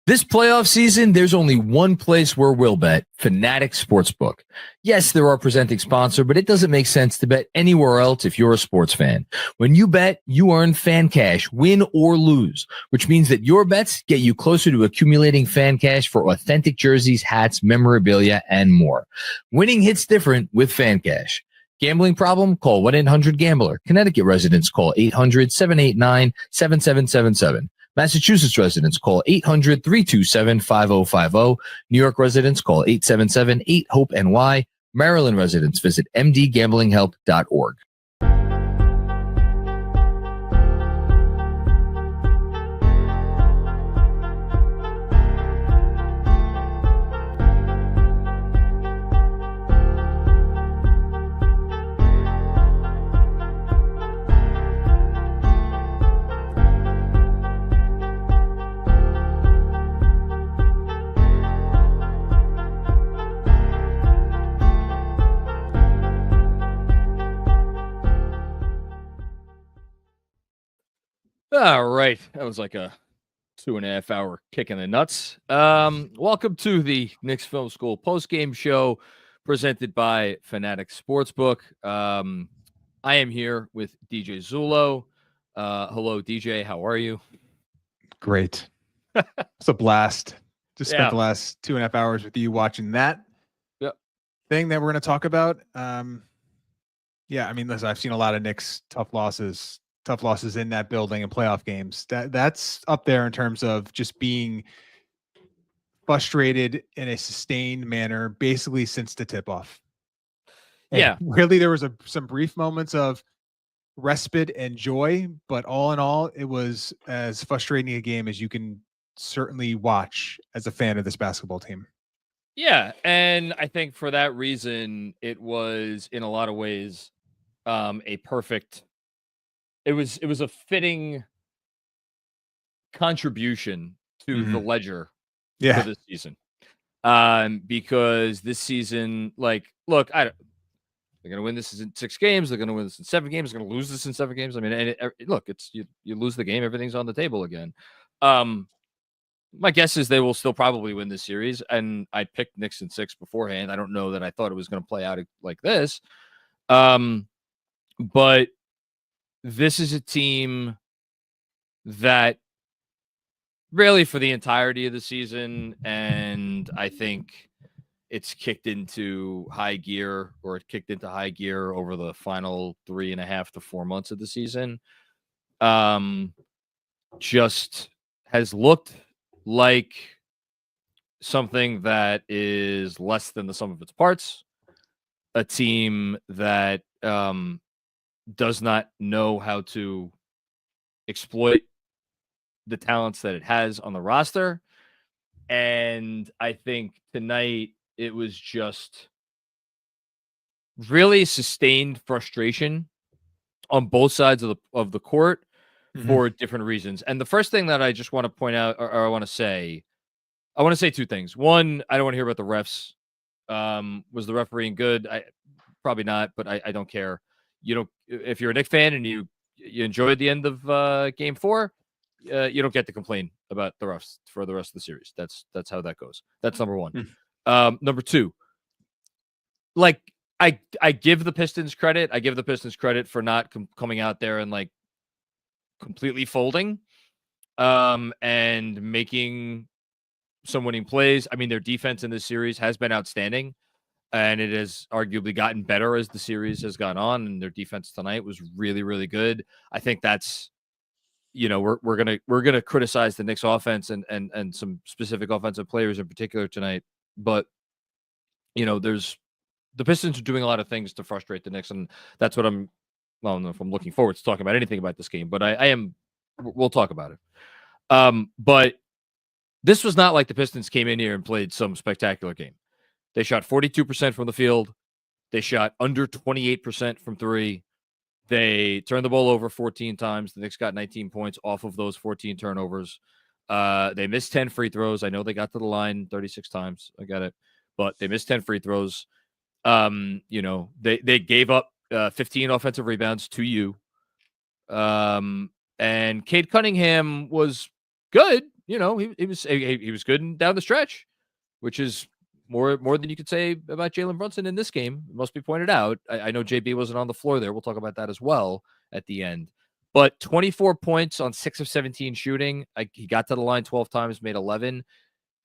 This playoff season, there's only one place where we'll bet, Fanatic Sportsbook. Yes, they're our presenting sponsor, but it doesn't make sense to bet anywhere else if you're a sports fan. When you bet, you earn fan cash, win or lose, which means that your bets get you closer to accumulating fan cash for authentic jerseys, hats, memorabilia, and more. Winning hits different with fan cash. Gambling problem? Call 1-800-GAMBLER. Connecticut residents call 800-789-7777. Massachusetts residents call 800-327-5050. New York residents call 877-8-HOPE-NY. Maryland residents visit mdgamblinghelp.org. All right. That was like a 2.5 hour kick in the nuts. Welcome to the Knicks Film School Postgame Show presented by Fanatic Sportsbook. I am here with DJ Zullo. Hello, DJ. How are you? Great. It's a blast. Just spent the last 2.5 hours with you watching that thing that we're going to talk about. I mean, listen, I've seen a lot of Knicks tough losses in that building in playoff games. That's up there in terms of just being frustrated in a sustained manner, basically since the tip-off. And really, there was some brief moments of respite and joy, but all in all, it was as frustrating a game as you can certainly watch as a fan of this basketball team. Yeah, and I think for that reason, it was in a lot of ways a perfect. It was a fitting contribution to the ledger for this season. Because this season, like, look, they're going to win this in 6 games. They're going to win this in 7 games. They're going to lose this in 7 games. I mean, look, it's you lose the game, everything's on the table again. My guess is they will still probably win this series. And I picked Knicks in 6 beforehand. I don't know that I thought it was going to play out like this. But this is a team that really for the entirety of the season, and I think it's kicked into high gear over the final 3.5 to 4 months of the season. Just has looked like something that is less than the sum of its parts. A team that does not know how to exploit the talents that it has on the roster. And I think tonight it was just really sustained frustration on both sides of the court for different reasons. And the first thing that I just want to point out, or I want to say 2 things. One, I don't want to hear about the refs. Was the refereeing good? Probably not, but I don't care. If you're a Knicks fan and you enjoyed the end of Game 4, you don't get to complain about the refs for the rest of the series. That's how that goes. That's number one. Number 2, like I give the Pistons credit. I give the Pistons credit for not coming out there and like completely folding, and making some winning plays. I mean, their defense in this series has been outstanding. And it has arguably gotten better as the series has gone on. And their defense tonight was really, really good. I think that's, we're gonna criticize the Knicks offense and some specific offensive players in particular tonight. But the Pistons are doing a lot of things to frustrate the Knicks, and that's what I don't know if I'm looking forward to talking about anything about this game, but I am. We'll talk about it. But this was not like the Pistons came in here and played some spectacular game. They shot 42% from the field. They shot under 28% from 3. They turned the ball over 14 times. The Knicks got 19 points off of those 14 turnovers. They missed 10 free throws. I know they got to the line 36 times. I got it. But they missed 10 free throws. They gave up 15 offensive rebounds to you. And Cade Cunningham was good, you know, he was good down the stretch, which is more than you could say about Jalen Brunson in this game. It must be pointed out. I know JB wasn't on the floor there. We'll talk about that as well at the end. But 24 points on 6 of 17 shooting. He got to the line 12 times, made 11.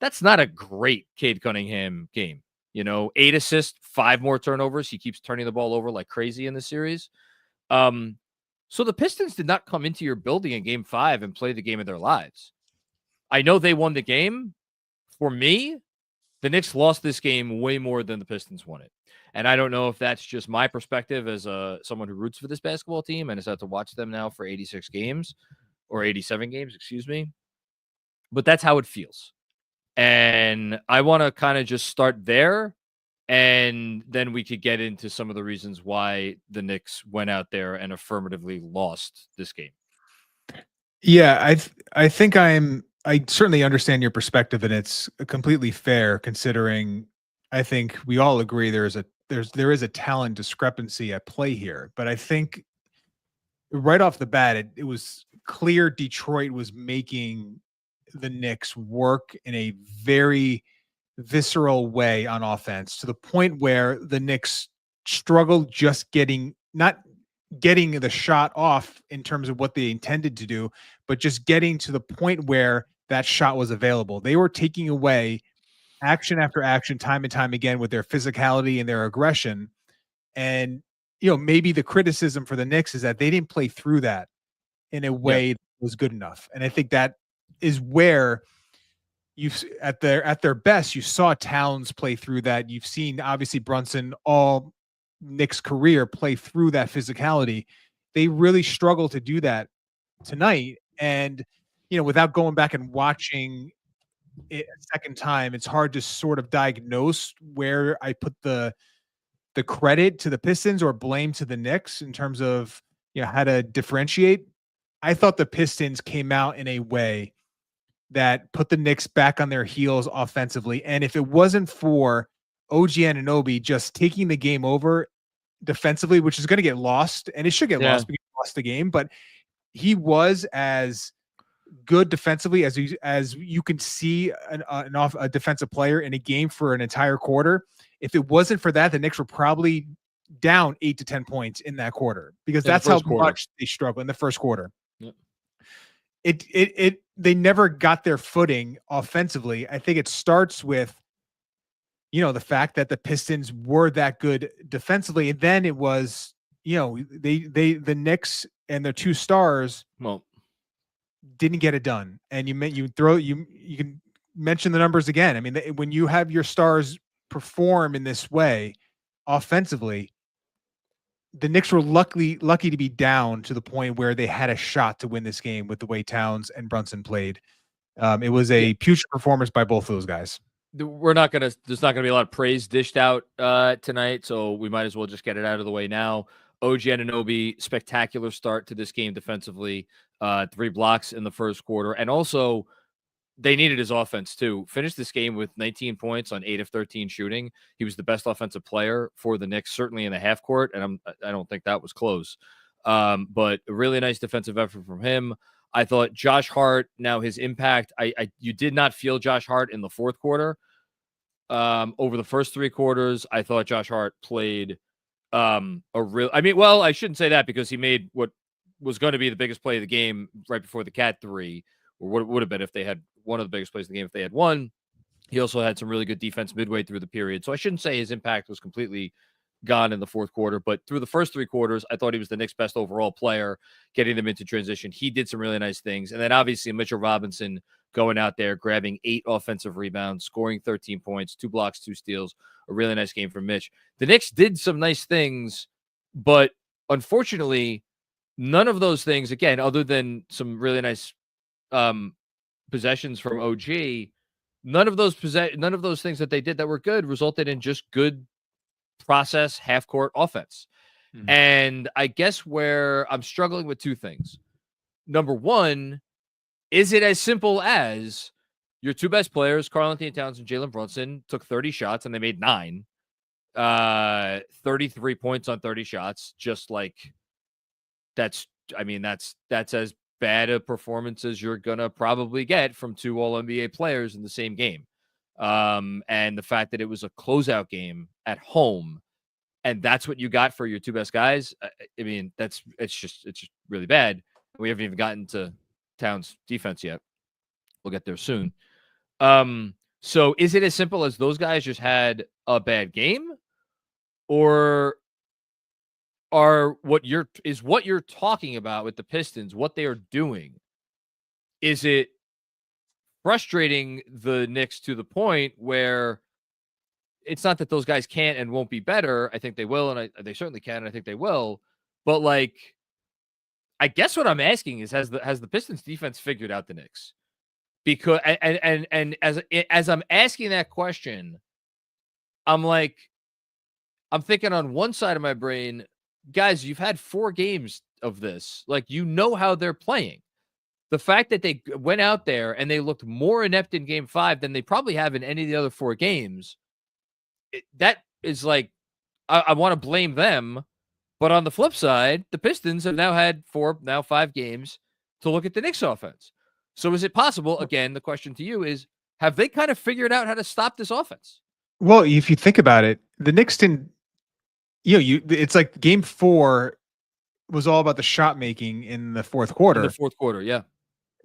That's not a great Cade Cunningham game. You know, 8 assists, 5 more turnovers. He keeps turning the ball over like crazy in the series. So the Pistons did not come into your building in game 5 and play the game of their lives. I know they won the game. For me, the Knicks lost this game way more than the Pistons won it. And I don't know if that's just my perspective as someone who roots for this basketball team and has had to watch them now for 86 games or 87 games, excuse me. But that's how it feels. And I want to kind of just start there, and then we could get into some of the reasons why the Knicks went out there and affirmatively lost this game. Yeah, I think I certainly understand your perspective, and it's completely fair considering I think we all agree there is a talent discrepancy at play here. But I think right off the bat, it was clear Detroit was making the Knicks work in a very visceral way on offense, to the point where the Knicks struggled just not getting the shot off in terms of what they intended to do, but just getting to the point where that shot was available. They were taking away action after action, time and time again, with their physicality and their aggression. And, you know, maybe the criticism for the Knicks is that they didn't play through that in a way that was good enough. And I think that is where at their best, you saw Towns play through that. You've seen obviously Brunson all Knicks career play through that physicality. They really struggle to do that tonight. And, you know, without going back and watching it a second time, it's hard to sort of diagnose where I put the credit to the Pistons or blame to the Knicks in terms of, you know, how to differentiate. I thought the Pistons came out in a way that put the Knicks back on their heels offensively. And if it wasn't for OG Anunoby just taking the game over defensively, which is going to get lost, and it should get lost because he lost the game, but he was as good defensively as you can see a defensive player in a game for an entire quarter. If it wasn't for that, the Knicks were probably down 8 to 10 points in that quarter, because that's how much they struggle in the first quarter. Yep. They never got their footing offensively. I think it starts with, you know, the fact that the Pistons were that good defensively, and then it was, you know, the Knicks and their 2 stars didn't get it done. And you can mention the numbers again. I mean, when you have your stars perform in this way offensively, the Knicks were lucky to be down to the point where they had a shot to win this game with the way Towns and Brunson played. It was a putrid performance by both of those guys. There's not going to be a lot of praise dished out tonight, so we might as well just get it out of the way now. OG Anunoby, spectacular start to this game defensively, 3 blocks in the first quarter. And also, they needed his offense too. Finished this game with 19 points on 8 of 13 shooting. He was the best offensive player for the Knicks, certainly in the half court, and I don't think that was close. But a really nice defensive effort from him. I thought Josh Hart, now his impact, you did not feel Josh Hart in the fourth quarter. Over the first 3 quarters, I thought Josh Hart played I shouldn't say that, because he made what was going to be the biggest play of the game right before the Cat 3, or what it would have been if they had one of the biggest plays of the game if they had won. He also had some really good defense midway through the period. So I shouldn't say his impact was completely gone in the fourth quarter, but through the first 3 quarters, I thought he was the Knicks' best overall player, getting them into transition. He did some really nice things. And then obviously Mitchell Robinson going out there, grabbing 8 offensive rebounds, scoring 13 points, 2 blocks, 2 steals, a really nice game from Mitch. The Knicks did some nice things, but unfortunately, none of those things, again, other than some really nice possessions from OG, none of those things that they did that were good resulted in just good process half-court offense. Mm-hmm. And I guess where I'm struggling with 2 things. Number one, is it as simple as your 2 best players, Karl-Anthony Towns and Jalen Brunson, took 30 shots and they made 9, 33 points on 30 shots, just like that's as bad a performance as you're going to probably get from 2 All-NBA players in the same game. And the fact that it was a closeout game at home, and that's what you got for your 2 best guys. I mean, it's just really bad. We haven't even gotten to Towns' defense yet. We'll get there soon. So is it as simple as those guys just had a bad game, or what you're talking about with the Pistons, what they are doing? Is it frustrating the Knicks to the point where it's not that those guys can't and won't be better? I think they will, and they certainly can, and I think they will. But like, I guess what I'm asking is, has the Pistons defense figured out the Knicks? Because and as I'm asking that question, I'm thinking on one side of my brain, guys, you've had 4 games of this. Like, you know how they're playing. The fact that they went out there and they looked more inept in game 5 than they probably have in any of the other 4 games, that is like, I want to blame them. But on the flip side, the Pistons have now had 5 games to look at the Knicks offense. So is it possible, again, the question to you is, have they kind of figured out how to stop this offense? Well, if you think about it, the Knicks didn't, it's like game 4 was all about the shot making in the fourth quarter. In the fourth quarter, yeah.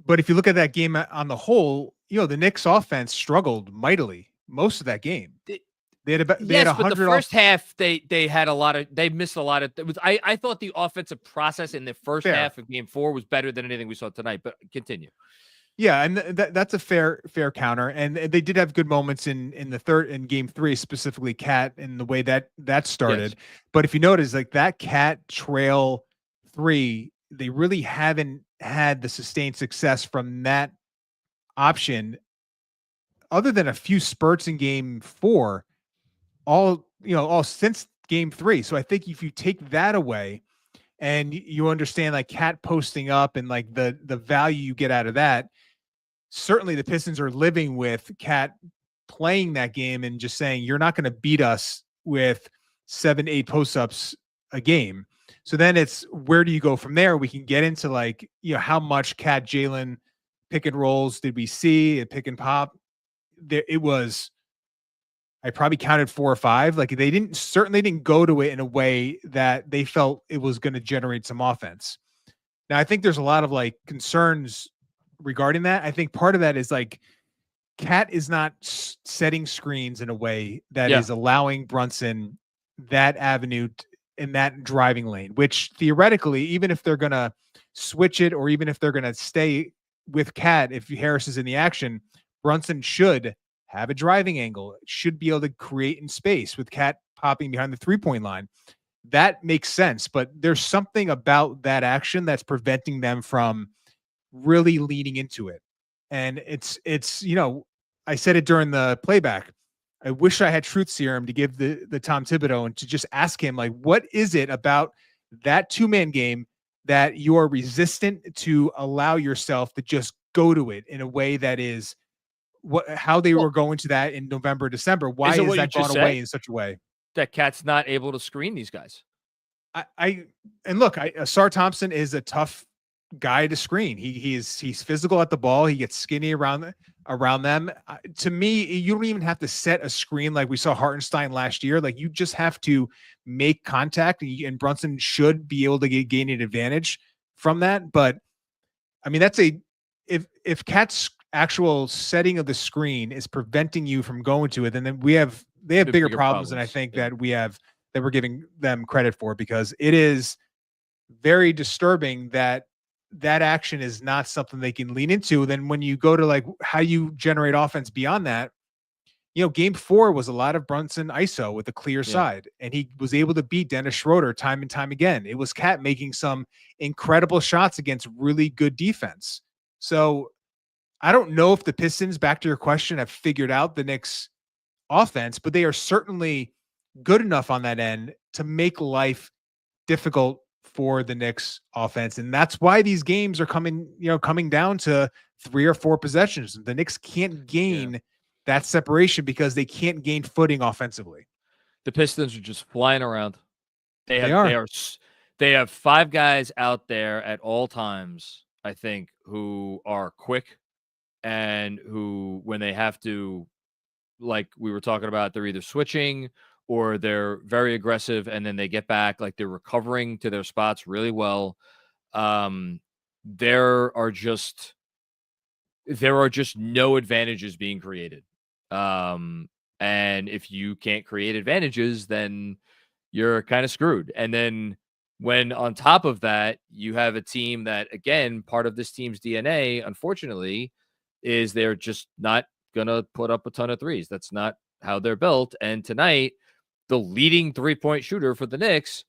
But if you look at that game on the whole, the Knicks offense struggled mightily most of that game. They had about, they had 100 but the first half they had a lot of, they missed a lot of. I thought the offensive process in the first half of game 4 was better than anything we saw tonight. But continue. Yeah, and that's a fair counter. And they did have good moments in game 3, specifically Cat, and the way that started. Yes. But if you notice, like that Cat trail 3, they really haven't had the sustained success from that option, other than a few spurts in game 4. All since game 3. So I think if you take that away and you understand like Cat posting up and like the value you get out of that, certainly the Pistons are living with Cat playing that game and just saying, you're not going to beat us with 7-8 post-ups a game. So then it's, where do you go from there? We can get into like, how much Cat Jalen pick and rolls did we see and pick and pop? It was, I probably counted 4 or 5. Like they certainly didn't go to it in a way that they felt it was going to generate some offense. Now I think there's a lot of like concerns regarding that. I think part of that is like Cat is not setting screens in a way that is allowing Brunson that avenue in that driving lane, which theoretically, even if they're going to switch it, or even if they're going to stay with Cat, if Harris is in the action, Brunson should have a driving angle, should be able to create in space with Cat popping behind the 3-point line. That makes sense, but there's something about that action that's preventing them from really leaning into it. And it's I said it during the playback. I wish I had truth serum to give the Tom Thibodeau and to just ask him, like, what is it about that 2-man game that you are resistant to allow yourself to just go to it in a way that is how they were going to that in November, December? Why is that gone away in such a way? That Cat's not able to screen these guys. Sar Thompson is a tough guy to screen. He's physical at the ball. He gets skinny around them. To me, you don't even have to set a screen like we saw Hartenstein last year. Like, you just have to make contact, and Brunson should be able to gain an advantage from that. But I mean, that's if Cat's actual setting of the screen is preventing you from going to it, then they have bigger problems than I think that we're giving them credit for, because it is very disturbing that action is not something they can lean into. Then when you go to like how you generate offense beyond that, game 4 was a lot of Brunson ISO with a clear side, and he was able to beat Dennis Schroeder time and time again. It was Cat making some incredible shots against really good defense. So I don't know if the Pistons, back to your question, have figured out the Knicks offense, but they are certainly good enough on that end to make life difficult for the Knicks offense. And that's why these games are coming down to 3 or 4 possessions. The Knicks can't gain that separation because they can't gain footing offensively. The Pistons are just flying around. They have 5 guys out there at all times I think, who are quick and who, when they have to, like we were talking about, they're either switching or they're very aggressive and then they get back, like they're recovering to their spots really well. There are just no advantages being created. And if you can't create advantages, then you're kind of screwed. And then when on top of that, you have a team that, again, part of this team's DNA, unfortunately, is they're just not going to put up a ton of threes. That's not how they're built. And tonight, the leading 3-point shooter for the Knicks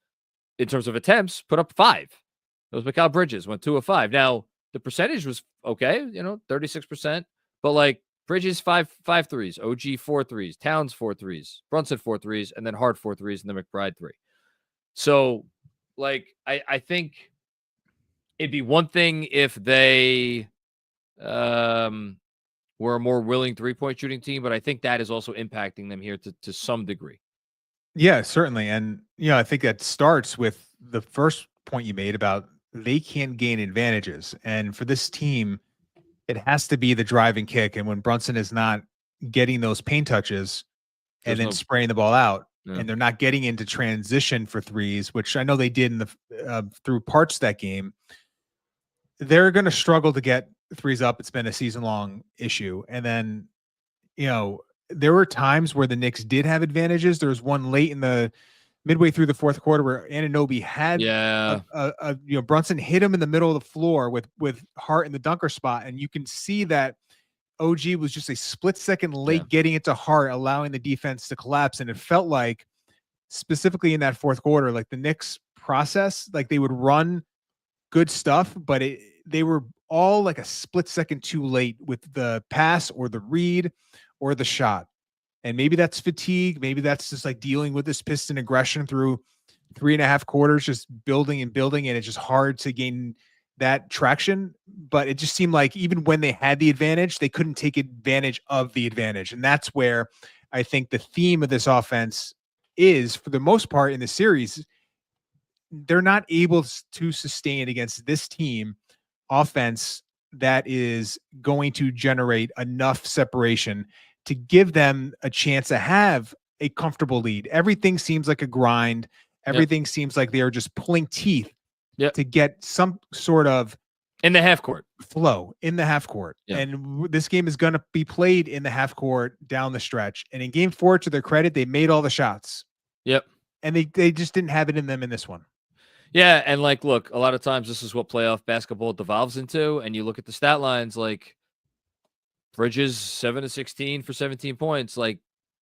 in terms of attempts put up 5. It was Mikal Bridges, went 2 of 5. Now, the percentage was okay, 36%, but like Bridges 5 threes, OG 4 threes, Towns 4 threes, Brunson 4 threes, and then Hart 4 threes, and then McBride 3. So, like, I think it'd be one thing if they were a more willing 3-point shooting team, but I think that is also impacting them here to some degree. Yeah, certainly. And, I think that starts with the first point you made about they can gain advantages. And for this team, it has to be the driving kick. And when Brunson is not getting those paint touches and then spraying the ball out, and they're not getting into transition for threes, which I know they did in the through parts of that game, they're going to struggle to get threes up. It's been a season-long issue. And then, there were times where the Knicks did have advantages. There was one late in the midway through the fourth quarter where Anunoby had, Brunson hit him in the middle of the floor with Hart in the dunker spot. And you can see that OG was just a split second late getting it to Hart, allowing the defense to collapse. And it felt like, specifically in that fourth quarter, like the Knicks process, like they would run good stuff, but they were all like a split second too late with the pass or the read or the shot. And maybe that's fatigue. Maybe that's just like dealing with this Piston aggression through 3.5 quarters, just building and building. And it's just hard to gain that traction. But it just seemed like even when they had the advantage, they couldn't take advantage of the advantage. And that's where I think the theme of this offense is, for the most part in the series, they're not able to sustain against this team offense that is going to generate enough separation to give them a chance to have a comfortable lead. Everything seems like a grind. Everything seems like they are just pulling teeth to get some sort of in the half court flow in the half court. And this game is going to be played in the half court down the stretch. And in game 4, to their credit, they made all the shots. And they just didn't have it in them in this one. Yeah, and like, look, a lot of times this is what playoff basketball devolves into, and you look at the stat lines, like Bridges 7 of 16 for 17 points, like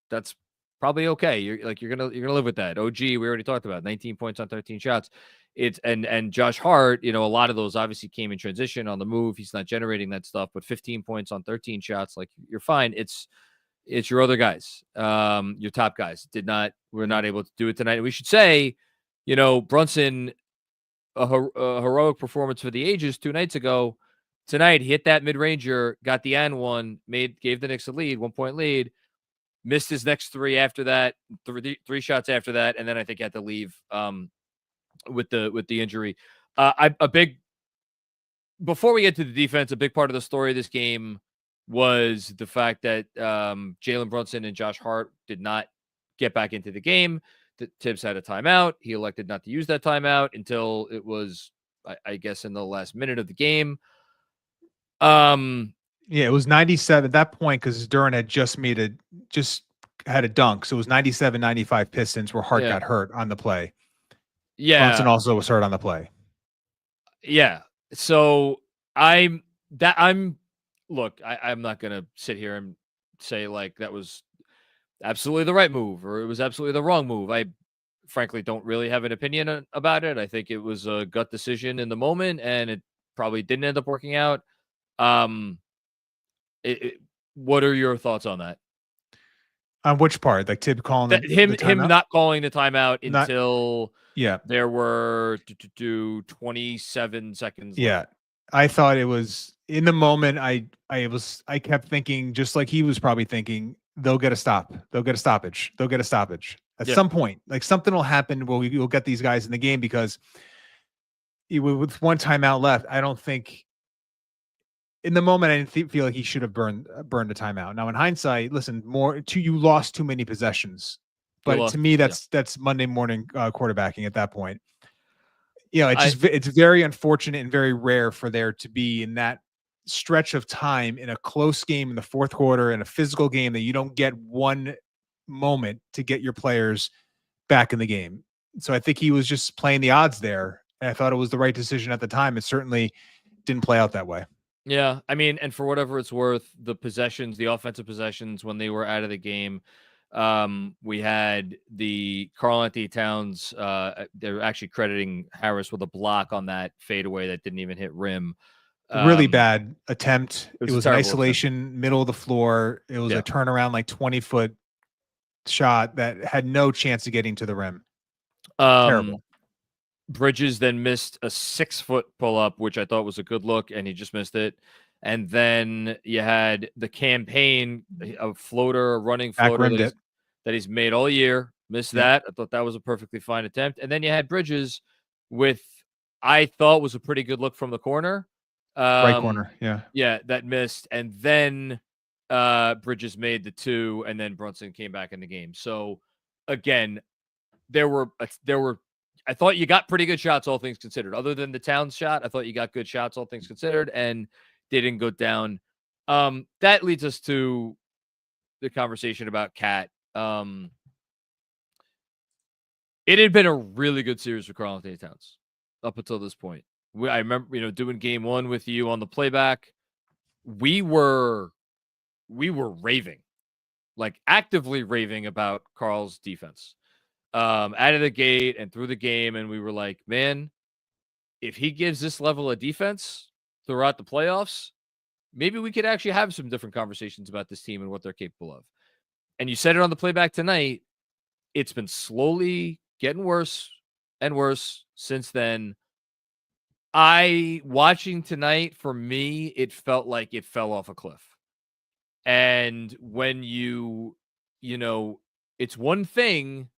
that's probably okay. You're gonna live with that. OG, we already talked about 19 points on 13 shots. It's and Josh Hart, a lot of those obviously came in transition on the move. He's not generating that stuff, but 15 points on 13 shots, like you're fine. It's your other guys, your top guys were not able to do it tonight. And we should say, Brunson, a heroic performance for the ages 2 nights ago. Tonight, he hit that mid-ranger, got the and one, gave the Knicks a lead, 1-point lead, missed his next 3 after that, 3 shots after that, and then I think had to leave with the injury. Before we get to the defense, a big part of the story of this game was the fact that Jalen Brunson and Josh Hart did not get back into the game. Tibbs had a timeout. He elected not to use that timeout until it was, I guess, in the last minute of the game. It was 97 at that point because Duran had just had a dunk. So it was 97-95 Pistons where Hart got hurt on the play. Brunson also was hurt on the play. Yeah. So I'm not gonna sit here and say like that was absolutely the right move or it was absolutely the wrong move. I frankly don't really have an opinion about it. I think it was a gut decision in the moment and it probably didn't end up working out. What are your thoughts on that? On which part? Like Tibb calling him not calling the timeout until there were 27 seconds left. I thought it was in the moment. I kept thinking, just like he was probably thinking, they'll get a stop. They'll get a stoppage. They'll get a stoppage at some point. Like something will happen where we'll get these guys in the game because with one timeout left, I don't think in the moment, I didn't feel like he should have burned a timeout. Now, in hindsight, listen, you lost too many possessions. But to me, that's Monday morning quarterbacking at that point. It's very unfortunate and very rare for there to be in that stretch of time in a close game in the fourth quarter, in a physical game, that you don't get one moment to get your players back in the game. So I think he was just playing the odds there. And I thought it was the right decision at the time. It certainly didn't play out that way. Yeah, I mean, and for whatever it's worth, the offensive possessions when they were out of the game, we had the Karl-Anthony Towns. They're actually crediting Harris with a block on that fadeaway that didn't even hit rim. Really bad attempt. It was an isolation, attempt. Middle of the floor. It was a turnaround, like 20-foot shot that had no chance of getting to the rim. Terrible. Bridges then missed a 6-foot pull-up, which I thought was a good look, and he just missed it. And then you had the campaign, a running floater that he's made all year. Missed that. I thought that was a perfectly fine attempt. And then you had Bridges with, I thought was a pretty good look from the corner. Right corner, yeah. Yeah, that missed. And then Bridges made the 2, and then Brunson came back in the game. So, again, there were I thought you got pretty good shots, all things considered. Other than the Towns shot, I thought you got good shots, all things considered, and they didn't go down. That leads us to the conversation about Cat. It had been a really good series for Karl-Anthony Towns up until this point. I remember, doing game 1 with you on the playback. We were raving, like actively raving about Carl's defense. Out of the gate and through the game, and we were like, man, if he gives this level of defense throughout the playoffs, maybe we could actually have some different conversations about this team and what they're capable of. And you said it on the playback tonight. It's been slowly getting worse and worse since then. Watching tonight, for me, it felt like it fell off a cliff. And when it's one thing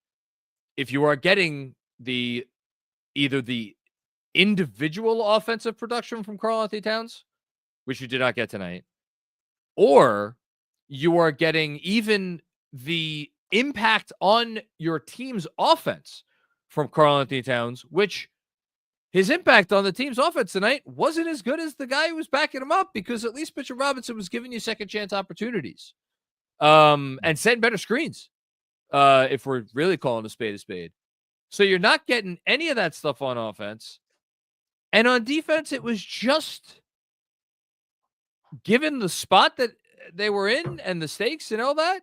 if you are getting either the individual offensive production from Karl-Anthony Towns, which you did not get tonight, or you are getting even the impact on your team's offense from Karl-Anthony Towns, which his impact on the team's offense tonight wasn't as good as the guy who was backing him up, because at least Mitchell Robinson was giving you second chance opportunities and setting better screens. If we're really calling a spade a spade. So you're not getting any of that stuff on offense. And on defense, it was just, given the spot that they were in and the stakes and all that,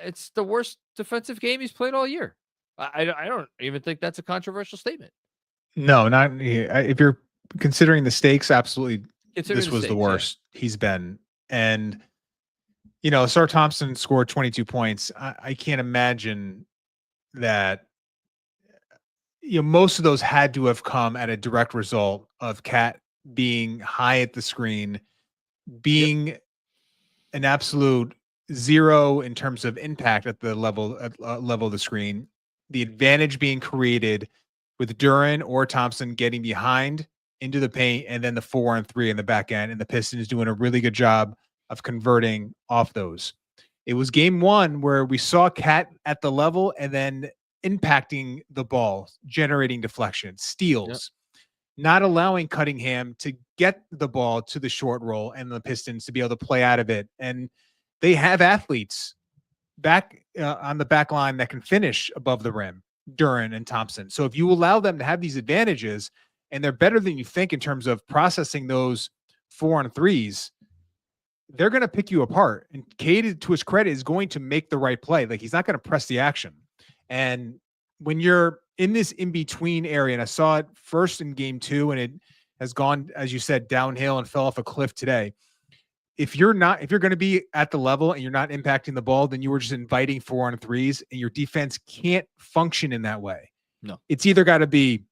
it's the worst defensive game he's played all year. I don't even think that's a controversial statement. No, not if you're considering the stakes. Absolutely, this was the worst he's been. And Sar Thompson scored 22 points. I can't imagine that. Most of those had to have come at a direct result of Cat being high at the screen, being an absolute zero in terms of impact at the level of the screen. The advantage being created with Duren or Thompson getting behind into the paint, and then the 4-on-3 in the back end, and the Pistons doing a really good job of converting off those. It was game 1 where we saw Cat at the level and then impacting the ball, generating deflections, steals, not allowing Cunningham to get the ball to the short roll and the Pistons to be able to play out of it. And they have athletes back on the back line that can finish above the rim, Duren and Thompson. So if you allow them to have these advantages, and they're better than you think in terms of processing those 4-on-3s, they're going to pick you apart. And Cade, to his credit, is going to make the right play. Like, he's not going to press the action. And when you're in this in-between area, and I saw it first in game 2, and it has gone, as you said, downhill and fell off a cliff today. If you're going to be at the level and you're not impacting the ball, then you were just inviting 4-on-3s, and your defense can't function in that way. No, it's either got to be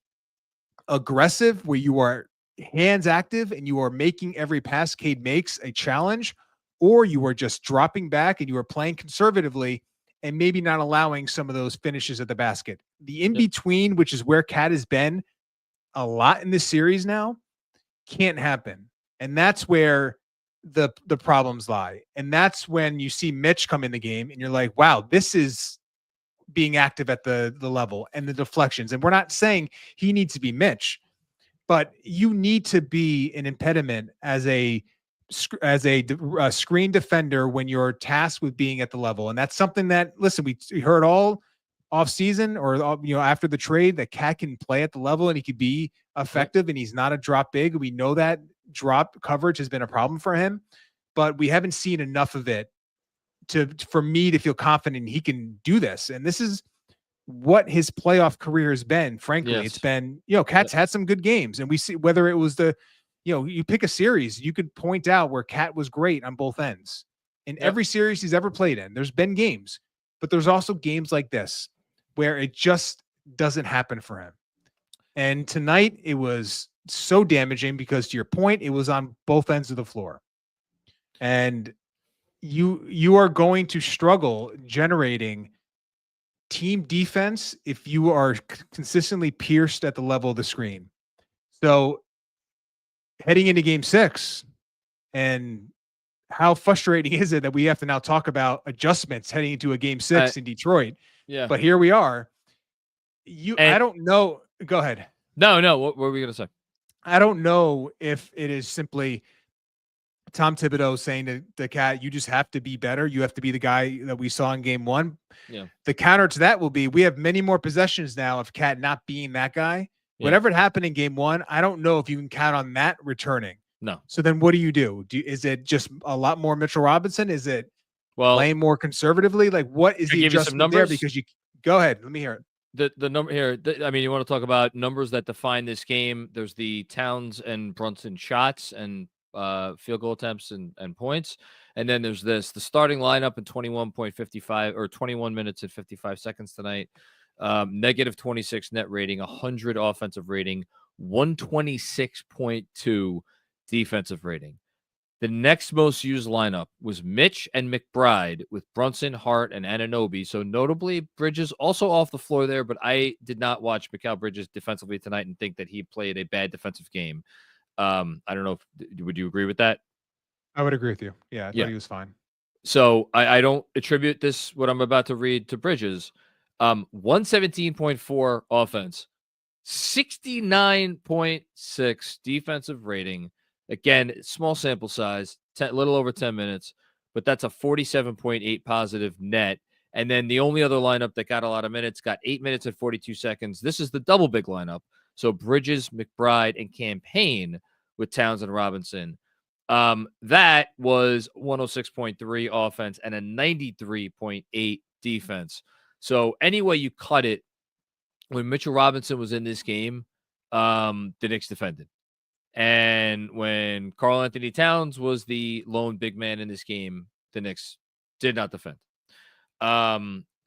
aggressive, where you are hands active and you are making every pass Cade makes a challenge, or you are just dropping back and you are playing conservatively and maybe not allowing some of those finishes at the basket. The in-between, which is where Cat has been a lot in this series now, can't happen. And that's where the problems lie. And that's when you see Mitch come in the game and you're like, wow, this is being active at the level and the deflections. And we're not saying he needs to be Mitch, but you need to be an impediment as a screen defender when you're tasked with being at the level. And that's something that, listen, we heard all off season or after the trade that Cat can play at the level and he could be effective and he's not a drop big. We know that drop coverage has been a problem for him, but we haven't seen enough of it for me to feel confident he can do this. And this is what his playoff career has been. Frankly, It's been, Cat's had some good games, and we see whether it was you pick a series, you could point out where Cat was great on both ends in every series he's ever played in. There's been games, but there's also games like this where it just doesn't happen for him. And tonight it was so damaging because, to your point, it was on both ends of the floor. And you are going to struggle generating team defense if you are consistently pierced at the level of the screen. So heading into game 6, and how frustrating is it that we have to now talk about adjustments heading into a game 6 in Detroit? Yeah. But here we are. I don't know. Go ahead. No. What were we going to say? I don't know if it is simply Tom Thibodeau saying to the Cat, you just have to be better. You have to be the guy that we saw in game 1. Yeah. The counter to that will be, we have many more possessions now of Cat not being that guy. Yeah. Whatever happened in game 1, I don't know if you can count on that returning. No. So then what do you do? Is it just a lot more Mitchell Robinson? Is it playing more conservatively? Like, what is the adjustment there? Because go ahead. Let me hear it. The number here, you want to talk about numbers that define this game. There's the Towns and Brunson shots and field goal attempts and points. And then there's the starting lineup in 21.55 or 21 minutes and 55 seconds tonight. Negative 26 net rating, 100 offensive rating, 126.2 defensive rating. The next most used lineup was Mitch and McBride with Brunson, Hart, and Anunoby. So notably, Bridges also off the floor there, but I did not watch Mikal Bridges defensively tonight and think that he played a bad defensive game. I don't know would you agree with that? I would agree with you. Yeah, I thought he was fine. So I don't attribute this, what I'm about to read, to Bridges. 117.4 offense, 69.6 defensive rating. Again, small sample size, a little over 10 minutes, but that's a 47.8 positive net. And then the only other lineup that got a lot of minutes got 8 minutes and 42 seconds. This is the double big lineup. So Bridges, McBride, and Campaign with Towns and Robinson. That was 106.3 offense and a 93.8 defense. So any way you cut it, when Mitchell Robinson was in this game, the Knicks defended. And when Karl Anthony Towns was the lone big man in this game, the Knicks did not defend.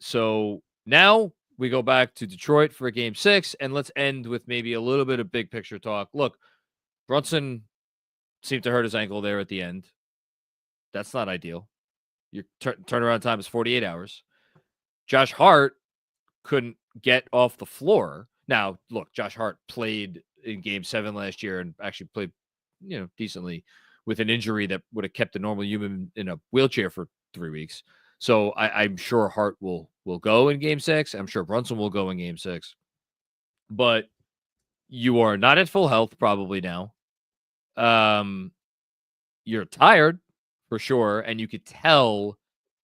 So now we go back to Detroit for game 6, and let's end with maybe a little bit of big picture talk. Look, Brunson seemed to hurt his ankle there at the end. That's not ideal. Your turnaround time is 48 hours. Josh Hart couldn't get off the floor. Now, look, Josh Hart played in game 7 last year and actually played, decently with an injury that would have kept a normal human in a wheelchair for 3 weeks. So I'm sure Hart will go in game 6. I'm sure Brunson will go in game 6. But you are not at full health probably now. You're tired for sure, and you could tell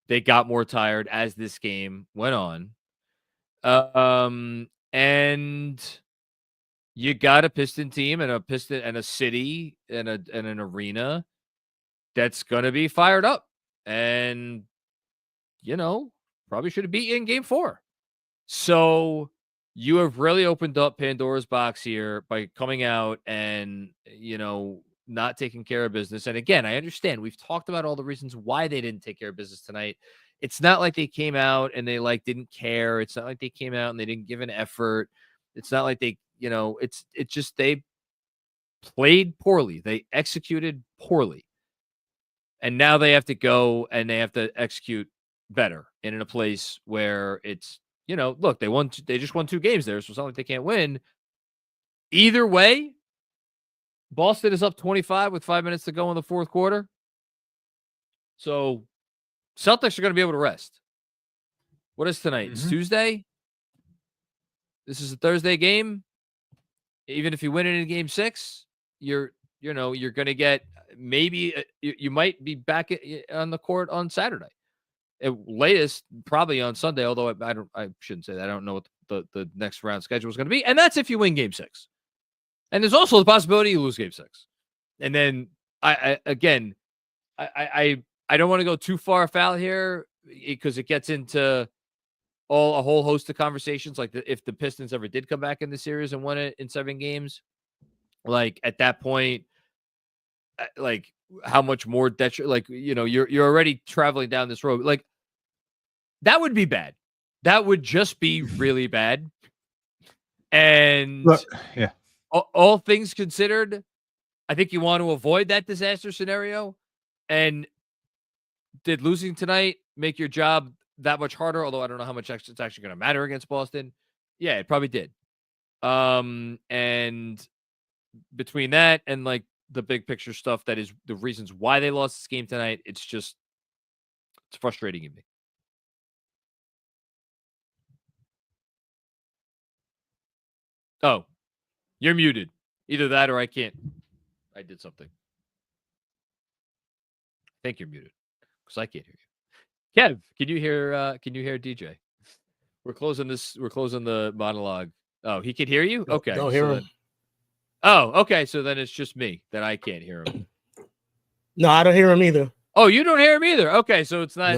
they got more tired as this game went on. And you got a Piston team and a city and an arena that's gonna be fired up, and probably should have beat you in game 4. So you have really opened up Pandora's box here by coming out and not taking care of business. And again, I understand we've talked about all the reasons why they didn't take care of business tonight. It's not like they came out and they didn't care. It's not like they came out and they didn't give an effort. It's not like they, it's just they played poorly. They executed poorly. And now they have to go and they have to execute better and in a place where it's, look, they just won 2 games there. So it's not like they can't win. Either way, Boston is up 25 with 5 minutes to go in the fourth quarter. So Celtics are going to be able to rest. What is tonight? It's Tuesday. This is a Thursday game. Even if you win it in game 6, you're going to get maybe you might be back on the court on Saturday. At latest, probably on Sunday, although I shouldn't say that. I don't know what the next round schedule is going to be. And that's if you win game 6. And there's also the possibility you lose game 6. And then I don't want to go too far afoul here because it gets into a whole host of conversations. Like if the Pistons ever did come back in the series and won it in 7 games, like at that point, like how much more you're already traveling down this road. Like that would be bad. That would just be really bad. And yeah. All things considered, I think you want to avoid that disaster scenario. And did losing tonight make your job that much harder? Although I don't know how much it's actually going to matter against Boston. Yeah, it probably did. And between that and like the big picture stuff that is the reasons why they lost this game tonight, it's frustrating to me. Oh, you're muted. Either that or I can't. I did something. I think you're muted because I can't hear you. Kev, can you hear DJ? We're closing the monologue. Oh, he can hear you? Okay. Don't hear him. Okay. So then it's just me that I can't hear him. No, I don't hear him either. Oh, you don't hear him either. Okay. So it's not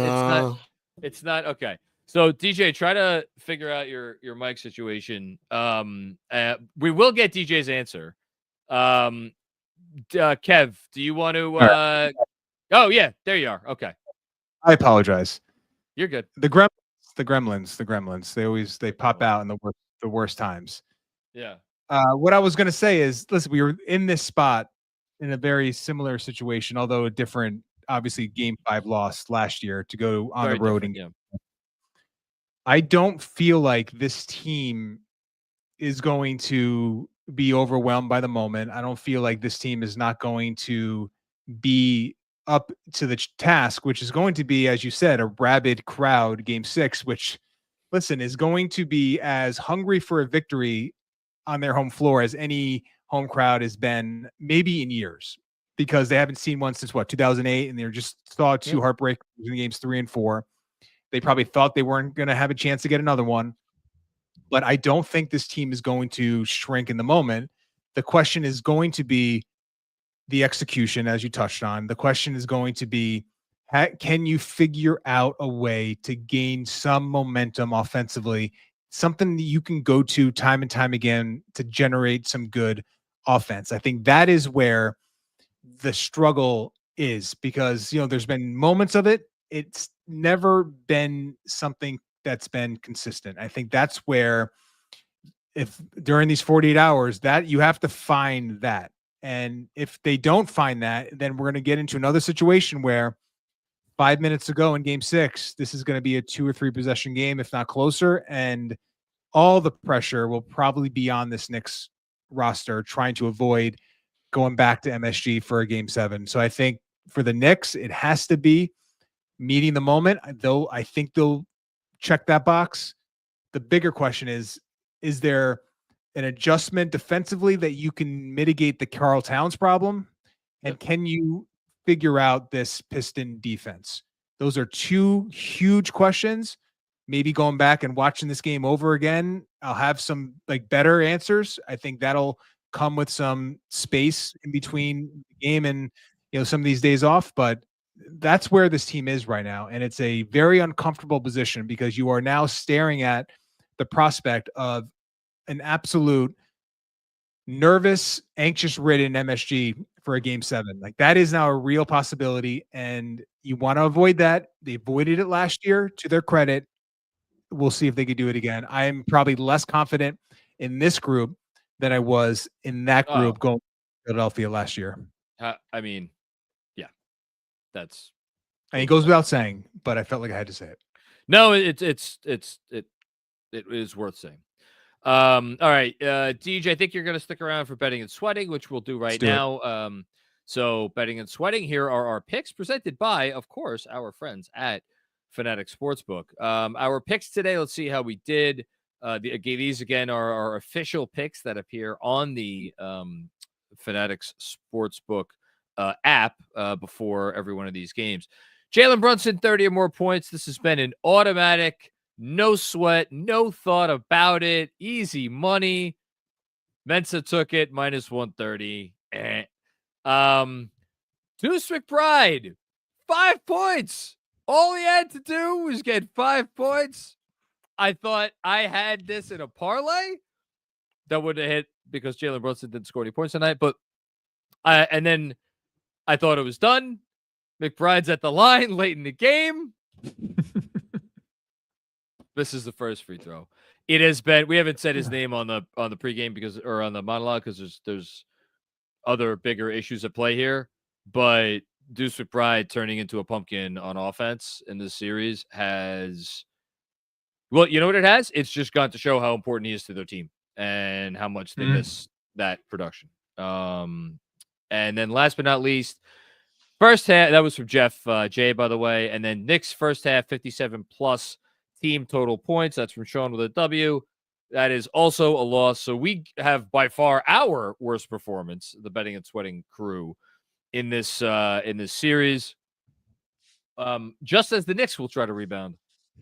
okay. So DJ, try to figure out your mic situation. We will get DJ's answer. Kev, do you want to Oh yeah, there you are. Okay. I apologize. You're good. The gremlins. They pop out in the worst times. Yeah. What I was going to say is, listen, we were in this spot in a very similar situation, although a different, obviously, Game 5 loss last year to go on the road. I don't feel like this team is going to be overwhelmed by the moment. I don't feel like this team is not going to be up to the task, which is going to be, as you said, a rabid crowd game 6, which, listen, is going to be as hungry for a victory on their home floor as any home crowd has been maybe in years, because they haven't seen one since 2008, and they're just saw 2 heartbreakers in games 3 and 4. They probably thought they weren't going to have a chance to get another one, but I don't think this team is going to shrink in the moment. The question is going to be the execution, as you touched on. The question is going to be, can you figure out a way to gain some momentum offensively, something that you can go to time and time again to generate some good offense? I think that is where the struggle is, because, there's been moments of it. It's never been something that's been consistent. I think that's where, if during these 48 hours, that you have to find that. And if they don't find that, then we're going to get into another situation where 5 minutes to go in game 6, this is going to be a 2 or 3 possession game, if not closer. And all the pressure will probably be on this Knicks roster trying to avoid going back to MSG for a game 7. So I think for the Knicks, it has to be meeting the moment, though I think they'll check that box. The bigger question is there an adjustment defensively that you can mitigate the Karl Towns problem? And can you figure out this Piston defense? Those are 2 huge questions. Maybe going back and watching this game over again, I'll have some better answers. I think that'll come with some space in between the game and some of these days off. But that's where this team is right now. And it's a very uncomfortable position, because you are now staring at the prospect of an absolute nervous, anxious-ridden MSG for a game 7. That is now a real possibility, and you want to avoid that. They avoided it last year, to their credit. We'll see if they could do it again. I'm probably less confident in this group than I was in that group going to Philadelphia last year. I mean, yeah, that's. And it goes without saying, but I felt like I had to say it. No, it is worth saying. All right, DJ, I think you're going to stick around for betting and sweating, which we'll do right now. So betting and sweating, here are our picks presented by, of course, our friends at Fanatic Sportsbook. Our picks today, let's see how we did. These, again, are our official picks that appear on the Fanatics Sportsbook app before every one of these games. Jalen Brunson, 30 or more points. This has been an automatic, no sweat, no thought about it. Easy money. Mensa took it, minus 130. Deuce McBride, 5 points. All he had to do was get 5 points. I thought I had this in a parlay that would have hit because Jalen Brunson didn't score any points tonight. But and then I thought it was done. McBride's at the line late in the game. This is the first free throw. It has been. We haven't said his name on the pregame or on the monologue because there's other bigger issues at play here. But Deuce McBride turning into a pumpkin on offense in this series has. Well, you know what it has? It's just gone to show how important he is to their team and how much they miss that production. And then last but not least, first half, that was from Jeff J, by the way. And then Knicks first half, 57 plus team total points. That's from Sean with a W. That is also a loss. So we have by far our worst performance, the betting and sweating crew, in this series. Just as the Knicks will try to rebound,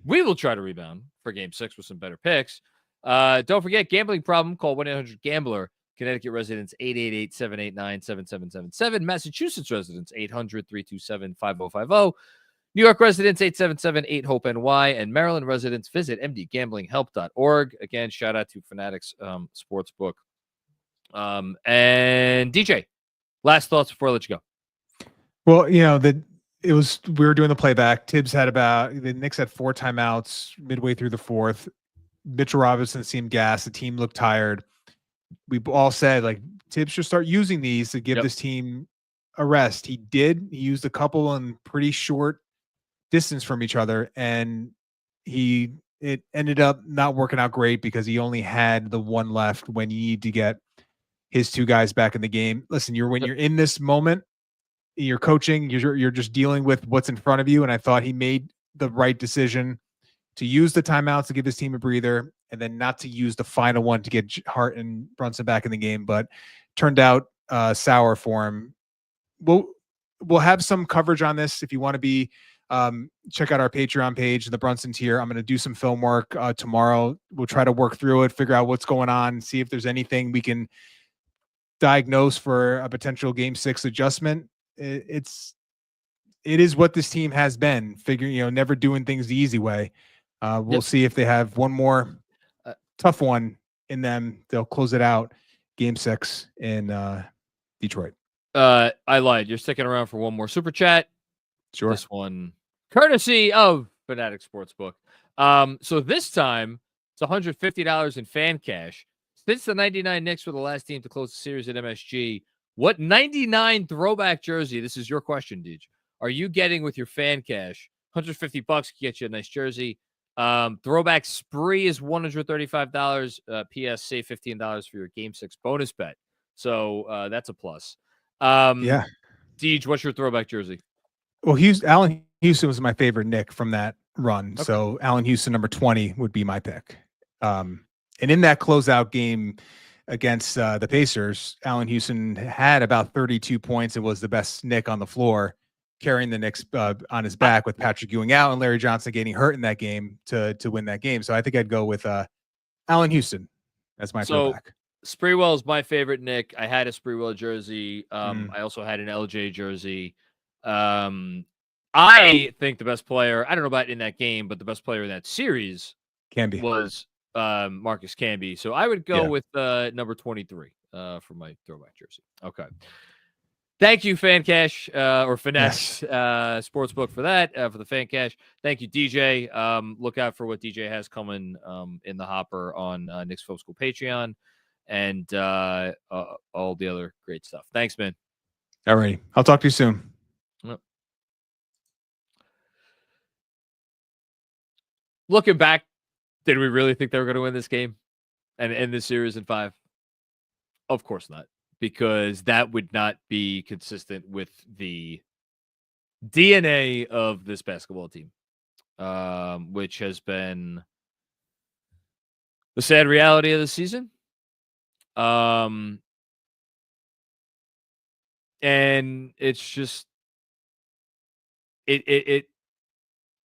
we will try to rebound for Game 6 with some better picks. Don't forget, gambling problem, call 1-800-GAMBLER. Connecticut residents, 888-789-7777. Massachusetts residents, 800-327-5050. New York residents, 877-8-HOPE-NY. And Maryland residents, visit mdgamblinghelp.org. Again, shout out to Fanatics Sportsbook. And DJ, last thoughts before I let you go. Well, you know, we were doing the playback. Tibbs had the Knicks had 4 timeouts midway through the fourth. Mitchell Robinson seemed gassed. The team looked tired. We all said, like, Tibbs should start using these to give this team a rest. He did. He used a couple in pretty short distance from each other, and it ended up not working out great because he only had the one left when you need to get his 2 guys back in the game. Listen, when you're in this moment, you're coaching, you're just dealing with what's in front of you. And I thought he made the right decision to use the timeouts to give his team a breather, and then not to use the final one to get Hart and Brunson back in the game. But turned out sour for him. We'll have some coverage on this if you want to be. Check out our Patreon page, the Brunson tier. I'm going to do some film work tomorrow. We'll try to work through it, figure out what's going on, see if there's anything we can diagnose for a potential Game 6 adjustment. It is what this team has been, figuring, never doing things the easy way. We'll see if they have one more tough one in them. They'll close it out, Game 6 in Detroit. I lied. You're sticking around for one more super chat. Sure. This one, courtesy of Fanatic Sportsbook. So this time it's $150 in fan cash. Since the 99 Knicks were the last team to close the series at MSG, what 99 throwback jersey, this is your question, Deej, are you getting with your fan cash? $150 can get you a nice jersey. Throwback spree is $135. PS, save $15 for your Game 6 bonus bet. So that's a plus. Yeah. Deej, what's your throwback jersey? Well, Allen Houston was my favorite Knick from that run. Okay. So Allen Houston, number 20, would be my pick. And in that closeout game against the Pacers, Allen Houston had about 32 points and was the best Knick on the floor, carrying the Knicks on his back with Patrick Ewing out and Larry Johnson getting hurt in that game to win that game. So I think I'd go with Allen Houston as my throwback. Sprewell is my favorite Knick. I had a Sprewell jersey. I also had an LJ jersey. I think the best player, I don't know about in that game, but the best player in that series was Marcus Camby. So I would go with number 23 for my throwback jersey. Okay. Thank you, Fan Cash or Finesse Sportsbook for that, for the Fan Cash. Thank you, DJ. Look out for what DJ has coming in the hopper on Knicks Film School Patreon and all the other great stuff. Thanks, man. All right. I'll talk to you soon. Yep. Looking back, did we really think they were going to win this game? and end the series in 5? Of course not, because that would not be consistent with the DNA of this basketball team, which has been the sad reality of the season. And it's just it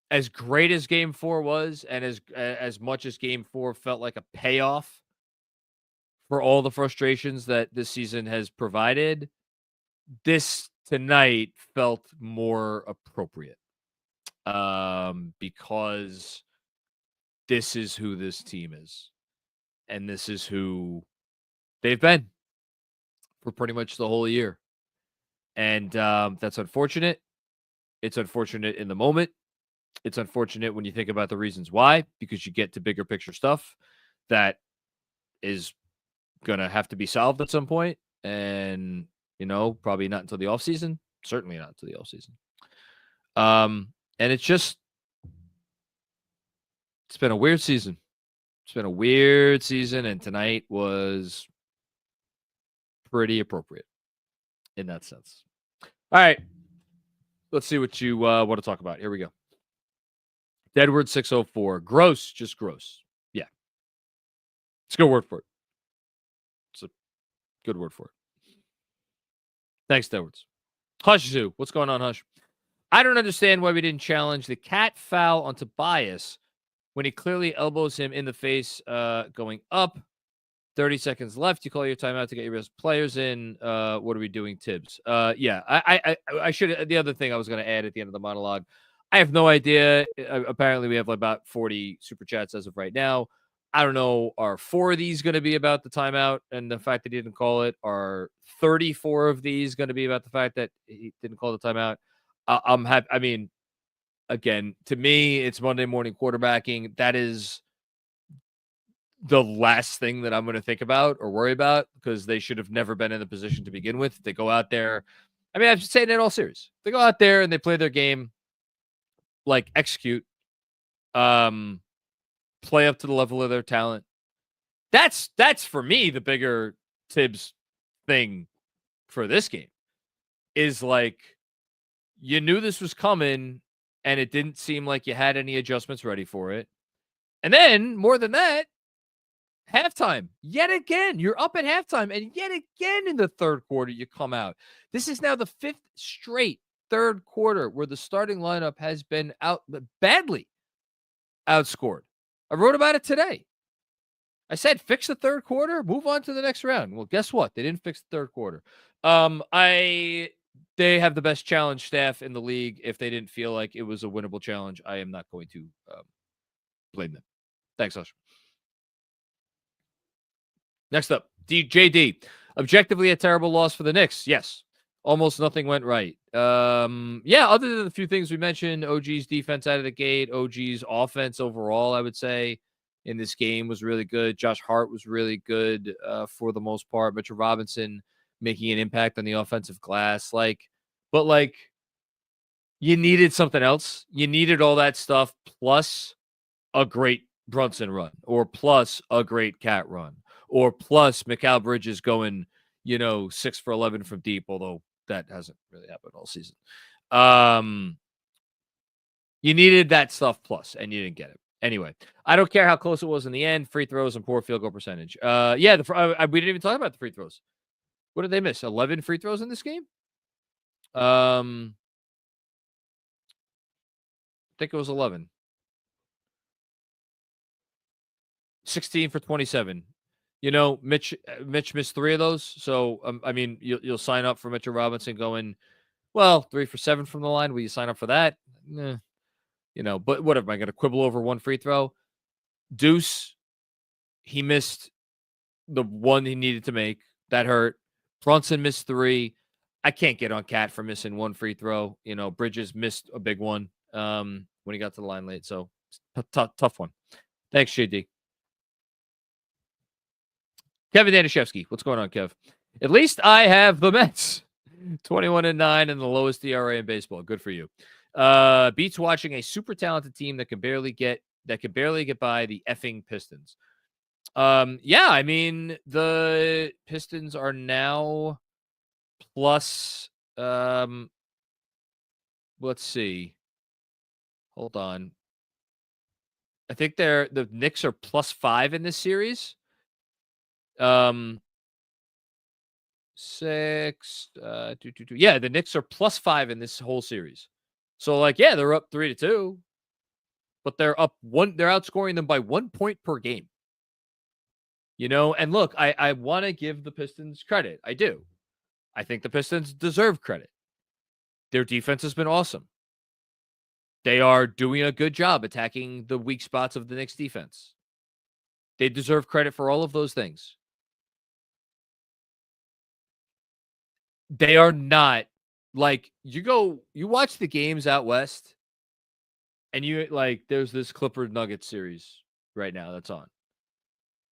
as great as Game 4 was, and as much as Game 4 felt like a payoff for all the frustrations that this season has provided, this tonight felt more appropriate, because this is who this team is, and this is who they've been for pretty much the whole year. And that's unfortunate. It's unfortunate in the moment. It's unfortunate when you think about the reasons why, because you get to bigger picture stuff that is going to have to be solved at some point. And, probably not until the offseason. Certainly not until the offseason. And it's been a weird season. It's been a weird season, and tonight was pretty appropriate in that sense. All right. Let's see what you want to talk about. Here we go. Deadward 604. Gross, just gross. Yeah. It's a good word for it. It's a good word for it. Thanks, Deadwards. Hush Zoo. What's going on, Hush? I don't understand why we didn't challenge the cat foul on Tobias when he clearly elbows him in the face going up. 30 seconds left. You call your timeout to get your best players in. What are we doing, Tibbs? Yeah, I should. The other thing I was going to add at the end of the monologue, I have no idea. Apparently, we have about 40 super chats as of right now. I don't know. Are 4 of these going to be about the timeout and the fact that he didn't call it? Are 34 of these going to be about the fact that he didn't call the timeout? I'm happy. I mean, again, to me, it's Monday morning quarterbacking. That is the last thing that I'm going to think about or worry about, because they should have never been in the position to begin with. They go out there. I mean, I'm just saying it all serious. They go out there and they play their game, like execute, play up to the level of their talent. That's for me the bigger Tibbs thing for this game is like, you knew this was coming and it didn't seem like you had any adjustments ready for it. And then more than that, halftime, yet again, you're up at halftime, and yet again in the third quarter, you come out. This is now the 5th straight third quarter where the starting lineup has been badly outscored. I wrote about it today. I said, fix the third quarter, move on to the next round. Well, guess what? They didn't fix the third quarter. They have the best challenge staff in the league. If they didn't feel like it was a winnable challenge, I am not going to blame them. Thanks, Usher. Next up, JD. Objectively a terrible loss for the Knicks. Yes. Almost nothing went right. Yeah, other than the few things we mentioned, OG's defense out of the gate, OG's offense overall, I would say, in this game was really good. Josh Hart was really good for the most part. Mitchell Robinson making an impact on the offensive glass. But you needed something else. You needed all that stuff plus a great Brunson run, or plus a great Cat run, or plus Mikal Bridges going, 6 for 11 from deep, although that hasn't really happened all season. You needed that stuff plus, and you didn't get it. Anyway, I don't care how close it was in the end. Free throws and poor field goal percentage. Yeah, we didn't even talk about the free throws. What did they miss? 11 free throws in this game? I think it was 11. 16 for 27. Mitch missed 3 of those. So, I mean, you'll sign up for Mitchell Robinson going, 3 for 7 from the line. Will you sign up for that? But whatever. Am I going to quibble over one free throw? Deuce, he missed the one he needed to make. That hurt. Brunson missed 3. I can't get on Cat for missing one free throw. Bridges missed a big one when he got to the line late. So, tough one. Thanks, JD. Kevin Danishevsky. What's going on, Kev? At least I have the Mets. 21-9 and the lowest ERA in baseball. Good for you. Beats watching a super talented team that can barely get by the effing Pistons. Yeah, I mean, the Pistons are now plus, let's see. Hold on. I think the Knicks are +5 in this series. 6, 2. Yeah, the Knicks are +5 in this whole series. So, like, yeah, they're up 3-2, but they're up 1. They're outscoring them by 1 point per game. You know, and look, I want to give the Pistons credit. I do. I think the Pistons deserve credit. Their defense has been awesome. They are doing a good job attacking the weak spots of the Knicks defense. They deserve credit for all of those things. They are not like you watch the games out west and you like there's this Clippers Nuggets series right now that's on.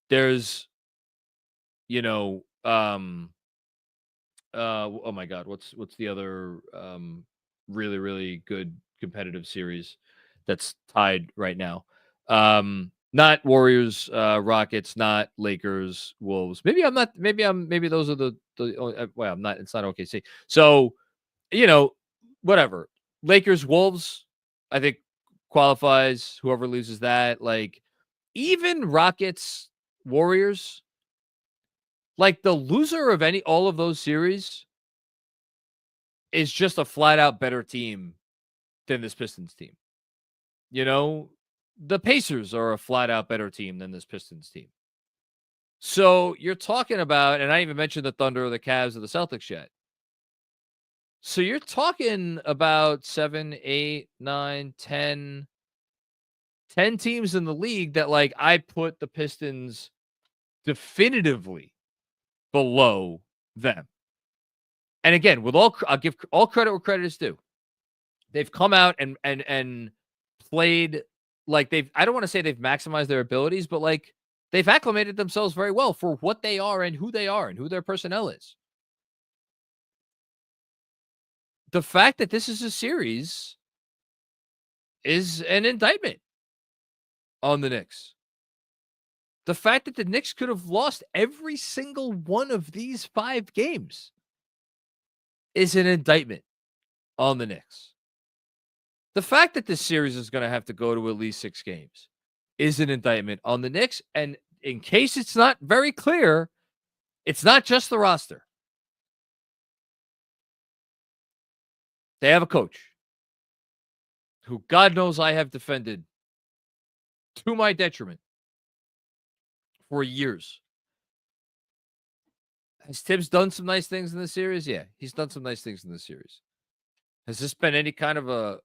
There's oh my god, what's the other really really good competitive series that's tied right now? Not Warriors, Rockets, not Lakers, Wolves. Maybe those are the well, I'm not, it's not OKC. So, whatever. Lakers, Wolves, I think qualifies. Whoever loses that, like even Rockets, Warriors, like the loser of all of those series is just a flat out better team than this Pistons team. The Pacers are a flat out better team than this Pistons team. So you're talking about, and I even mentioned the Thunder or the Cavs or the Celtics yet. So you're talking about 7, 8, 9, 10 teams in the league that, like, I put the Pistons definitively below them. And again, I'll give all credit where credit is due. They've come out and played like I don't want to say they've maximized their abilities, but like they've acclimated themselves very well for what they are and who their personnel is. The fact that this is a series is an indictment on the Knicks. The fact that the Knicks could have lost every single one of these 5 games is an indictment on the Knicks. The fact that this series is going to have to go to at least 6 games is an indictment on the Knicks. And in case it's not very clear, it's not just the roster. They have a coach who God knows I have defended to my detriment for years. Has Tibbs done some nice things in this series? Yeah, he's done some nice things in this series. Has this been any kind of a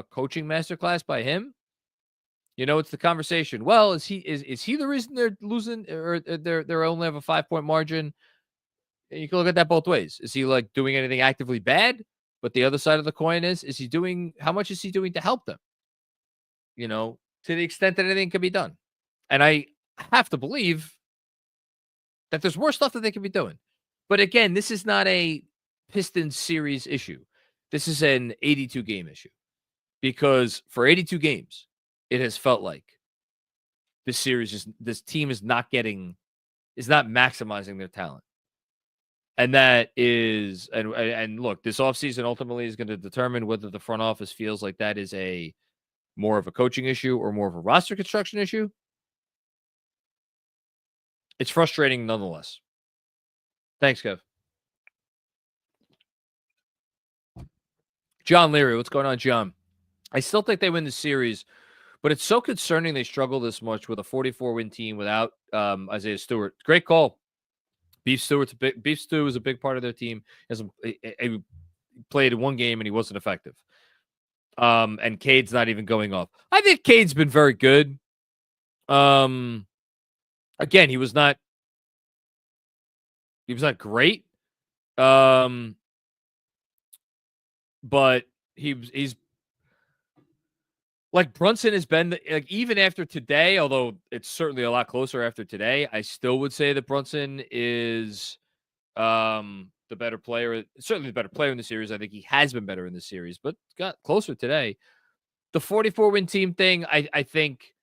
coaching masterclass by him? It's the conversation. Well, is he the reason they're losing or they're only have a 5-point margin? You can look at that both ways. Is he like doing anything actively bad? But the other side of the coin is how much is he doing to help them? To the extent that anything can be done. And I have to believe that there's more stuff that they can be doing. But again, this is not a Pistons series issue. This is an 82 game issue. Because for 82 games, it has felt like this team is not maximizing their talent. And that is, and look, this offseason ultimately is going to determine whether the front office feels like that is more of a coaching issue or more of a roster construction issue. It's frustrating nonetheless. Thanks, Kev. John Leary, what's going on, John? I still think they win the series, but it's so concerning they struggle this much with a 44-win team without Isaiah Stewart. Great call. Beef Stew is a big part of their team. He played in 1 game and he wasn't effective. And Cade's not even going off. I think Cade's been very good. Again, he was not great. But he's like Brunson has been like, even after today, although it's certainly a lot closer after today, I still would say that Brunson is the better player, certainly the better player in the series. I think he has been better in the series, but got closer today. The 44-win team thing, I think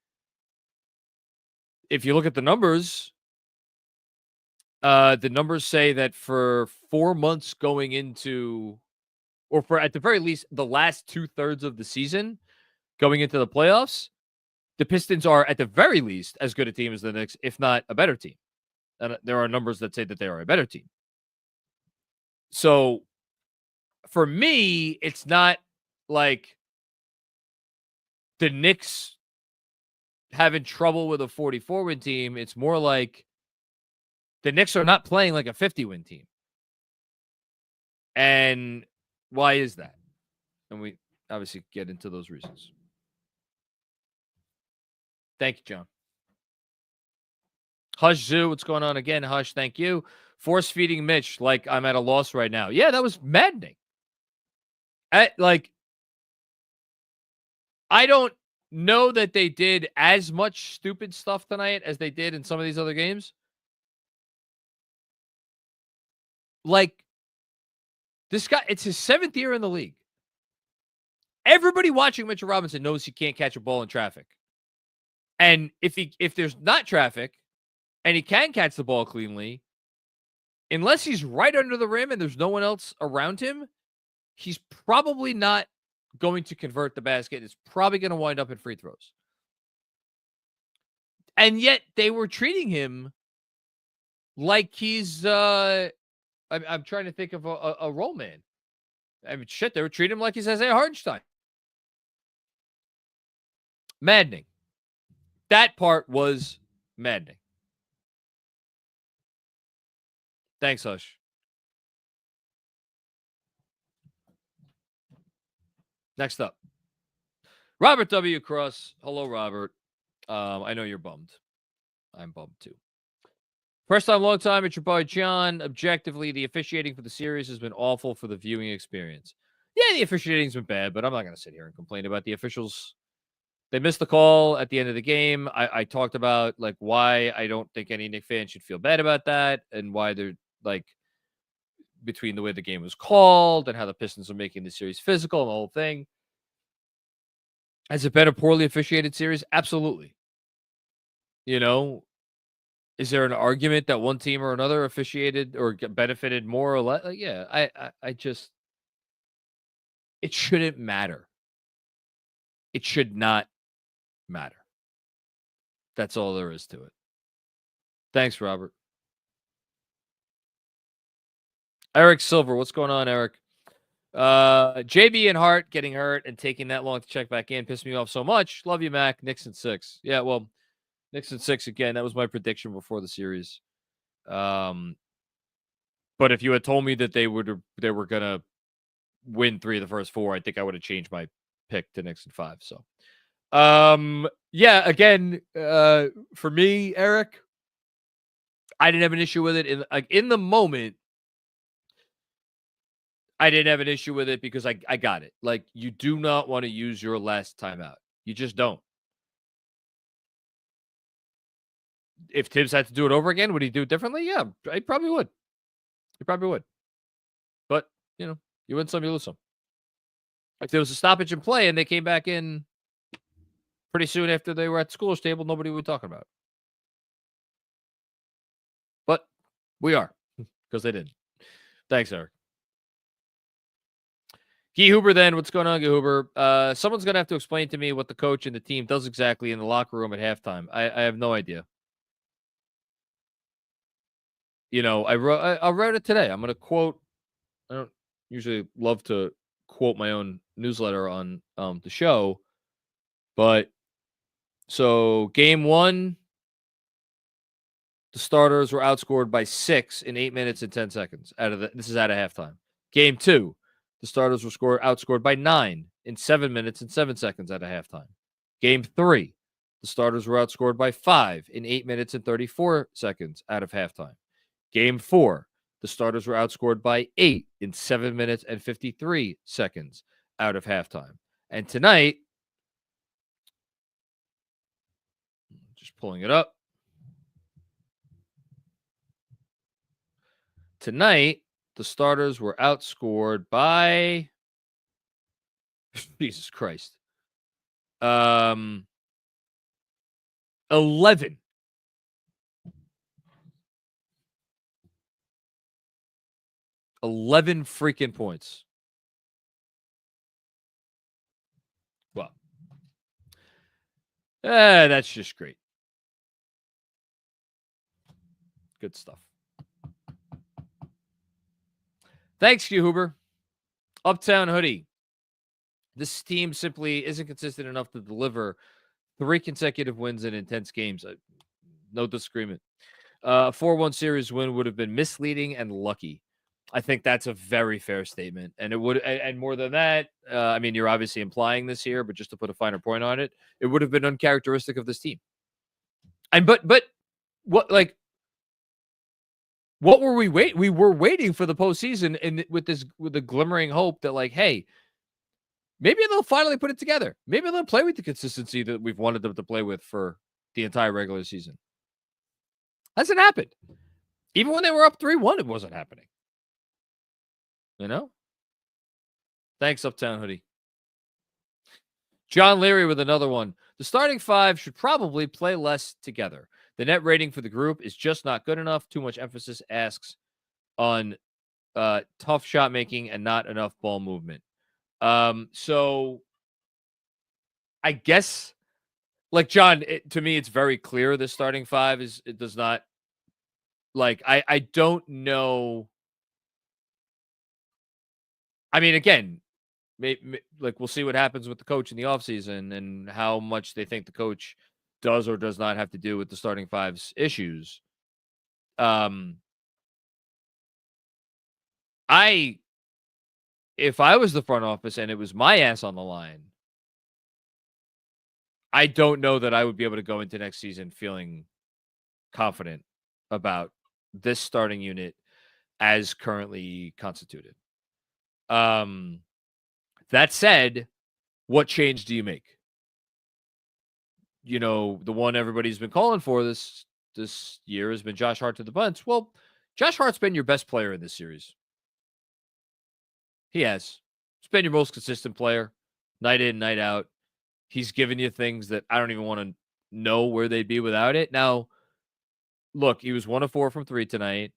if you look at the numbers say that for 4 months going into, or for at the very least the last 2/3 of the season going into the playoffs, the Pistons are at the very least as good a team as the Knicks, if not a better team. And there are numbers that say that they are a better team. So for me, it's not like the Knicks having trouble with a 44-win team. It's more like the Knicks are not playing like a 50-win team. And why is that? And we obviously get into those reasons. Thank you, John. Hush Zoo, what's going on again? Hush, thank you. Force feeding Mitch like I'm at a loss right now. Yeah, that was maddening. I don't know that they did as much stupid stuff tonight as they did in some of these other games. Like, this guy, it's his 7th year in the league. Everybody watching Mitchell Robinson knows he can't catch a ball in traffic. And if there's not traffic and he can catch the ball cleanly, unless he's right under the rim and there's no one else around him, he's probably not going to convert the basket. It's probably going to wind up in free throws. And yet they were treating him like he's I'm trying to think of a role man. I mean, shit, they were treating him like he's Isaiah Hartenstein. Maddening. That part was maddening. Thanks, Hush. Next up, Robert W. Cross. Hello, Robert. I know you're bummed. I'm bummed too. First time, long time. It's your boy John. Objectively, the officiating for the series has been awful for the viewing experience. Yeah, the officiating's been bad, but I'm not going to sit here and complain about the officials. They missed the call at the end of the game. I talked about like why I don't think any Knicks fan should feel bad about that, and why they're like between the way the game was called and how the Pistons are making the series physical and the whole thing. Has it been a poorly officiated series? Absolutely. You know, is there an argument that one team or another officiated or benefited more or less? Yeah, I just, it shouldn't matter. It should not matter. That's all there is to it. Thanks, Robert. Eric Silver, what's going on, Eric? JB and Hart getting hurt and taking that long to check back in pissed me off so much. Love you, Mac. Knicks in 6. Yeah, well, Knicks in 6 again. That was my prediction before the series. But if you had told me that they were gonna win 3 of the first 4, I think I would have changed my pick to Knicks in 5. So, yeah, again, for me, Eric, I didn't have an issue with it in the moment. I didn't have an issue with it because I got it. Like, you do not want to use your last timeout. You just don't. If Tibbs had to do it over again, would he do it differently? Yeah, I probably would. He probably would. But, you know, you win some, you lose some. If there was a stoppage in play and they came back in pretty soon after they were at the schoolers table, nobody would be talking about it. But we are, because they didn't. Thanks, Eric. Guy Huber, then. What's going on, Guy Huber? Someone's going to have to explain to me what the coach and the team does exactly in the locker room at halftime. I have no idea. You know, I wrote it today. I'm going to quote. I don't usually love to quote my own newsletter on the show. But, so, game 1, the starters were outscored by 6 in 8 minutes and 10 seconds. This is out of halftime. Game 2. The starters were outscored by 9 in 7 minutes and 7 seconds out of halftime. Game 3, the starters were outscored by 5 in 8 minutes and 34 seconds out of halftime. Game 4, the starters were outscored by 8 in 7 minutes and 53 seconds out of halftime. And tonight, just pulling it up. Tonight, the starters were outscored by Jesus Christ. 11 11 freaking points. Well, that's just great. Good stuff. Thanks, Q Huber. Uptown Hoodie. This team simply isn't consistent enough to deliver 3 consecutive wins in intense games. No disagreement. 4-1 series win would have been misleading and lucky. I think that's a very fair statement. And it would, and more than that, I mean, you're obviously implying this here, but just to put a finer point on it, it would have been uncharacteristic of this team. And but what, like, what were we waiting? We were waiting for the postseason, and with the glimmering hope that, like, hey, maybe they'll finally put it together. Maybe they'll play with the consistency that we've wanted them to play with for the entire regular season. Hasn't happened. Even when they were up 3-1, it wasn't happening. You know? Thanks, Uptown Hoodie. John Leary with another one. The starting 5 should probably play less together. The net rating for the group is just not good enough. Too much emphasis asks on tough shot making and not enough ball movement. So I guess, like, John, to me, it's very clear the starting 5 it does not, like, I don't know. I mean, again, like, we'll see what happens with the coach in the offseason and how much they think the coach does or does not have to do with the starting 5's issues. If I was the front office and it was my ass on the line, I don't know that I would be able to go into next season feeling confident about this starting unit as currently constituted. That said, what change do you make? You know, the one everybody's been calling for this year has been Josh Hart to the bunch. Well, Josh Hart's been your best player in this series. He has. He's been your most consistent player, night in, night out. He's given you things that I don't even want to know where they'd be without it. Now, look, he was 1 of 4 from 3 tonight.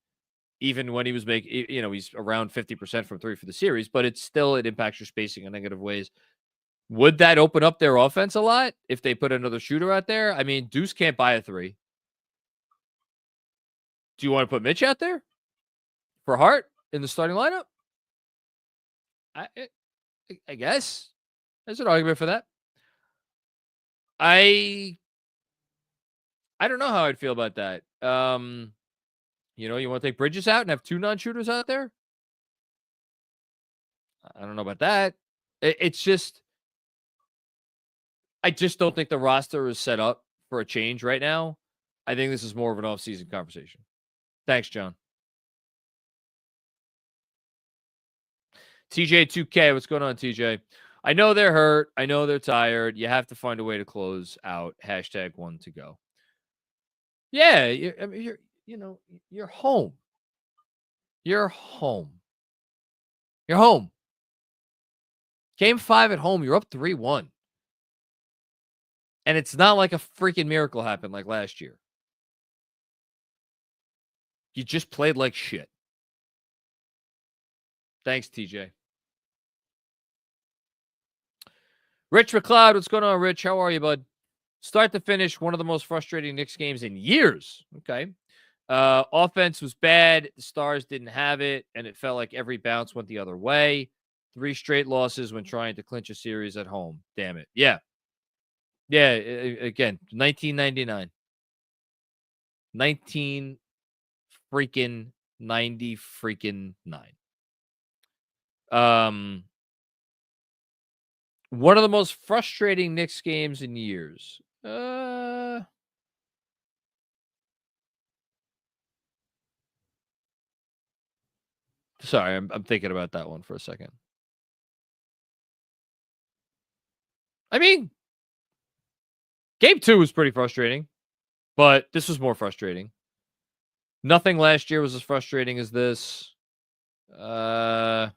Even when he was making, you know, he's around 50% from 3 for the series, but it impacts your spacing in negative ways. Would that open up their offense a lot if they put another shooter out there? I mean, Deuce can't buy a 3. Do you want to put Mitch out there for Hart in the starting lineup? I guess there's an argument for that. I don't know how I'd feel about that. You know, you want to take Bridges out and have 2 non-shooters out there? I don't know about that. It's just, I just don't think the roster is set up for a change right now. I think this is more of an off-season conversation. Thanks, John. TJ2K, what's going on, TJ? I know they're hurt. I know they're tired. You have to find a way to close out. #1 to go. Yeah, you're home. You're home. You're home. Game 5 at home, you're up 3-1. And it's not like a freaking miracle happened like last year. You just played like shit. Thanks, TJ. Rich McLeod, what's going on, Rich? How are you, bud? Start to finish, one of the most frustrating Knicks games in years. Okay. Offense was bad. The Stars didn't have it, and it felt like every bounce went the other way. 3 straight losses when trying to clinch a series at home. Damn it. Yeah. Yeah, again, 1999. 19 freaking 90 freaking 9. One of the most frustrating Knicks games in years. Sorry, I'm thinking about that one for a second. I mean, game 2 was pretty frustrating, but this was more frustrating. Nothing last year was as frustrating as this. Trying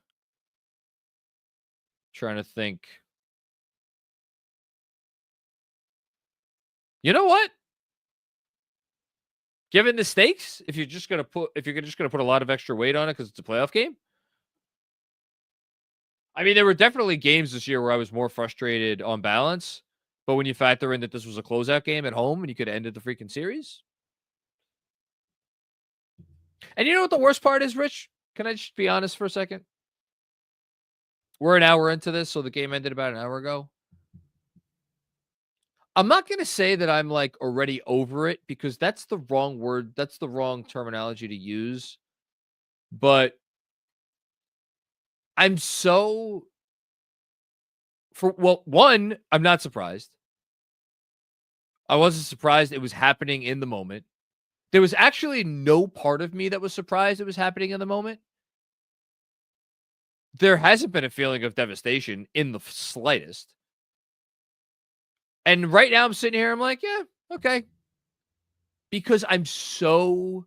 to think. You know what? Given the stakes, if you're just gonna put a lot of extra weight on it because it's a playoff game, I mean, there were definitely games this year where I was more frustrated on balance. But when you factor in that this was a closeout game at home and you could have ended the freaking series. And you know what the worst part is, Rich? Can I just be honest for a second? We're an hour into this, so the game ended about an hour ago. I'm not going to say that I'm like already over it because that's the wrong word. That's the wrong terminology to use. But I'm so one, I'm not surprised. I wasn't surprised it was happening in the moment. There was actually no part of me that was surprised it was happening in the moment. There hasn't been a feeling of devastation in the slightest. And right now I'm sitting here, I'm like, yeah, okay. Because I'm so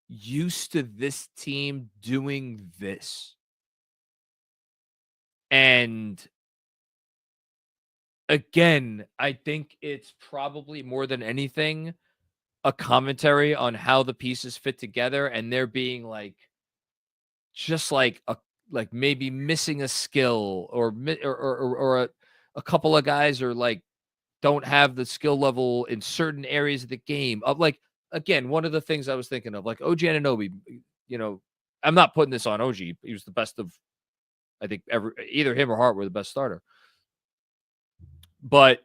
used to this team doing this. And again, I think it's probably more than anything a commentary on how the pieces fit together, and they're being like, just like maybe missing a skill or a couple of guys are like don't have the skill level in certain areas of the game. Of like, again, one of the things I was thinking of, like OG Anunoby, I'm not putting this on OG. He was the best of, I think, either him or Hart were the best starter. But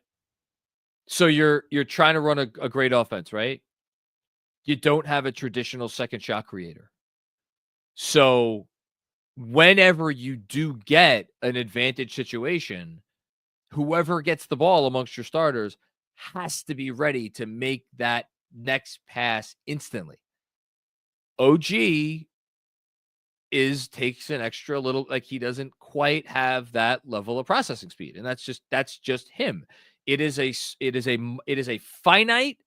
so you're trying to run a great offense, right? You don't have a traditional second shot creator. So whenever you do get an advantage situation, whoever gets the ball amongst your starters has to be ready to make that next pass instantly. OG takes an extra little, like he doesn't quite have that level of processing speed. And that's just him. It is a finite,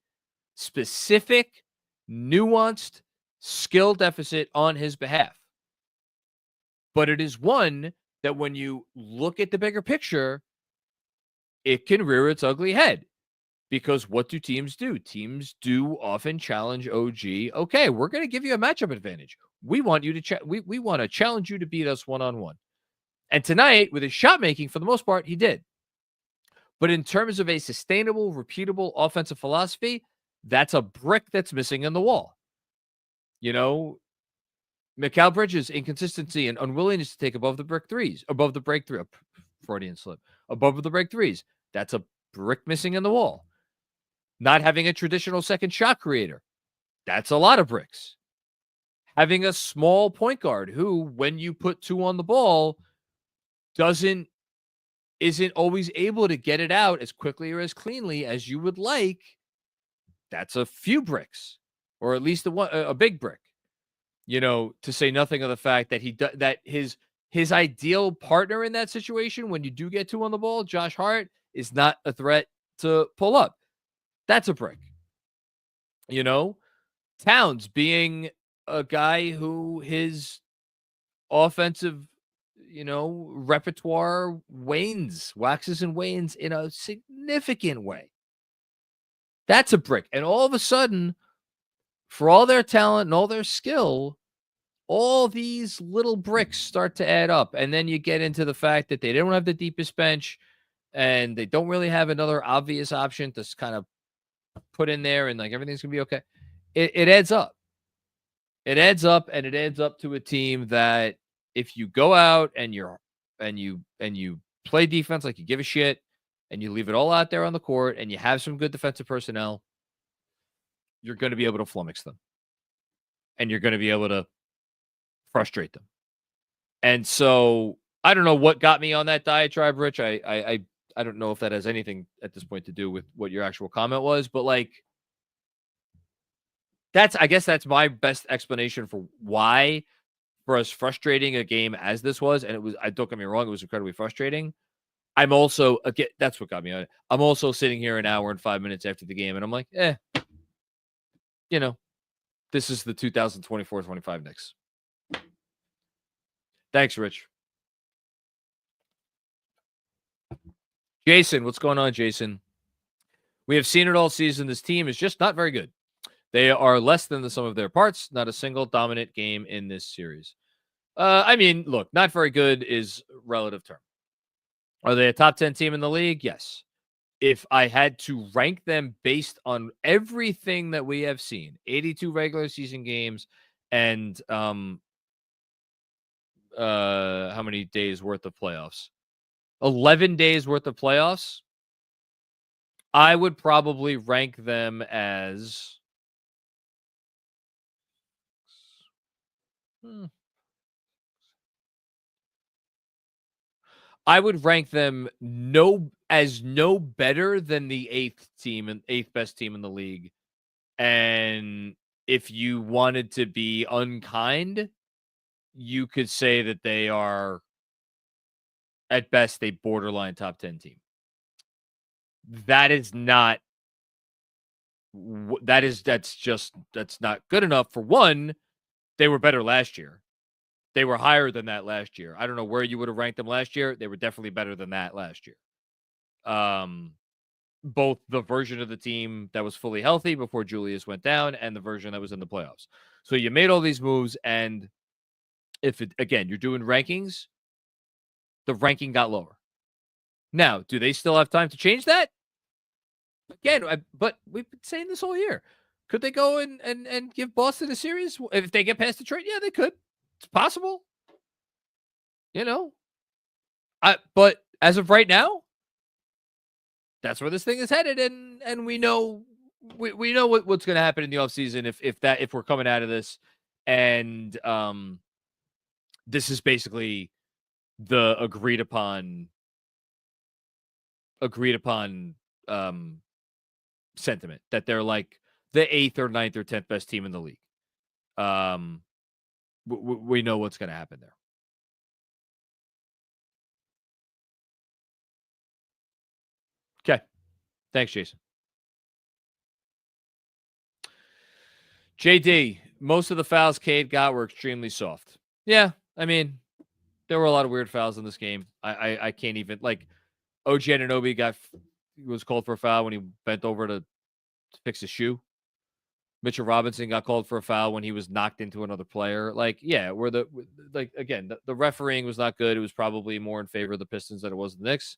specific, nuanced skill deficit on his behalf. But it is one that when you look at the bigger picture, it can rear its ugly head. Because what do teams do? Teams do often challenge OG. Okay, we're going to give you a matchup advantage. We want you to we want to challenge you to beat us one-on-one. And tonight, with his shot making, for the most part, he did. But in terms of a sustainable, repeatable offensive philosophy, that's a brick that's missing in the wall. Mikal Bridges' inconsistency and unwillingness to take above the break threes, Freudian slip, above the break threes. That's a brick missing in the wall. Not having a traditional second shot creator. That's a lot of bricks. Having a small point guard who, when you put two on the ball, isn't always able to get it out as quickly or as cleanly as you would like. That's a few bricks, or at least a big brick. To say nothing of the fact that that his ideal partner in that situation, when you do get two on the ball, Josh Hart, is not a threat to pull up. That's a brick. Towns being a guy who his offensive, repertoire waxes and wanes in a significant way. That's a brick. And all of a sudden, for all their talent and all their skill, all these little bricks start to add up. And then you get into the fact that they don't have the deepest bench and they don't really have another obvious option to kind of put in there and like everything's going to be okay. It adds up. It adds up, and it adds up to a team that if you go out and you play defense like you give a shit and you leave it all out there on the court and you have some good defensive personnel, you're going to be able to flummox them. And you're going to be able to frustrate them. And so I don't know what got me on that diatribe, Rich. I don't know if that has anything at this point to do with what your actual comment was, but like I guess that's my best explanation for why, for as frustrating a game as this was, and it was, I don't get me wrong, it was incredibly frustrating. I'm also, again, that's what got me on it. I'm also sitting here an hour and 5 minutes after the game, and I'm like, this is the 2024-25 Knicks. Thanks, Rich. Jason, what's going on, Jason? We have seen it all season. This team is just not very good. They are less than the sum of their parts. Not a single dominant game in this series. I mean, look, not very good is relative term. Are they a top 10 team in the league? Yes. If I had to rank them based on everything that we have seen, 82 regular season games and how many days worth of playoffs? 11 days worth of playoffs. I would probably rank them as I would rank them no better than the eighth best team in the league. And if you wanted to be unkind, you could say that they are at best a borderline top 10 team. That is not that's not good enough. For one, they were better last year. They were higher than that last year. I don't know where you would have ranked them last year. They were definitely better than that last year. Both the version of the team that was fully healthy before Julius went down and the version that was in the playoffs. So you made all these moves, and if again, you're doing rankings, the ranking got lower. Now, do they still have time to change that? Again, but we've been saying this all year. Could they go and give Boston a series if they get past Detroit? Yeah, they could. It's possible. But as of right now, that's where this thing is headed, and we know what's going to happen in the offseason if we're coming out of this, and this is basically the agreed upon sentiment that they're like the 8th or 9th or 10th best team in the league. We know what's going to happen there. Okay. Thanks, Jason. JD, most of the fouls Cade got were extremely soft. Yeah, I mean, there were a lot of weird fouls in this game. I can't even, like, OG Anunoby was called for a foul when he bent over to fix his shoe. Mitchell Robinson got called for a foul when he was knocked into another player. Like, yeah, again, the refereeing was not good. It was probably more in favor of the Pistons than it was the Knicks.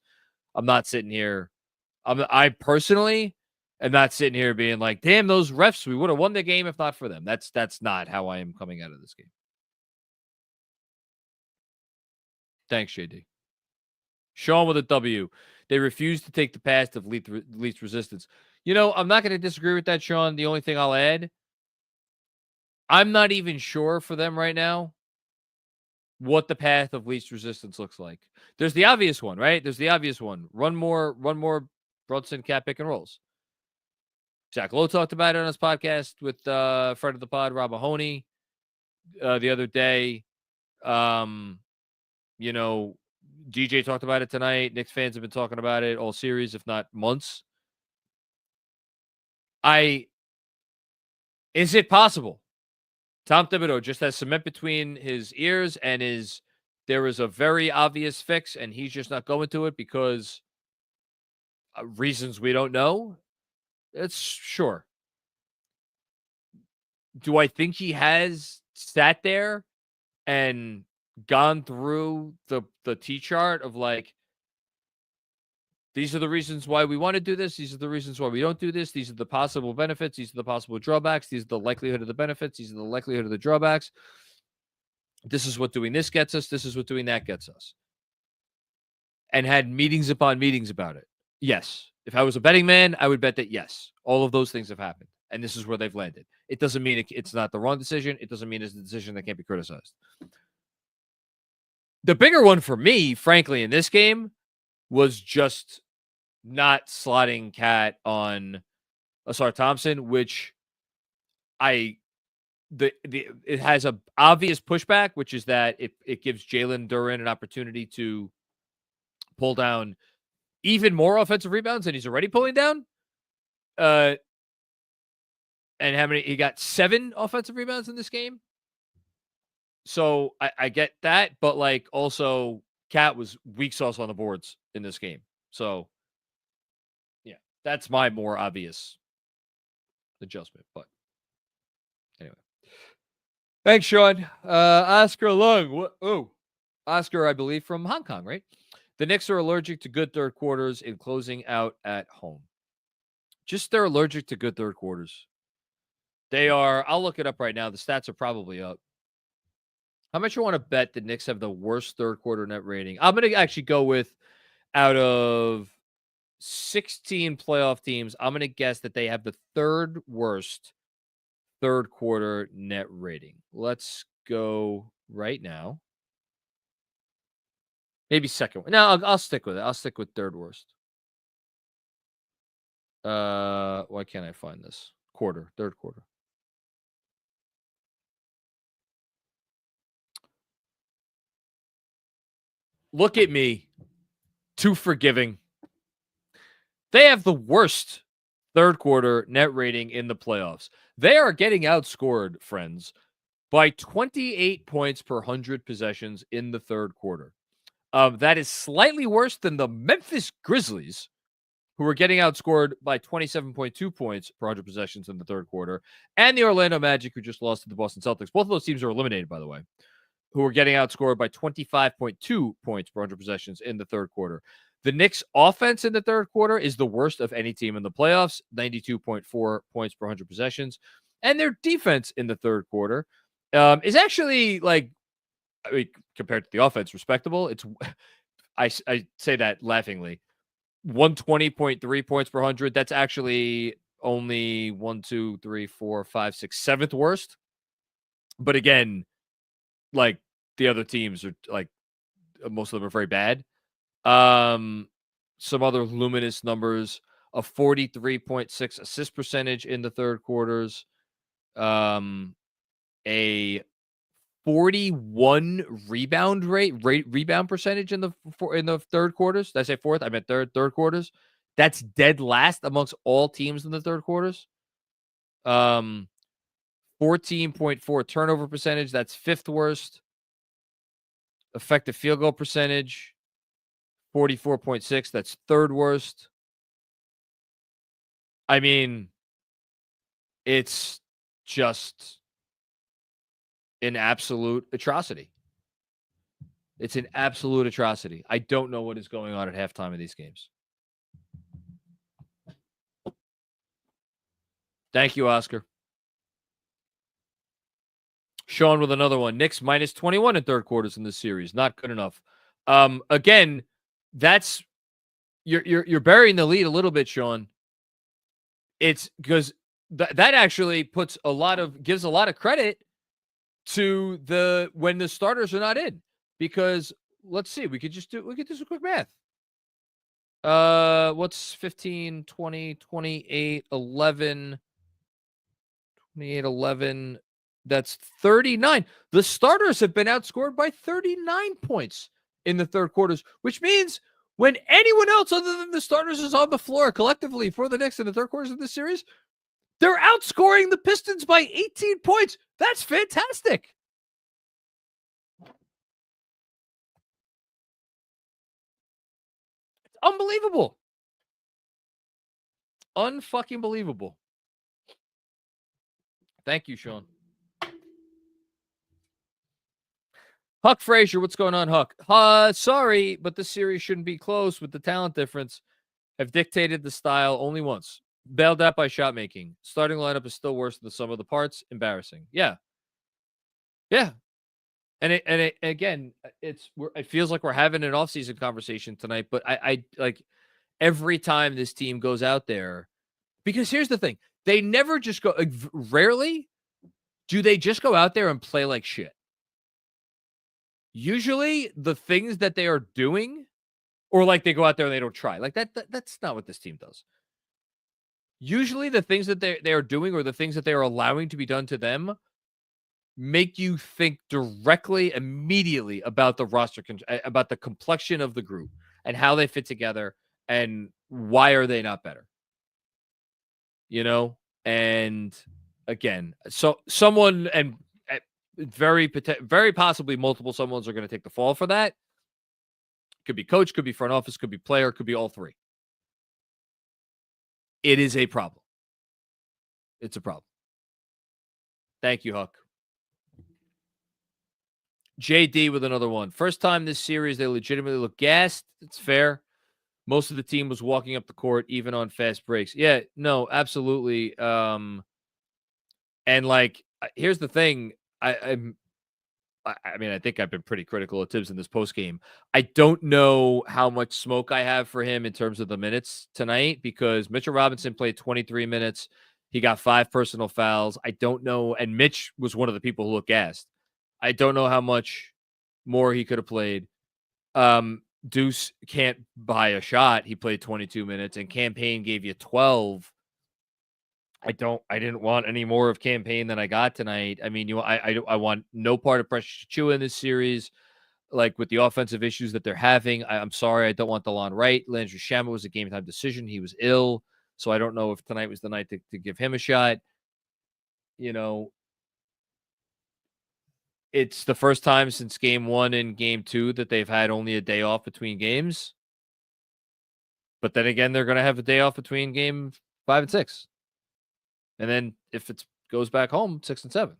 I'm not sitting here. I personally am not sitting here being like, damn, those refs, we would have won the game if not for them. That's not how I am coming out of this game. Thanks, JD. Sean with a W. They refuse to take the path of least resistance. I'm not going to disagree with that, Sean. The only thing I'll add, I'm not even sure for them right now what the path of least resistance looks like. There's the obvious one, right? There's the obvious one. Run more Brunson cat pick and rolls. Zach Lowe talked about it on his podcast with friend of the pod, Rob Mahoney, the other day. DJ talked about it tonight. Knicks fans have been talking about it all series, if not months. Is it possible Tom Thibodeau just has cement between his ears and there is a very obvious fix and he's just not going to it because reasons we don't know? It's sure. Do I think he has sat there and gone through the T-chart of like, these are the reasons why we want to do this. These are the reasons why we don't do this. These are the possible benefits. These are the possible drawbacks. These are the likelihood of the benefits. These are the likelihood of the drawbacks. This is what doing this gets us. This is what doing that gets us. And had meetings upon meetings about it. Yes. If I was a betting man, I would bet that yes, all of those things have happened. And this is where they've landed. It doesn't mean it's not the wrong decision. It doesn't mean it's a decision that can't be criticized. The bigger one for me, frankly, in this game was just not slotting Cat on Asar Thompson, which it has a obvious pushback, which is that it gives Jalen Duren an opportunity to pull down even more offensive rebounds than he's already pulling down. And how many? He got 7 offensive rebounds in this game. So I get that, but like also Cat was weak sauce on the boards in this game. So yeah, that's my more obvious adjustment. But anyway. Thanks, Sean. Oscar Lung. Oscar, I believe, from Hong Kong, right? The Knicks are allergic to good third quarters in closing out at home. Just they're allergic to good third quarters. They are. I'll look it up right now. The stats are probably up. How much you want to bet the Knicks have the worst third quarter net rating? I'm going to actually go with out of 16 playoff teams, I'm going to guess that they have the third worst third quarter net rating. Let's go right now. Maybe second one. No, I'll stick with it. I'll stick with third worst. Why can't I find this? Third quarter. Look at me. Too forgiving. They have the worst third quarter net rating in the playoffs. They are getting outscored, friends, by 28 points per 100 possessions in the third quarter. That is slightly worse than the Memphis Grizzlies, who are getting outscored by 27.2 points per 100 possessions in the third quarter, and the Orlando Magic, who just lost to the Boston Celtics. Both of those teams are eliminated, by the way, who are getting outscored by 25.2 points per 100 possessions in the third quarter. The Knicks' offense in the third quarter is the worst of any team in the playoffs, 92.4 points per 100 possessions. And their defense in the third quarter is actually, like, I mean, compared to the offense, respectable. It's I say that laughingly. 120.3 points per 100. That's actually only 1, 2, 3, 4, 5, 6, 7th worst. But again, like, the other teams are, like, most of them are very bad. Some other luminous numbers: a 43.6 assist percentage in the third quarters, a 41 rebound percentage in the third quarters. Did I say fourth? I meant third quarters. That's dead last amongst all teams in the third quarters. 14.4 turnover percentage. That's 5th worst. Effective field goal percentage, 44.6. That's 3rd worst. I mean, it's just an absolute atrocity. It's an absolute atrocity. I don't know what is going on at halftime of these games. Thank you, Oscar. Sean with another one. Knicks minus 21 in third quarters in this series. Not good enough. Again, that's you're burying the lead a little bit, Sean. It's because that actually gives a lot of credit to when the starters are not in. Because let's see, we could do some quick math. What's 15, 20, 28, 11, 28, 11. That's 39. The starters have been outscored by 39 points in the third quarters, which means when anyone else other than the starters is on the floor collectively for the Knicks in the third quarters of this series, they're outscoring the Pistons by 18 points. That's fantastic. It's unbelievable. Unfucking believable. Thank you, Sean. Huck Frazier, what's going on, Huck? Sorry, but this series shouldn't be close with the talent difference. Have dictated the style only once. Bailed out by shot making. Starting lineup is still worse than the sum of the parts. Embarrassing. Yeah. And again, it feels like we're having an offseason conversation tonight, but I like every time this team goes out there, because here's the thing. They never just go, rarely do they just go out there and play like shit. Usually the things that they are doing, or like they go out there and they don't try, like that's not what this team does. Usually the things that they are doing, or the things that they are allowing to be done to them, make you think directly, immediately about the roster, about the complexion of the group and how they fit together and why are they not better? You know? And again, so someone, and very possibly multiple someone's are going to take the fall for that. Could be coach, could be front office, could be player, could be all three. It is a problem. It's a problem. Thank you, Huck. JD with another one. First time this series, they legitimately look gassed. It's fair. Most of the team was walking up the court, even on fast breaks. Yeah, no, absolutely. And like, here's the thing. I mean, I think I've been pretty critical of Tibbs in this post game. I don't know how much smoke I have for him in terms of the minutes tonight because Mitchell Robinson played 23 minutes. He got 5 personal fouls. I don't know. And Mitch was one of the people who looked gassed. I don't know how much more he could have played. Deuce can't buy a shot. He played 22 minutes and Campaign gave you 12. I didn't want any more of Campaign than I got tonight. I mean, I want no part of Precious Achiuwa in this series, like with the offensive issues that they're having. I'm sorry. I don't want DeLon Wright. Landry Shamet was a game time decision. He was ill. So I don't know if tonight was the night to give him a shot. You know, it's the first time since game 1 and game 2 that they've had only a day off between games. But then again, they're going to have a day off between game 5 and 6. And then if it goes back home, 6 and 7.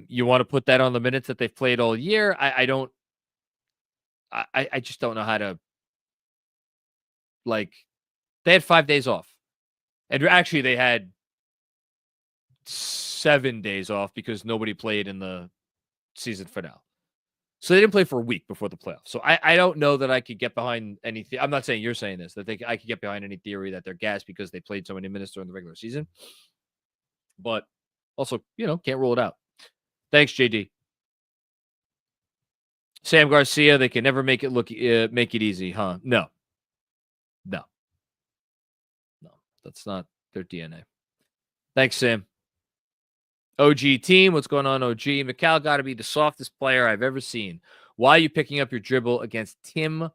You want to put that on the minutes that they've played all year? I just don't know how to, like, they had 5 days off. And actually they had 7 days off because nobody played in the season finale. So they didn't play for a week before the playoffs. So I don't know that I could get behind anything. I'm not saying you're saying this, that I could get behind any theory that they're gassed because they played so many minutes during the regular season. But also, can't rule it out. Thanks, JD. Sam Garcia, they can never make it easy, huh? No. That's not their DNA. Thanks, Sam. OG team, what's going on, OG? Mikal got to be the softest player I've ever seen. Why are you picking up your dribble against Tim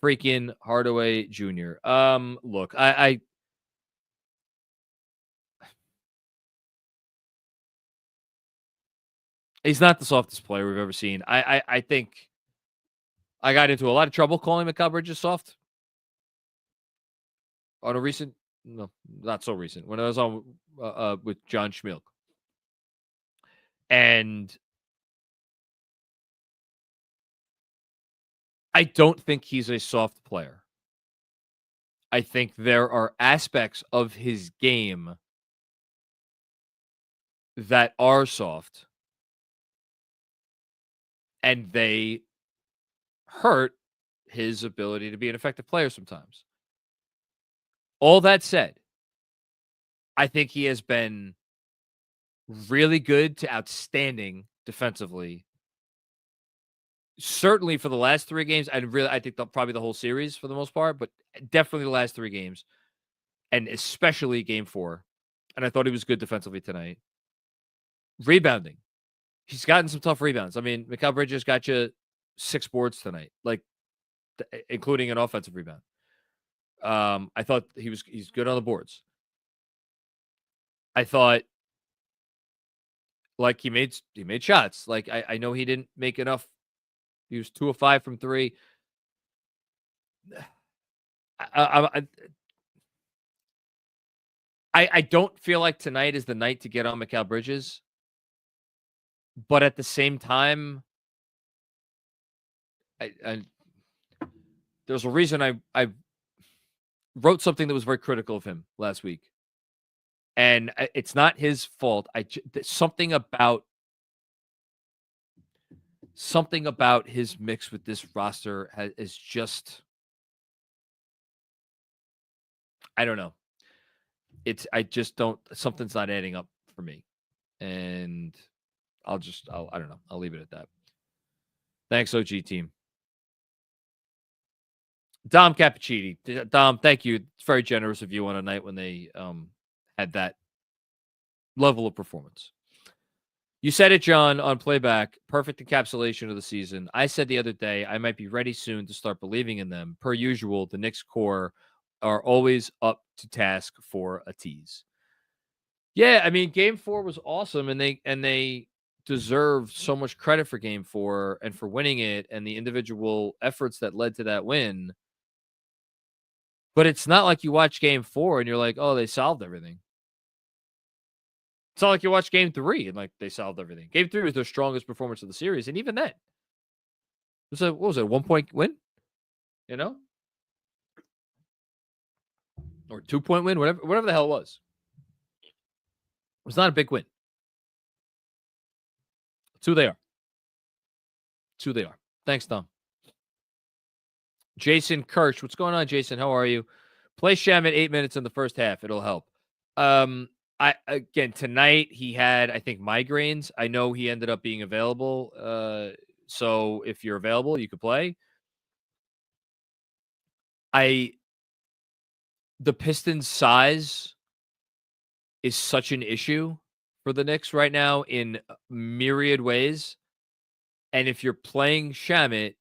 freaking Hardaway Jr.? Look, he's not the softest player we've ever seen. I think I got into a lot of trouble calling Mikal Bridges soft on a recent, no, not so recent, when I was on with John Schmilk. And I don't think he's a soft player. I think there are aspects of his game that are soft, and they hurt his ability to be an effective player sometimes. All that said, I think he has been really good to outstanding defensively. Certainly for the last 3 games, I think probably the whole series for the most part, but definitely the last 3 games, and especially game 4. And I thought he was good defensively tonight. Rebounding. He's gotten some tough rebounds. I mean, Mikal Bridges got you 6 boards tonight, like including an offensive rebound. I thought he's good on the boards. I thought like he made shots. Like I know he didn't make enough. He was 2 of 5 from 3. I don't feel like tonight is the night to get on Mikal Bridges. But at the same time, there's a reason I wrote something that was very critical of him last week. And it's not his fault. Something about his mix with this roster is just, I don't know. I just don't, something's not adding up for me. And I don't know. I'll leave it at that. Thanks, OG team. Dom Cappuccini. Dom, thank you. It's very generous of you on a night when they had that level of performance. You said it, John, on playback. Perfect encapsulation of the season. I said the other day I might be ready soon to start believing in them. Per usual, the Knicks core are always up to task for a tease. Yeah, I mean, Game 4 was awesome, and they deserve so much credit for Game 4 and for winning it and the individual efforts that led to that win. But it's not like you watch Game 4 and you're like, oh, they solved everything. It's not like you watch Game 3 and like they solved everything. Game 3 was their strongest performance of the series, and even then, what was it, a 1-point win? You know, or 2-point win, whatever the hell it was. It was not a big win. It's who they are. It's who they are. Thanks, Tom. Jason Kirsch, what's going on, Jason? How are you? Play Shamet 8 minutes in the first half. It'll help. Tonight he had, I think, migraines. I know he ended up being available. So if you're available, you could play. The Pistons' size is such an issue for the Knicks right now in myriad ways. And if you're playing Shamet,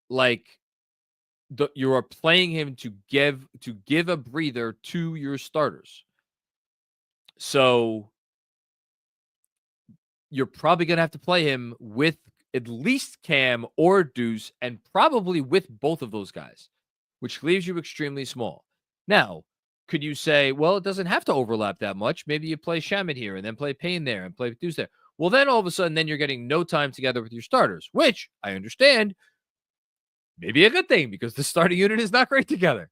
you are playing him to give a breather to your starters. So you're probably going to have to play him with at least Cam or Deuce, and probably with both of those guys, which leaves you extremely small. Now, could you say, well, it doesn't have to overlap that much. Maybe you play Shamet here and then play Payne there and play Deuce there. Well, then all of a sudden, then you're getting no time together with your starters, which I understand may be a good thing because the starting unit is not great together.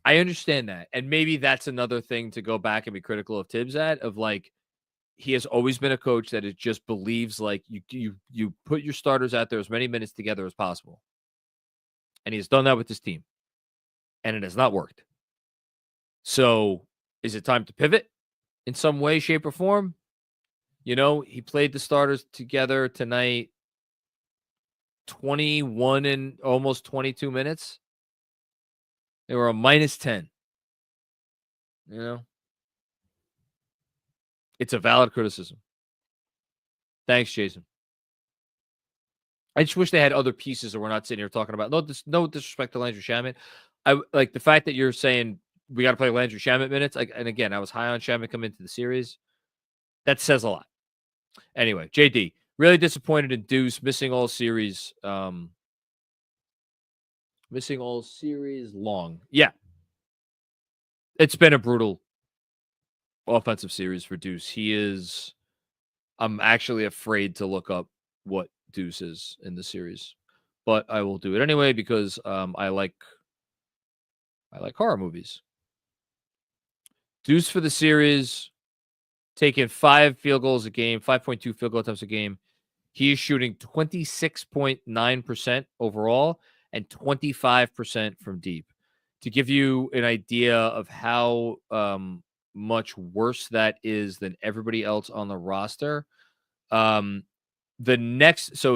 I understand that. And maybe that's another thing to go back and be critical of Tibbs of like, he has always been a coach that it just believes like you put your starters out there as many minutes together as possible. And he's done that with this team. And it has not worked. So is it time to pivot in some way, shape, or form? You know, he played the starters together tonight 21 and almost 22 minutes. They were a -10. You know? It's a valid criticism. Thanks, Jason. I just wish they had other pieces that we're not sitting here talking about. No disrespect to Landry Shamet. I like the fact that you're saying we got to play Landry Shamet minutes. And again, I was high on Shamet coming into the series. That says a lot. Anyway, JD, really disappointed in Deuce missing all series. Missing all series long. Yeah. It's been a brutal offensive series for Deuce. I'm actually afraid to look up what Deuce is in the series, but I will do it anyway because I like horror movies. Deuce for the series, taking 5 field goals a game, 5.2 field goal attempts a game. He is shooting 26.9% overall and 25% from deep. To give you an idea of how much worse that is than everybody else on the roster, so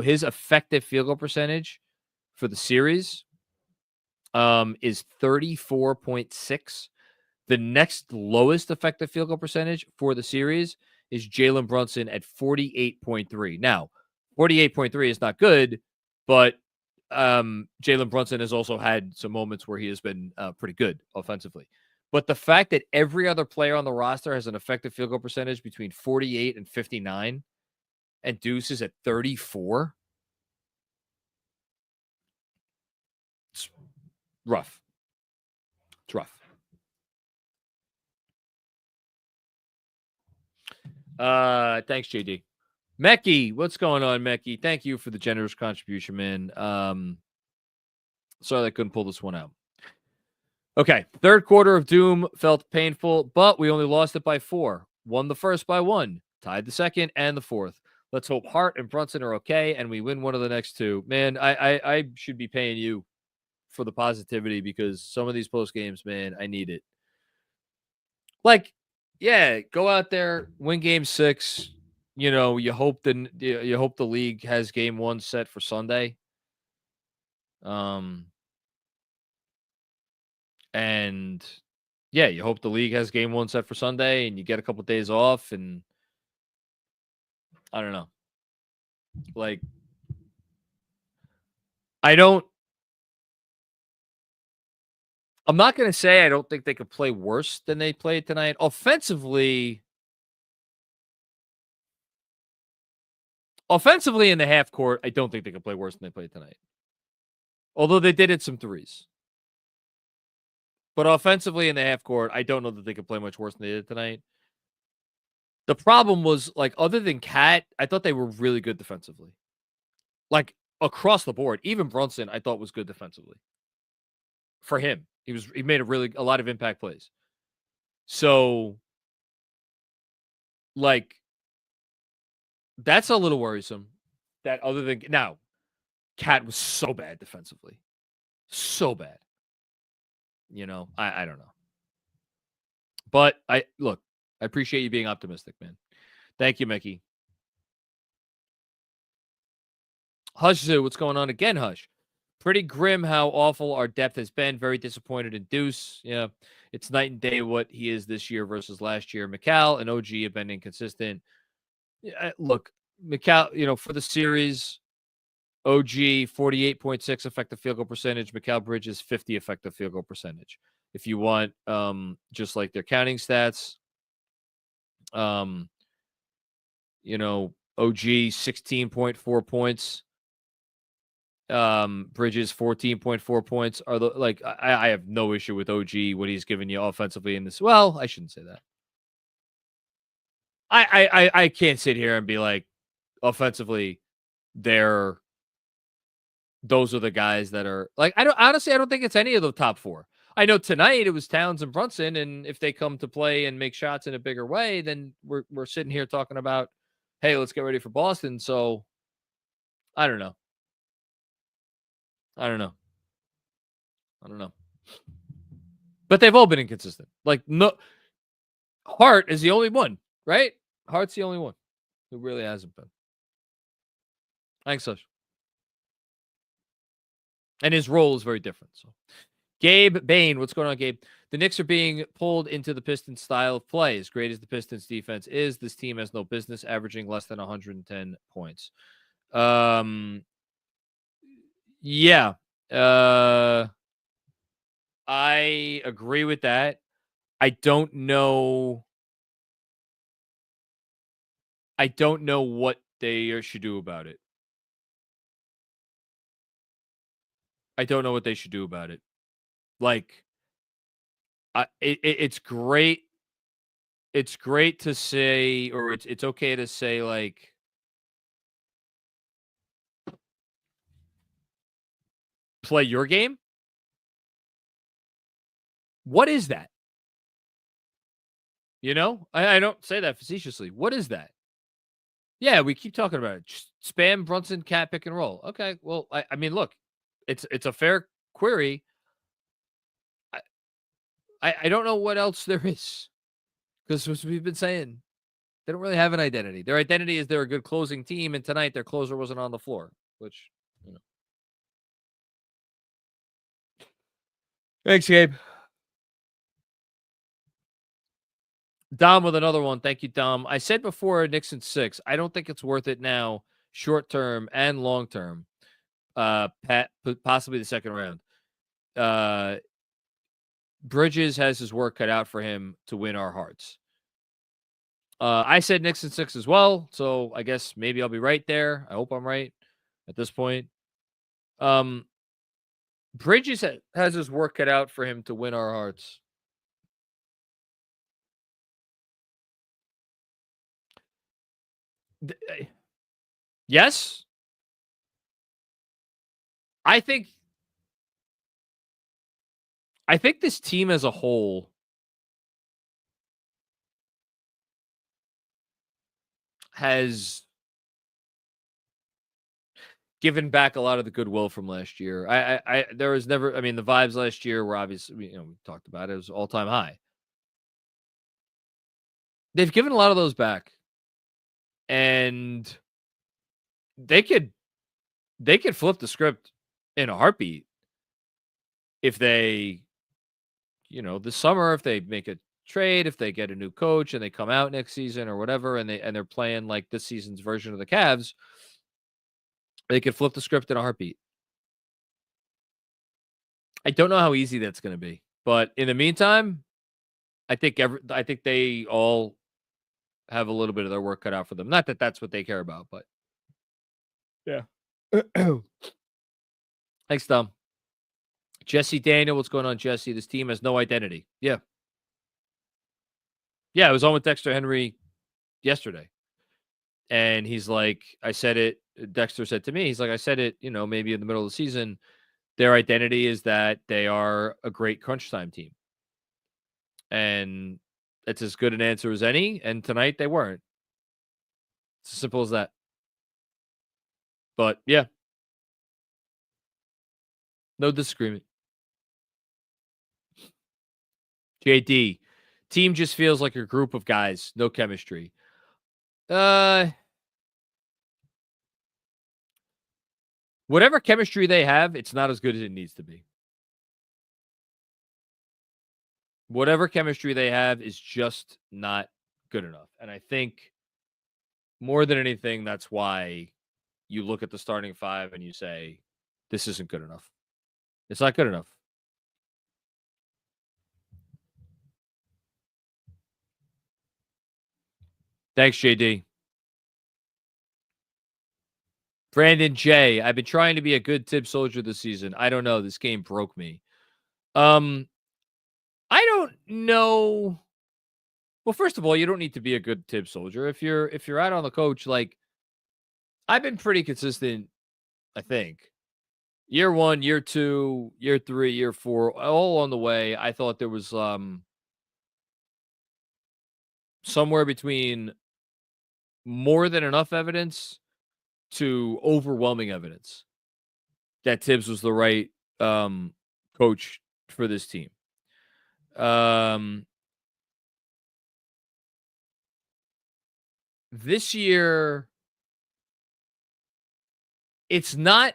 his effective field goal percentage for the series is 34.6. The next lowest effective field goal percentage for the series is Jalen Brunson at 48.3. Now, 48.3 is not good, but Jalen Brunson has also had some moments where he has been pretty good offensively. But the fact that every other player on the roster has an effective field goal percentage between 48 and 59, and Deuce is at 34, it's rough. It's rough. Thanks, JD. Mecky, what's going on, Mecky? Thank you for the generous contribution, man. Sorry I couldn't pull this one out. Okay, third quarter of Doom felt painful, but we only lost it by 4. Won the first by 1. Tied the second and the fourth. Let's hope Hart and Brunson are okay, and we win one of the next 2. Man, I should be paying you for the positivity because some of these post games, man, I need it. Like, yeah, go out there, win game 6. You know, you hope the league has game 1 set for Sunday. And yeah, you hope the league has game 1 set for Sunday and you get a couple of days off, and I don't know. Like, I'm not going to say I don't think they could play worse than they played tonight. Offensively in the half court, I don't think they could play worse than they played tonight. Although they did hit some threes. But offensively in the half court, I don't know that they could play much worse than they did tonight. The problem was, like, other than Cat, I thought they were really good defensively. Like, across the board. Even Brunson, I thought was good defensively. For him. He made a lot of impact plays. So, like, that's a little worrisome. That other than now, Cat was so bad defensively. So bad. You know, I don't know. But I appreciate you being optimistic, man. Thank you, Mickey. Hush Zoo, what's going on again, Hush? Pretty grim how awful our depth has been. Very disappointed in Deuce. Yeah, it's night and day what he is this year versus last year. McCall and OG have been inconsistent. Look, McCall, for the series, OG 48.6 effective field goal percentage. McCall Bridges 50 effective field goal percentage. If you want, just like their counting stats, OG 16.4 points. Bridges 14.4 points. I have no issue with OG, what he's given you offensively in this. Well, I shouldn't say that. I can't sit here and be like, offensively, those are the guys that are like, I don't think it's any of the top four. I know tonight it was Towns and Brunson, and if they come to play and make shots in a bigger way, then we're sitting here talking about, hey, let's get ready for Boston. So I don't know. But they've all been inconsistent. Like, no, Hart is the only one, right? Hart's the only one who really hasn't been. Thanks, Sush. And his role is very different. So, Gabe Bain, what's going on, Gabe? The Knicks are being pulled into the Pistons style of play. As great as the Pistons defense is, this team has no business averaging less than 110 points. Yeah. I agree with that. I don't know what they should do about it. Like, it's great. It's great to say, or it's okay to say, like, play your game. What is that? I don't say that facetiously. What is that? Yeah, we keep talking about it. Just spam Brunson, Cat, pick and roll. Okay, well, I mean, look, it's a fair query. I don't know what else there is, because as we've been saying, they don't really have an identity. Their identity is they're a good closing team, and tonight their closer wasn't on the floor, which, Thanks, Gabe. Dom with another one. Thank you, Dom. I said before Knicks in 6. I don't think it's worth it now, short term and long term. Possibly the second round. Bridges has his work cut out for him to win our hearts. I said Knicks in 6 as well, so I guess maybe I'll be right there. I hope I'm right at this point. Bridges has his work cut out for him to win our hearts. Yes. I think this team as a whole has given back a lot of the goodwill from last year. There was never, the vibes last year were obviously, we talked about it, was all-time high. They've given a lot of those back. And they could flip the script in a heartbeat if they, this summer, if they make a trade, if they get a new coach and they come out next season or whatever, and they're playing like this season's version of the Cavs, they could flip the script in a heartbeat. I don't know how easy that's going to be, but in the meantime, I think they all have a little bit of their work cut out for them. Not that that's what they care about, but yeah. Thanks, Tom. Jesse Daniel, what's going on, Jesse? This team has no identity. Yeah. Yeah, I was on with Dexter Henry yesterday. And he's like, I said it, Dexter said to me, he's like, I said it, maybe in the middle of the season, their identity is that they are a great crunch time team. And it's as good an answer as any. And tonight they weren't. It's as simple as that. But yeah. No disagreement. JD, team just feels like a group of guys, no chemistry. Whatever chemistry they have, it's not as good as it needs to be. Whatever chemistry they have is just not good enough. And I think more than anything, that's why you look at the starting five and you say, this isn't good enough. It's not good enough. Thanks, JD. Brandon J. I've been trying to be a good Tibbs soldier this season. I don't know. This game broke me. I don't know. Well, first of all, you don't need to be a good Tibbs soldier. If you're out on the coach, like, I've been pretty consistent, I think. Year 1, year 2, year 3, year 4, all on the way. I thought there was somewhere between more than enough evidence to overwhelming evidence that Tibbs was the right coach for this team. This year, it's not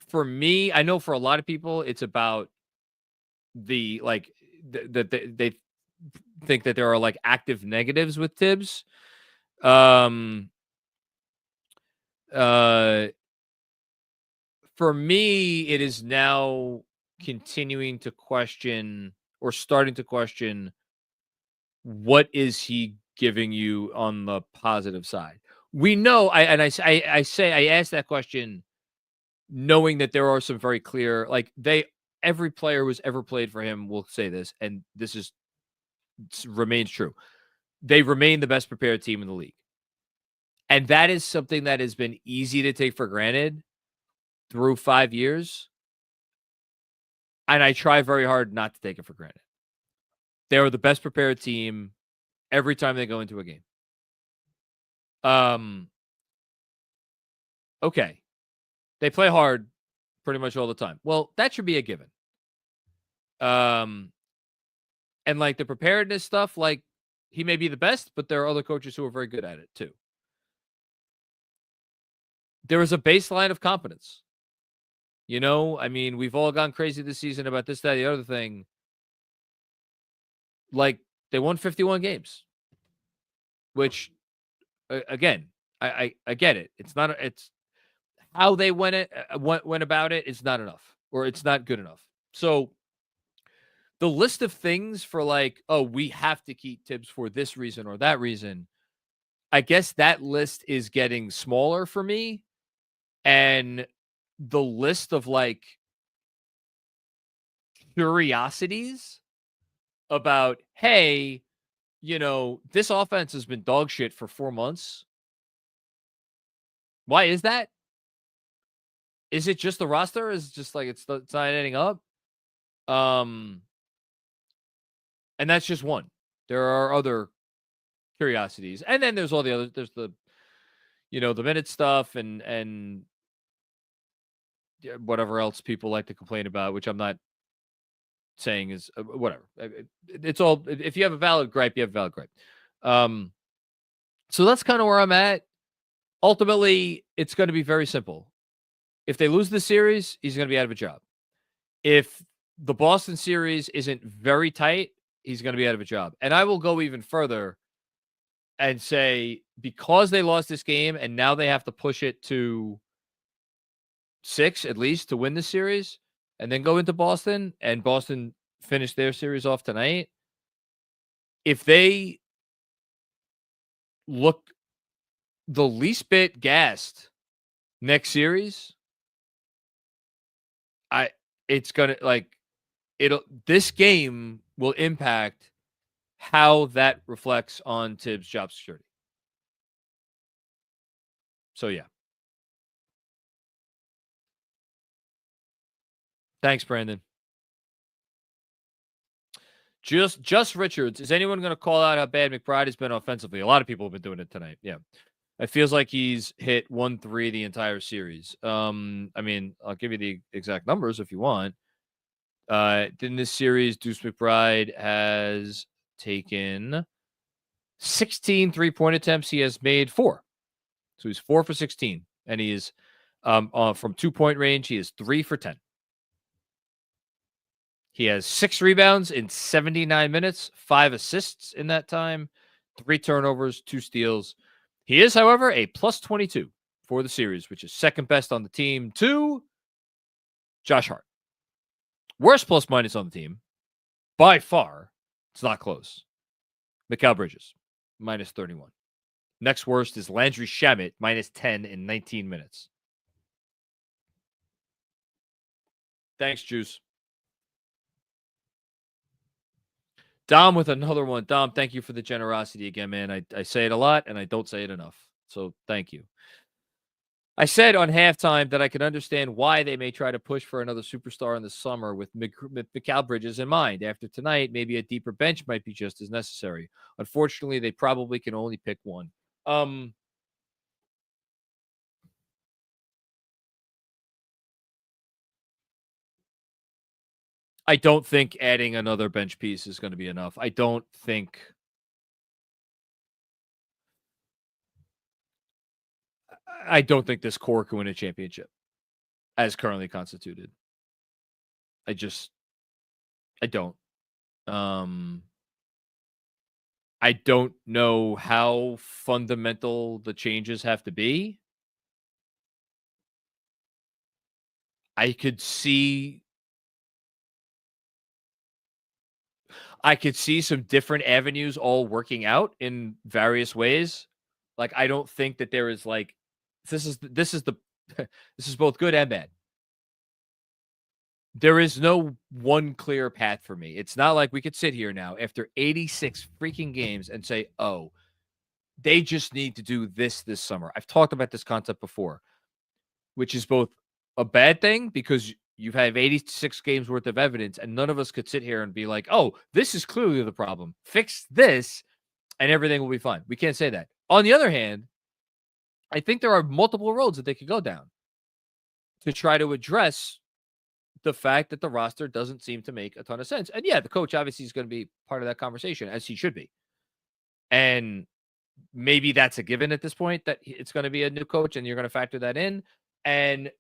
for me. I know for a lot of people, it's about the that they think that there are like active negatives with Tibbs. For me, it is now continuing to question or starting to question, what is he giving you on the positive side? We know, I asked that question knowing that there are some very clear, like, every player who's ever played for him will say this, and this remains true. They remain the best prepared team in the league. And that is something that has been easy to take for granted through 5 years. And I try very hard not to take it for granted. They are the best prepared team every time they go into a game. Okay. They play hard pretty much all the time. Well, that should be a given. And like the preparedness stuff, like, he may be the best, but there are other coaches who are very good at it too. There is a baseline of competence. I mean, we've all gone crazy this season about this, that, the other thing. Like, they won 51 games, which, again, I get it. It's how they went about it is not enough, or it's not good enough. So the list of things for like, oh, we have to keep Tibbs for this reason or that reason, I guess that list is getting smaller for me. And the list of like curiosities about, hey, this offense has been dog shit for 4 months. Why is that? Is it just the roster? Is it just like it's not adding up? And that's just one. There are other curiosities. And then there's all the other, there's the, the minute stuff and whatever else people like to complain about, which I'm not saying is whatever. It's all, if you have a valid gripe, you have a valid gripe. So that's kind of where I'm at. Ultimately, it's going to be very simple. If they lose the series, he's going to be out of a job. If the Boston series isn't very tight, he's going to be out of a job. And I will go even further and say, because they lost this game and now they have to push it to 6 at least to win the series and then go into Boston, and Boston finish their series off tonight. If they look the least bit gassed next series, this game will impact how that reflects on Tibbs' job security. So, yeah. Thanks, Brandon. Just Richards. Is anyone going to call out how bad McBride has been offensively? A lot of people have been doing it tonight. Yeah. It feels like he's hit 1-3 the entire series. I mean, I'll give you the exact numbers if you want. In this series, Deuce McBride has taken 16 3-point attempts. He has made 4. So he's 4 for 16. And he is from 2-point range. He is 3 for 10. He has 6 rebounds in 79 minutes, 5 assists in that time, 3 turnovers, 2 steals. He is, however, a plus 22 for the series, which is second best on the team to Josh Hart. Worst plus minus on the team, by far, it's not close. Mikal Bridges, minus 31. Next worst is Landry Shamet, minus 10 in 19 minutes. Thanks, Juice. Dom with another one. Dom, thank you for the generosity again, man. I say it a lot, and I don't say it enough. So thank you. I said on halftime that I could understand why they may try to push for another superstar in the summer with Mikal Bridges in mind. After tonight, maybe a deeper bench might be just as necessary. Unfortunately, they probably can only pick one. I don't think adding another bench piece is going to be enough. I don't think this core can win a championship as currently constituted. I don't. I don't know how fundamental the changes have to be. I could see some different avenues all working out in various ways. Like, I don't think that there is like, this is both good and bad. There is no one clear path for me. It's not like we could sit here now after 86 freaking games and say, oh, they just need to do this summer. I've talked about this concept before, which is both a bad thing because you've had 86 games worth of evidence and none of us could sit here and be like, oh, this is clearly the problem. Fix this and everything will be fine. We can't say that. On the other hand, I think there are multiple roads that they could go down to try to address the fact that the roster doesn't seem to make a ton of sense. And yeah, the coach obviously is going to be part of that conversation, as he should be. And maybe that's a given at this point, that it's going to be a new coach and you're going to factor that in. And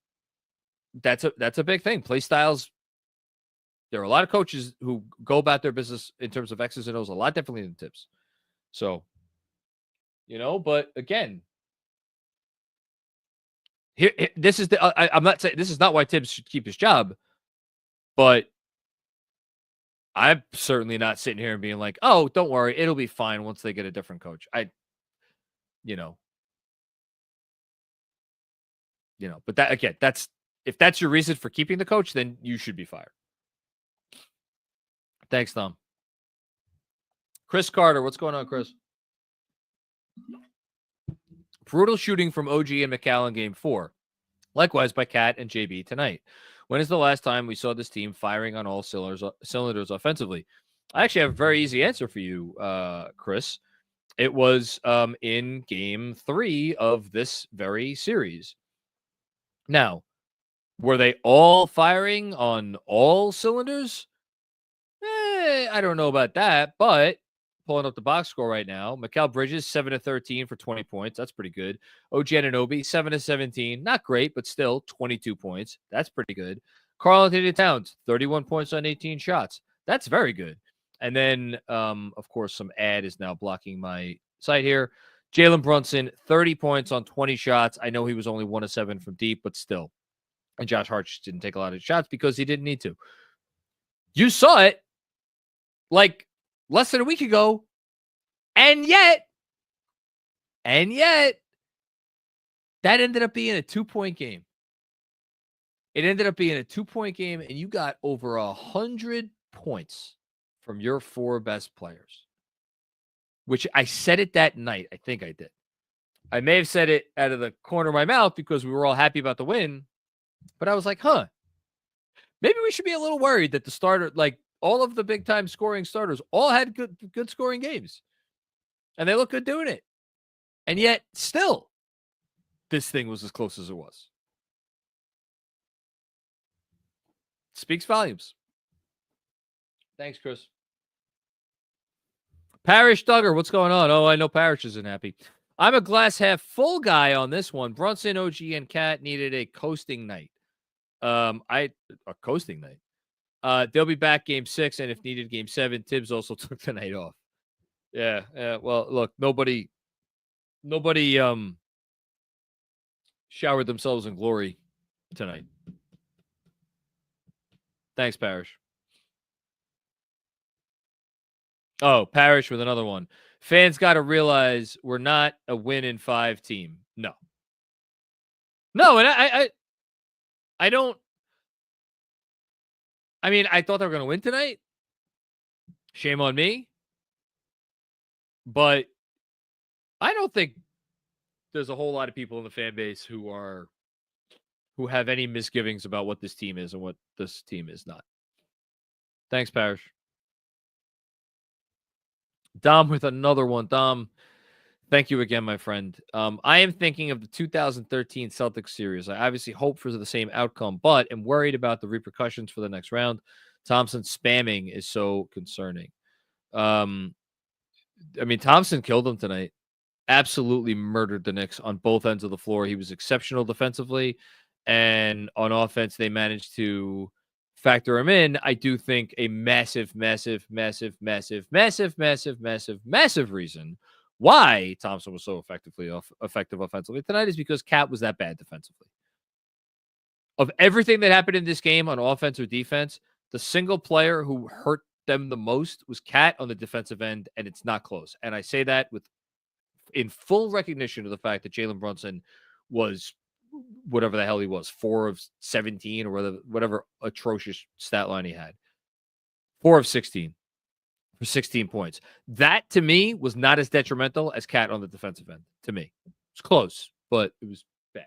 that's a big thing. Play styles. There are a lot of coaches who go about their business in terms of X's and O's a lot differently than tips. So, but again, here this is I'm not saying this is not why Tibbs should keep his job, but I'm certainly not sitting here and being like, oh, don't worry, it'll be fine once they get a different coach. But that, again, if that's your reason for keeping the coach, then you should be fired. Thanks, Tom. Chris Carter, what's going on, Chris? Brutal shooting from OG and Mikal in Game 4. Likewise by Cat and JB tonight. When is the last time we saw this team firing on all cylinders offensively? I actually have a very easy answer for you, Chris. It was in Game 3 of this very series. Now, were they all firing on all cylinders? I don't know about that, but pulling up the box score right now, Mikal Bridges, 7-13 for 20 points. That's pretty good. OG Anunoby, 7-17. Not great, but still 22 points. That's pretty good. Karl-Anthony Towns, 31 points on 18 shots. That's very good. And then, of course, some ad is now blocking my site here. Jalen Brunson, 30 points on 20 shots. I know he was only 1 of 7 from deep, but still. And Josh Hart just didn't take a lot of shots because he didn't need to. You saw it like less than a week ago. And yet, that ended up being a 2-point game. It ended up being a 2-point game, and you got over 100 points from your 4 best players. Which I said it that night. I think I did. I may have said it out of the corner of my mouth because we were all happy about the win, but I was like, maybe we should be a little worried that the starter, like all of the big time scoring starters, all had good scoring games, and they look good doing it. And yet, still, this thing was as close as it was. Speaks volumes. Thanks, Chris. Parrish Duggar, what's going on? Oh, I know Parrish isn't happy. I'm a glass half full guy on this one. Brunson, OG, and Cat needed a coasting night. A coasting night. They'll be back game 6, and if needed, game 7. Tibbs also took the night off. Yeah. Well, look, nobody showered themselves in glory tonight. Thanks, Parrish. Oh, Parrish with another one. Fans got to realize we're not a win in 5 team. No, and I don't. I mean, I thought they were going to win tonight. Shame on me. But I don't think there's a whole lot of people in the fan base who have any misgivings about what this team is and what this team is not. Thanks, Parrish. Dom with another one. Dom, thank you again, my friend. I am thinking of the 2013 Celtics series. I obviously hope for the same outcome, but am worried about the repercussions for the next round. Thompson spamming is so concerning. I mean, Thompson killed them tonight. Absolutely murdered the Knicks on both ends of the floor. He was exceptional defensively, and on offense, they managed to factor him in. I do think a massive reason why Thompson was so effective offensively tonight is because Cat was that bad defensively. Of everything that happened in this game on offense or defense, the single player who hurt them the most was Cat on the defensive end, and it's not close. And I say that in full recognition of the fact that Jalen Brunson was whatever the hell he was, 4 of 17 or whatever atrocious stat line he had. 4 of 16 for 16 points. That, to me, was not as detrimental as Cat on the defensive end, to me. It's close, but it was bad.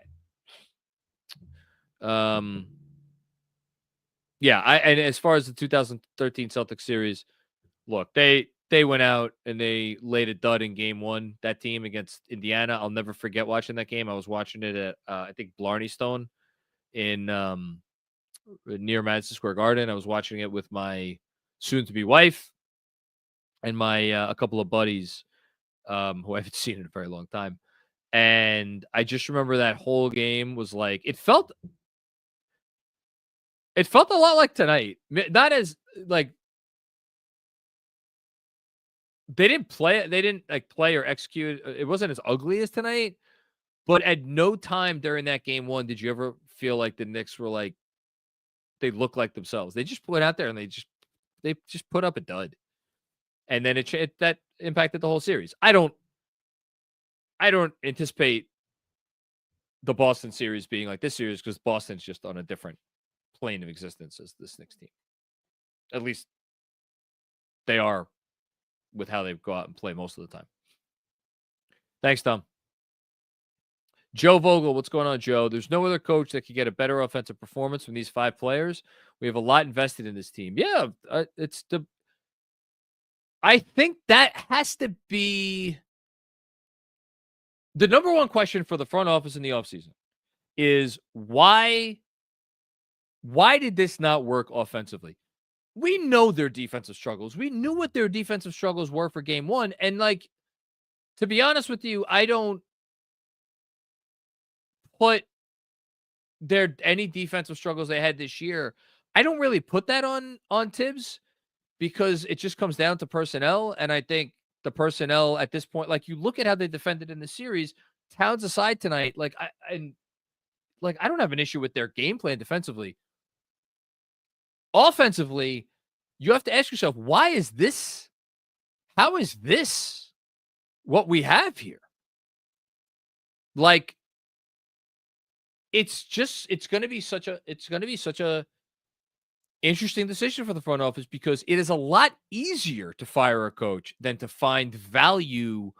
Yeah, and as far as the 2013 Celtics series, look, they went out and they laid a dud in game 1, that team against Indiana. I'll never forget watching that game. I was watching it at, I think, Blarney Stone in near Madison Square Garden. I was watching it with my soon-to-be wife and my a couple of buddies who I haven't seen in a very long time. And I just remember that whole game was like, it felt a lot like tonight. Not as, like, they didn't play or execute. It wasn't as ugly as tonight, but at no time during that game 1 did you ever feel like the Knicks were like, they looked like themselves. They just went out there and they just put up a dud. And then that impacted the whole series. I don't anticipate the Boston series being like this series because Boston's just on a different plane of existence as this Knicks team. At least they are with how they go out and play most of the time. Thanks, Tom. Joe Vogel, what's going on, Joe? There's no other coach that could get a better offensive performance from these 5 players. We have a lot invested in this team. Yeah, I think that has to be the number one question for the front office in the offseason is why did this not work offensively? We know their defensive struggles. We knew what their defensive struggles were for game 1. And, like, to be honest with you, I don't put any defensive struggles they had this year. I don't really put that on Tibbs because it just comes down to personnel. And I think the personnel at this point, like, you look at how they defended in the series, Towns aside tonight, like, I don't have an issue with their game plan defensively. Offensively, you have to ask yourself, how is this what we have here? Like, it's going to be such a interesting decision for the front office because it is a lot easier to fire a coach than to find value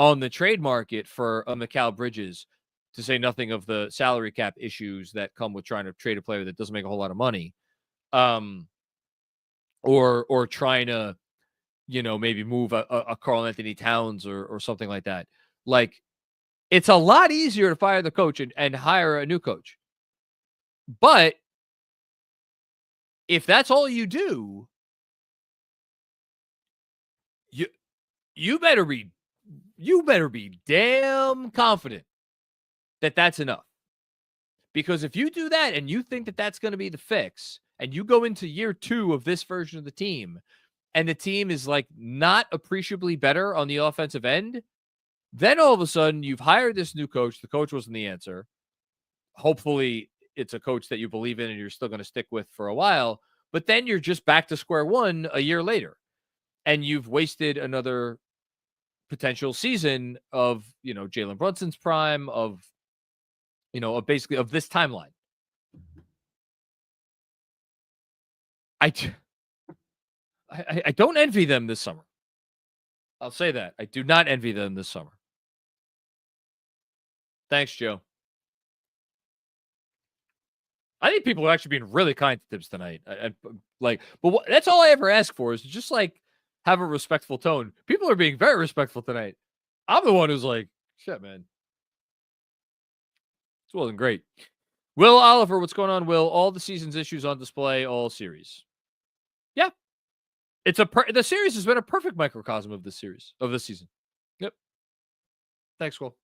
on the trade market for a Mikal Bridges, to say nothing of the salary cap issues that come with trying to trade a player that doesn't make a whole lot of money. Or trying to, maybe move a Karl Anthony Towns or something like that. Like, it's a lot easier to fire the coach and hire a new coach. But if that's all you do, you better be damn confident that that's enough. Because if you do that and you think that that's going to be the fix, and you go into year 2 of this version of the team, and the team is like not appreciably better on the offensive end, then all of a sudden you've hired this new coach. The coach wasn't the answer. Hopefully it's a coach that you believe in and you're still going to stick with for a while. But then you're just back to square one a year later. And you've wasted another potential season of, Jalen Brunson's prime, of basically of this timeline. I don't envy them this summer. I'll say that. I do not envy them this summer. Thanks, Joe. I think people are actually being really kind to Tibbs tonight. That's all I ever ask for is just have a respectful tone. People are being very respectful tonight. I'm the one who's like, shit, man. This wasn't great. Will Oliver, what's going on, Will? All the season's issues on display, all series. Yeah. The series has been a perfect microcosm of this season. Yep. Thanks, Will.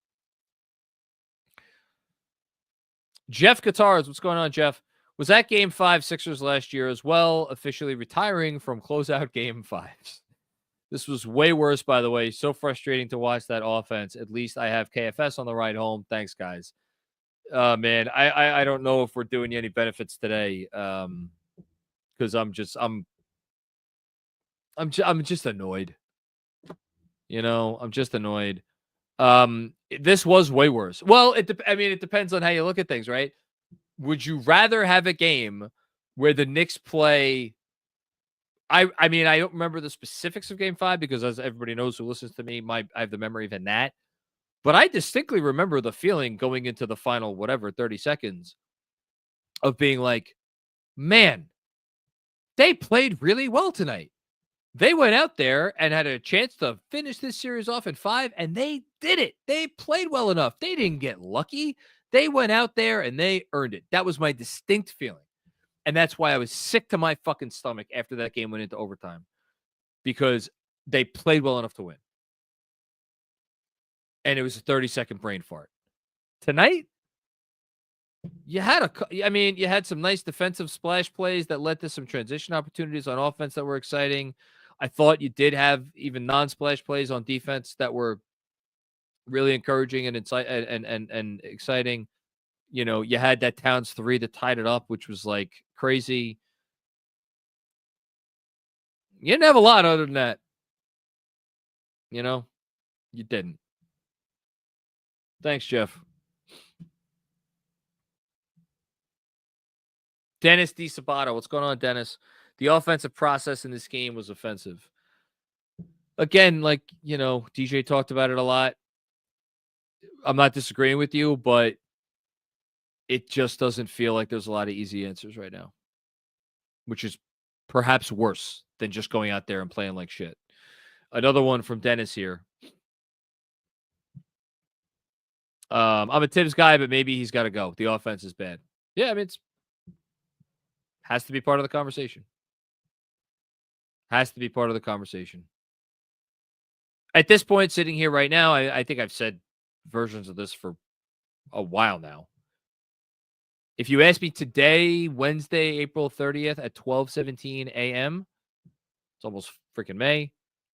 Jeff Guitars, what's going on, Jeff? Was that Game 5 Sixers last year as well, officially retiring from closeout Game 5s? This was way worse, by the way. So frustrating to watch that offense. At least I have KFS on the ride home. Thanks, guys. Man, I don't know if we're doing you any benefits today. Because I'm just annoyed. I'm just annoyed. This was way worse. Well, it depends on how you look at things, right? Would you rather have a game where the Knicks play? I don't remember the specifics of Game 5 because, as everybody knows who listens to me, I have the memory of in that. But I distinctly remember the feeling going into the final, 30 seconds of being like, man, they played really well tonight. They went out there and had a chance to finish this series off in 5, and they did it. They played well enough. They didn't get lucky. They went out there and they earned it. That was my distinct feeling. And that's why I was sick to my fucking stomach after that game went into overtime, because they played well enough to win. And it was a 30-second brain fart. Tonight, you had some nice defensive splash plays that led to some transition opportunities on offense that were exciting. I thought you did have even non-splash plays on defense that were really encouraging and exciting. You had that Towns 3 that tied it up, which was like crazy. You didn't have a lot other than that. You didn't. Thanks, Jeff. Dennis D. Sabato. What's going on, Dennis? The offensive process in this game was offensive. Again, DJ talked about it a lot. I'm not disagreeing with you, but it just doesn't feel like there's a lot of easy answers right now, which is perhaps worse than just going out there and playing like shit. Another one from Dennis here. I'm a Tibbs guy, but maybe he's got to go. The offense is bad. Yeah, it's has to be part of the conversation. Has to be part of the conversation. At this point, sitting here right now, I think I've said versions of this for a while now. If you ask me today, Wednesday, April 30th at 12:17 a.m., it's almost freaking May.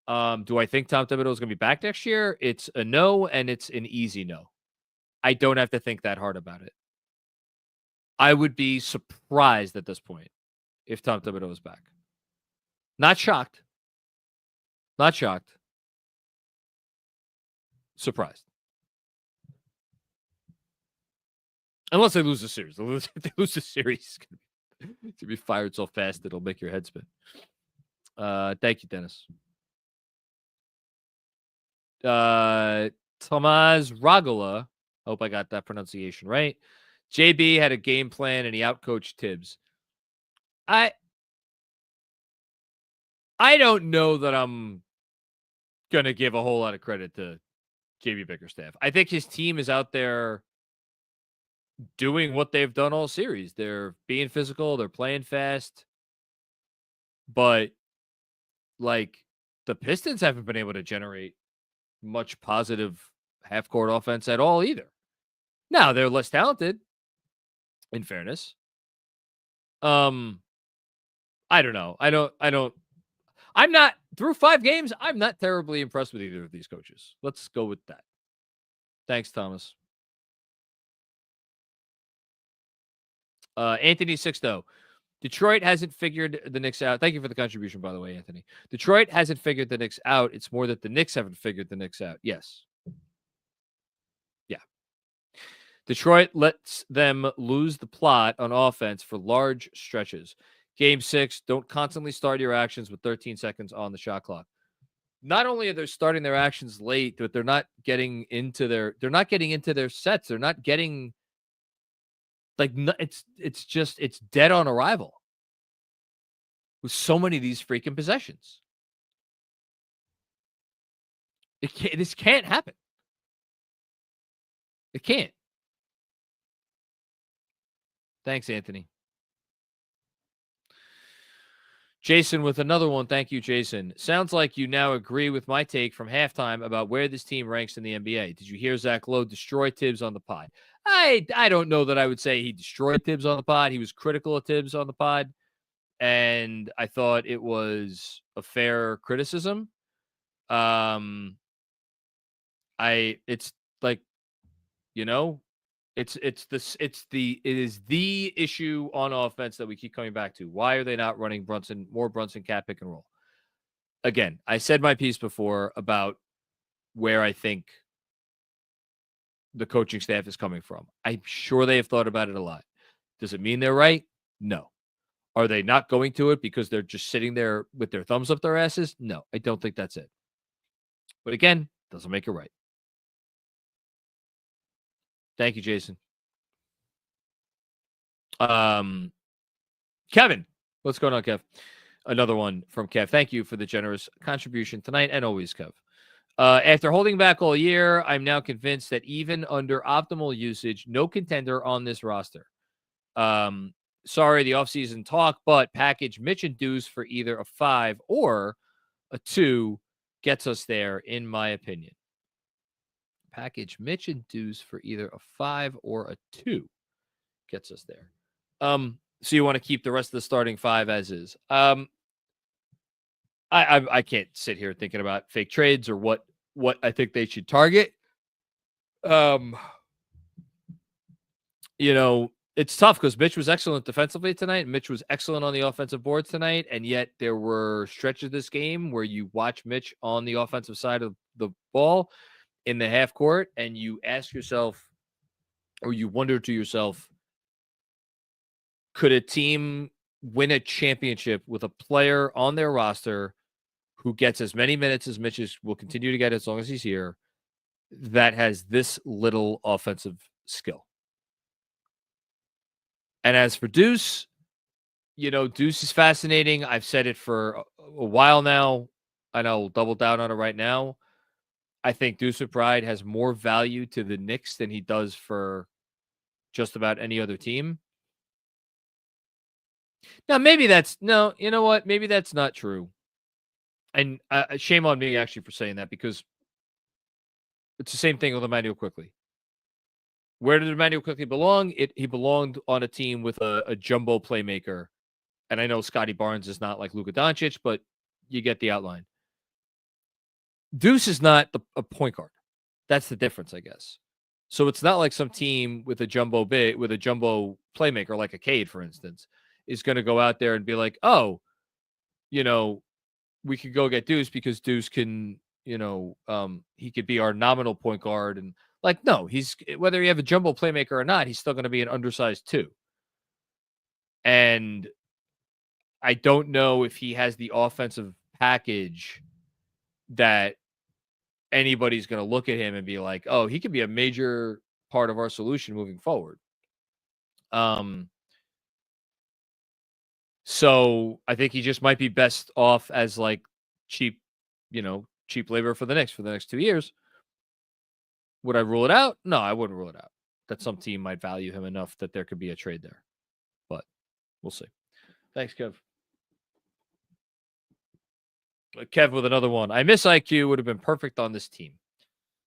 Do I think Tom Thibodeau is going to be back next year? It's a no, and it's an easy no. I don't have to think that hard about it. I would be surprised at this point if Tom Thibodeau is back. Not shocked. Not shocked. Surprised. Unless they lose the series. If they lose the series, it's going to be fired so fast it'll make your head spin. Thank you, Dennis. Tomas Ragola. Hope I got that pronunciation right. JB had a game plan and he outcoached Tibbs. I don't know that I'm going to give a whole lot of credit to JB Bickerstaff. I think his team is out there doing what they've done all series. They're being physical. They're playing fast. But, like, the Pistons haven't been able to generate much positive half-court offense at all either. Now, they're less talented, in fairness. I don't know. I'm not, through 5 games, I'm not terribly impressed with either of these coaches. Let's go with that. Thanks, Thomas. Anthony Sixto. Detroit hasn't figured the Knicks out. Thank you for the contribution, by the way, Anthony. Detroit hasn't figured the Knicks out. It's more that the Knicks haven't figured the Knicks out. Yes. Yeah. Detroit lets them lose the plot on offense for large stretches. Game 6, don't constantly start your actions with 13 seconds on the shot clock. Not only are they starting their actions late, but they're not getting into their sets. They're not getting, like, it's dead on arrival with so many of these freaking possessions. This can't happen. It can't. Thanks, Anthony. Jason with another one. Thank you, Jason. Sounds like you now agree with my take from halftime about where this team ranks in the NBA. Did you hear Zach Lowe destroy Tibbs on the pod? I don't know that I would say he destroyed Tibbs on the pod. He was critical of Tibbs on the pod, and I thought it was a fair criticism. It's like, you know, it is the issue on offense that we keep coming back to. Why are they not running more Brunson cat pick and roll? Again, I said my piece before about where I think the coaching staff is coming from. I'm sure they have thought about it a lot. Does it mean they're right? No. Are they not going to it because they're just sitting there with their thumbs up their asses? No, I don't think that's it. But again, doesn't make it right. Thank you, Jason. Kevin, what's going on, Kev? Another one from Kev. Thank you for the generous contribution tonight and always, Kev. After holding back all year, I'm now convinced that even under optimal usage, no contender on this roster. Sorry, the offseason talk, but package Mitch and Deuce for either a 5 or a 2 gets us there, in my opinion. Package Mitch and Deuce for either a 5 or a 2 gets us there. So you want to keep the rest of the starting 5 as is. I can't sit here thinking about fake trades or what I think they should target. It's tough because Mitch was excellent defensively tonight. Mitch was excellent on the offensive boards tonight. And yet there were stretches of this game where you watch Mitch on the offensive side of the ball in the half court and you ask yourself, or you wonder to yourself, could a team win a championship with a player on their roster who gets as many minutes as Mitch will continue to get as long as he's here, that has this little offensive skill? And as for Deuce, Deuce is fascinating. I've said it for a while now, and I'll double down on it right now. I think Deuce McBride has more value to the Knicks than he does for just about any other team. Now, maybe you know what? Maybe that's not true. And shame on me, actually, for saying that, because it's the same thing with Emmanuel Quickley. Where did Emmanuel Quickley belong? He belonged on a team with a jumbo playmaker. And I know Scotty Barnes is not like Luka Doncic, but you get the outline. Deuce is not a point guard. That's the difference, I guess. So it's not like some team with a jumbo playmaker, like a Cade, for instance, is going to go out there and be like, oh, we could go get Deuce because Deuce can, he could be our nominal point guard. And like, no, whether you have a jumbo playmaker or not, he's still going to be an undersized 2. And I don't know if he has the offensive package that anybody's going to look at him and be like, oh, he could be a major part of our solution moving forward. So I think he just might be best off as like cheap labor for the Knicks for the next 2 years. Would I rule it out? No, I wouldn't rule it out. That some team might value him enough that there could be a trade there. But we'll see. Thanks, Kev. Kev with another one. I miss IQ. Would have been perfect on this team.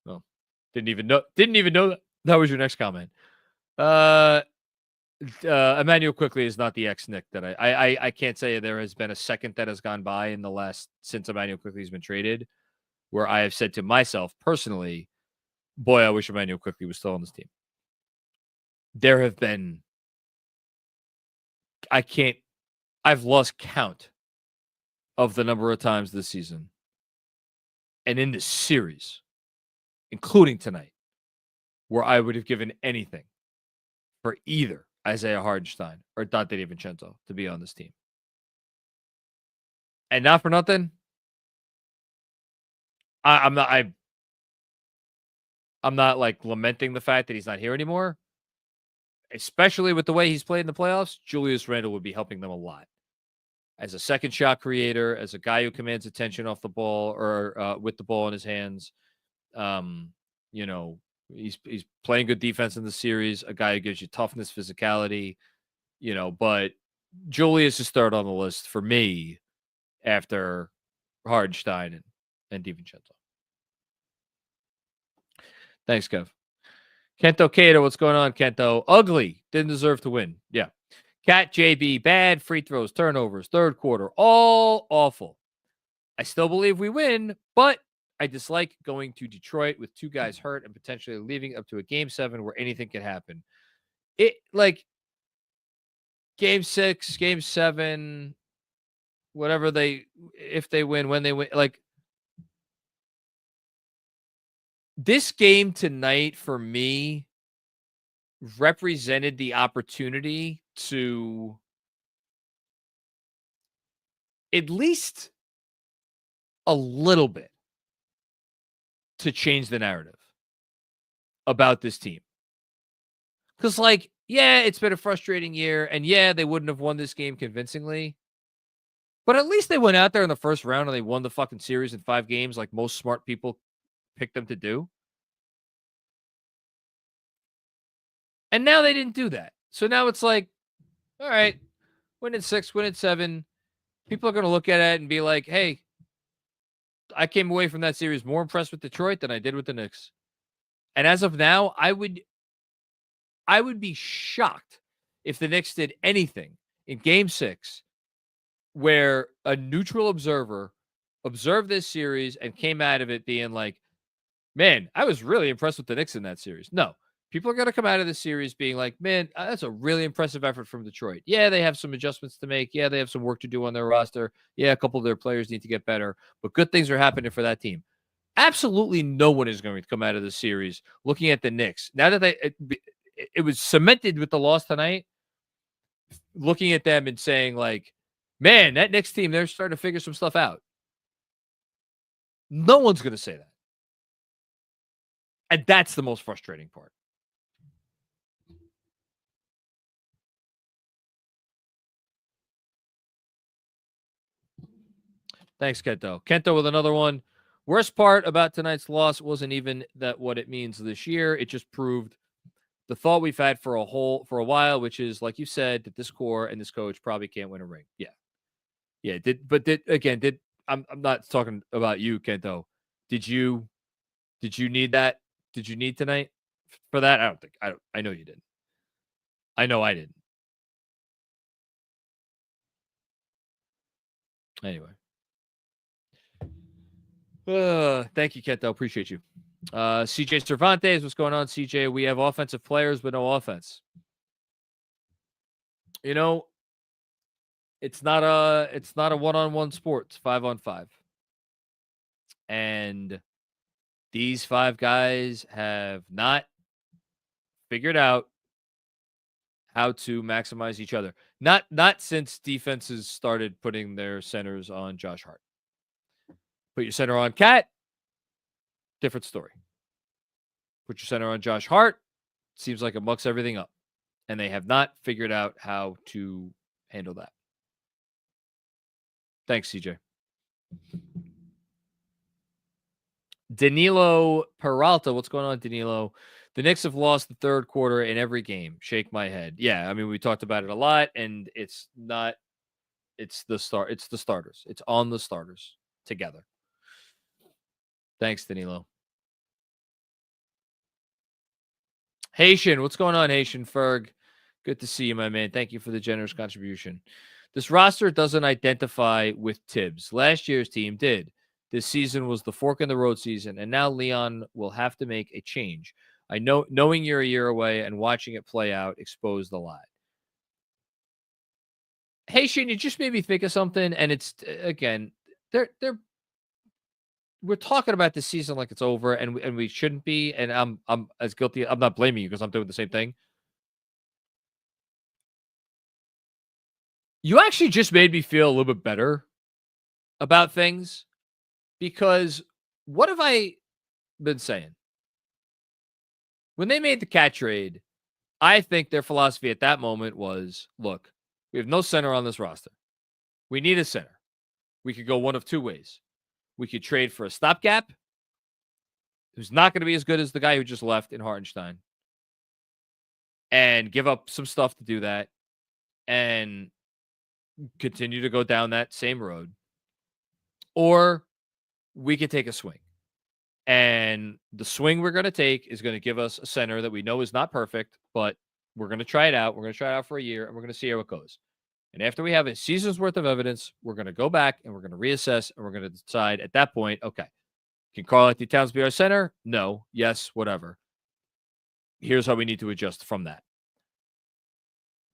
Well, didn't even know that was your next comment. Emmanuel Quickly is not the ex-Nick that I can't say there has been a second that has gone by in the last since Emmanuel Quickly has been traded where I have said to myself personally, boy, I wish Emmanuel Quickly was still on this team. There have been I've lost count of the number of times this season and in this series, including tonight, where I would have given anything for either Isaiah Hardenstein or Dante DiVincenzo to be on this team. And not for nothing, I'm not like lamenting the fact that he's not here anymore, especially with the way he's played in the playoffs. Julius Randle would be helping them a lot as a second shot creator, as a guy who commands attention off the ball or with the ball in his hands. He's playing good defense in the series, a guy who gives you toughness, physicality, but Julius is third on the list for me after Hardenstein and DiVincenzo. Thanks, Kev. Kento Cato, what's going on, Kento? Ugly. Didn't deserve to win. Yeah. Cat JB, bad free throws, turnovers, third quarter, all awful. I still believe we win, but I dislike going to Detroit with 2 guys hurt and potentially leaving up to a game 7 where anything can happen. Game 6, game 7, whatever if they win, when they win, this game tonight for me represented the opportunity to at least a little bit to change the narrative about this team. Because, it's been a frustrating year, and they wouldn't have won this game convincingly. But at least they went out there in the first round and they won the fucking series in 5 games like most smart people picked them to do. And now they didn't do that. So now it's like, all right, win at 6, win at 7. People are going to look at it and be like, hey, I came away from that series more impressed with Detroit than I did with the Knicks. And as of now, I would be shocked if the Knicks did anything in game 6 where a neutral observer observed this series and came out of it being like, man, I was really impressed with the Knicks in that series. No. People are going to come out of this series being like, man, that's a really impressive effort from Detroit. Yeah, they have some adjustments to make. Yeah, they have some work to do on their roster. Yeah, a couple of their players need to get better. But good things are happening for that team. Absolutely no one is going to come out of this series looking at the Knicks. Now that it was cemented with the loss tonight, looking at them and saying like, man, that Knicks team, they're starting to figure some stuff out. No one's going to say that. And that's the most frustrating part. Thanks, Kento. Kento with another one. Worst part about tonight's loss wasn't even that what it means this year. It just proved the thought we've had for a while, which is, like you said, that this core and this coach probably can't win a ring. Yeah. I'm not talking about you, Kento. Did you need that? Did you need tonight for that? I know you didn't. I know I didn't. Anyway. Thank you, Kento. Appreciate you. CJ Cervantes, what's going on, CJ? We have offensive players, but no offense. It's not a one-on-one sport. It's 5-on-5. And these 5 guys have not figured out how to maximize each other. Not since defenses started putting their centers on Josh Hart. Put your center on Cat. different story. Put your center on Josh Hart. Seems like it mucks everything up. And they have not figured out how to handle that. Thanks, CJ. Danilo Peralta. What's going on, Danilo? The Knicks have lost the third quarter in every game. Shake my head. Yeah, I mean, we talked about it a lot, and it's not. It's the start. It's the starters. It's on the starters together. Thanks, Danilo. Haitian, what's going on, Haitian Ferg? Good to see you, my man. Thank you for the generous contribution. This roster doesn't identify with Tibbs. Last year's team did. This season was the fork in the road season, and now Leon will have to make a change. I know, knowing you're a year away and watching it play out exposed a lot. Haitian, you just made me think of something, and it's again, we're talking about this season like it's over, and we shouldn't be. And I'm as guilty. I'm not blaming you because I'm doing the same thing. You actually just made me feel a little bit better about things, because what have I been saying? When they made the cat trade, I think their philosophy at that moment was, look, we have no center on this roster. We need a center. We could go one of two ways. We could trade for a stopgap who's not going to be as good as the guy who just left in Hartenstein and give up some stuff to do that and continue to go down that same road. Or we could take a swing. And the swing we're going to take is going to give us a center that we know is not perfect, but we're going to try it out. We're going to try it out for a year, and we're going to see how it goes. And after we have a season's worth of evidence, we're going to go back and we're going to reassess, and we're going to decide at that point, okay, can Karl-Anthony Towns be our center? No. Yes. Whatever. Here's how we need to adjust from that.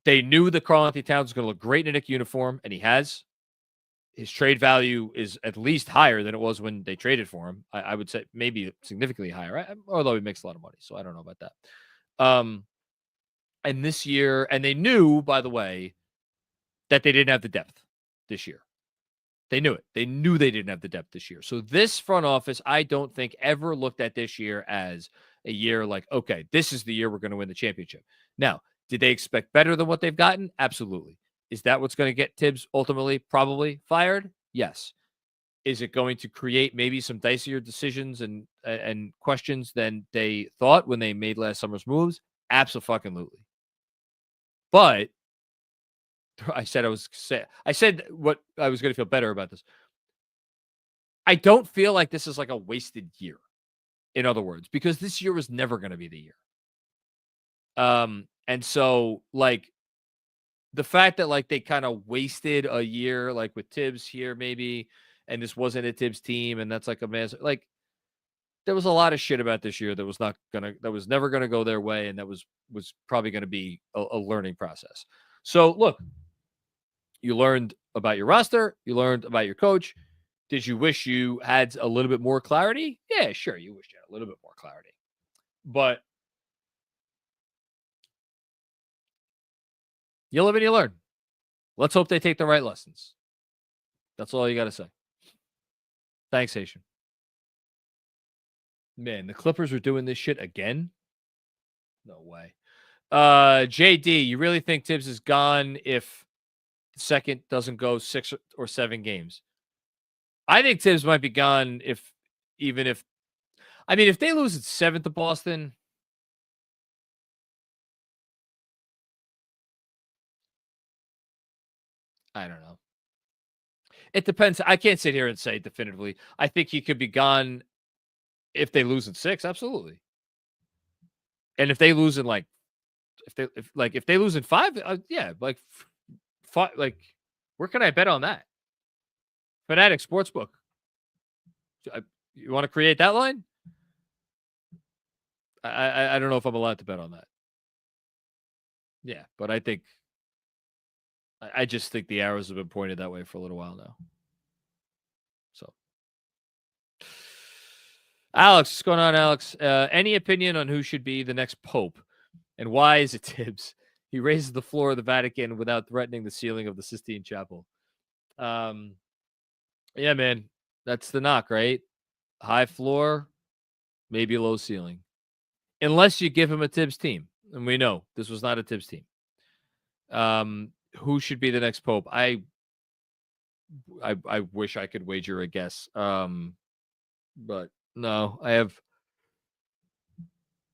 They knew that Karl-Anthony Towns was going to look great in a Knicks uniform, and he has. His trade value is at least higher than it was when they traded for him. I would say maybe significantly higher, although he makes a lot of money, so I don't know about that. And this year, and they knew, by the way, that they didn't have the depth this year. They knew it. They knew they didn't have the depth this year. So this front office, I don't think ever looked at this year as a year like, okay, this is the year we're going to win the championship. Now, did they expect better than what they've gotten? Absolutely. Is that what's going to get Tibbs ultimately probably fired? Yes. Is it going to create maybe some dicier decisions and questions than they thought when they made last summer's moves? Absolutely. But I said what I was going to feel better about this. I don't feel like this is like a wasted year. In other words, because this year was never going to be the year. And so like the fact that like they kind of wasted a year, like with Tibbs here, maybe, and this wasn't a Tibbs team, and that's like a mess. Like there was a lot of shit about this year that was never gonna go their way, and that was probably gonna be a learning process. So look, you learned about your roster, you learned about your coach. Did you wish you had a little bit more clarity? Yeah, sure, you wish you had a little bit more clarity, but you live and you learn. Let's hope they take the right lessons. That's all you got to say. Thanks, Haitian. Man, the Clippers are doing this shit again? No way. JD, you really think Tibbs is gone if the second doesn't go 6 or 7 games? I think Tibbs might be gone if they lose at 7 to Boston. I don't know. It depends. I can't sit here and say definitively. I think he could be gone if they lose in 6. Absolutely. And if they lose in if they lose in 5, yeah, like 5, like where can I bet on that? Fanatic Sportsbook. You want to create that line? I don't know if I'm allowed to bet on that. Yeah, but I just think the arrows have been pointed that way for a little while now. So, Alex, what's going on, Alex? Any opinion on who should be the next pope, and why is it Tibbs? He raises the floor of the Vatican without threatening the ceiling of the Sistine Chapel. Yeah, man, that's the knock, right? High floor, maybe low ceiling, unless you give him a Tibbs team. And we know this was not a Tibbs team. Who should be the next Pope? I wish I could wager a guess. But no, I have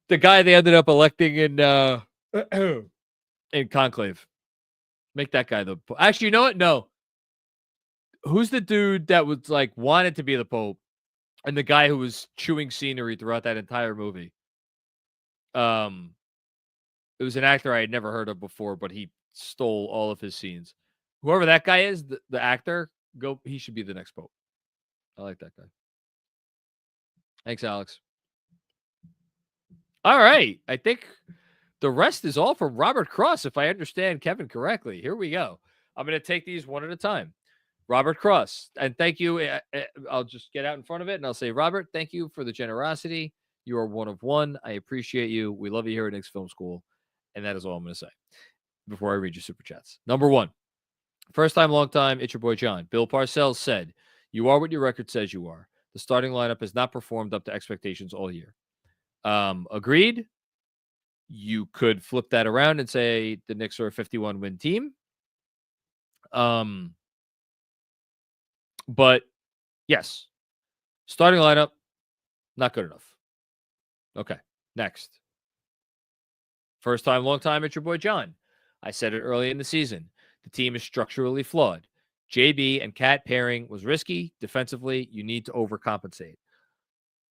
the guy they ended up electing in conclave. Make that guy the Pope. Actually, you know what? No. Who's the dude that was like wanted to be the Pope, and the guy who was chewing scenery throughout that entire movie? It was an actor I had never heard of before, but he stole all of his scenes. Whoever that guy is, the actor, he should be the next Pope. I like that guy. Thanks, Alex. All right. I think the rest is all from Robert Cross, if I understand Kevin correctly. Here we go. I'm going to take these one at a time. Robert Cross, and thank you. I'll just get out in front of it, and I'll say, Robert, thank you for the generosity. You are one of one. I appreciate you. We love you here at Knicks Film School. And that is all I'm going to say before I read your super chats. Number one, first time, long time, it's your boy John. Bill Parcells said, you are what your record says you are. The starting lineup has not performed up to expectations all year. Agreed. You could flip that around and say the Knicks are a 51-win team. But yes, starting lineup, not good enough. Okay, next. First time, long time, it's your boy John. I said it early in the season. The team is structurally flawed. JB and Cat pairing was risky. Defensively, you need to overcompensate.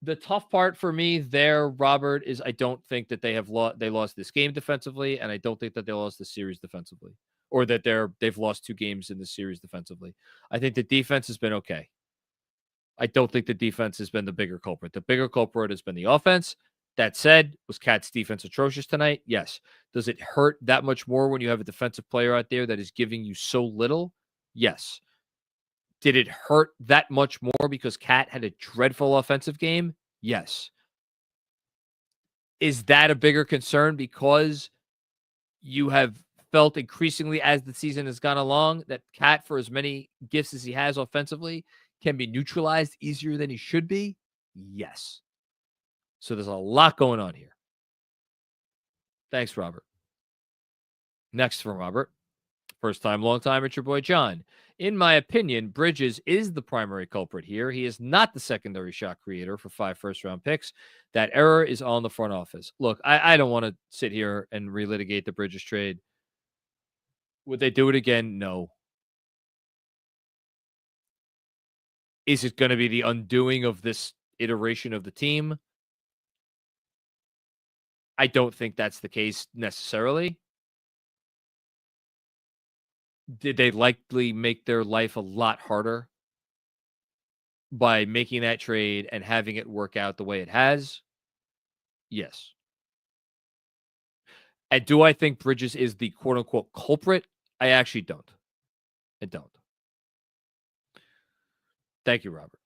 The tough part for me there, Robert, is I don't think that they lost this game defensively, and I don't think that they lost the series defensively, or that they've lost 2 games in the series defensively. I think the defense has been okay. I don't think the defense has been the bigger culprit. The bigger culprit has been the offense. That said, was Cat's defense atrocious tonight? Yes. Does it hurt that much more when you have a defensive player out there that is giving you so little? Yes. Did it hurt that much more because Cat had a dreadful offensive game? Yes. Is that a bigger concern because you have felt increasingly as the season has gone along that Cat, for as many gifts as he has offensively, can be neutralized easier than he should be? Yes. So there's a lot going on here. Thanks, Robert. Next from Robert. First time, long time, it's your boy John. In my opinion, Bridges is the primary culprit here. He is not the secondary shot creator for 5 first-round picks. That error is on the front office. Look, I don't want to sit here and relitigate the Bridges trade. Would they do it again? No. Is it going to be the undoing of this iteration of the team? I don't think that's the case necessarily. Did they likely make their life a lot harder by making that trade and having it work out the way it has? Yes. And do I think Bridges is the quote-unquote culprit? I actually don't. I don't. Thank you, Robert.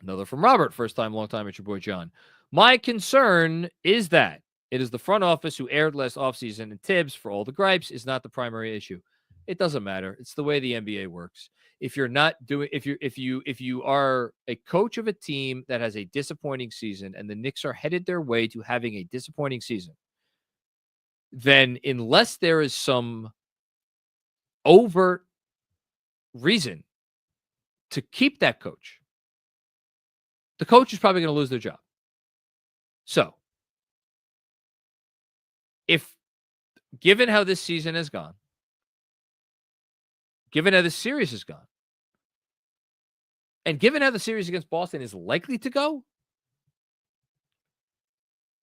Another from Robert. First time, long time, it's your boy John. My concern is that it is the front office who aired last offseason, and Tibbs, for all the gripes, is not the primary issue. It doesn't matter. It's the way the NBA works. If you're not doing, if you are a coach of a team that has a disappointing season, and the Knicks are headed their way to having a disappointing season, then unless there is some overt reason to keep that coach, the coach is probably going to lose their job. So, given how this season has gone, given how this series has gone, and given how the series against Boston is likely to go,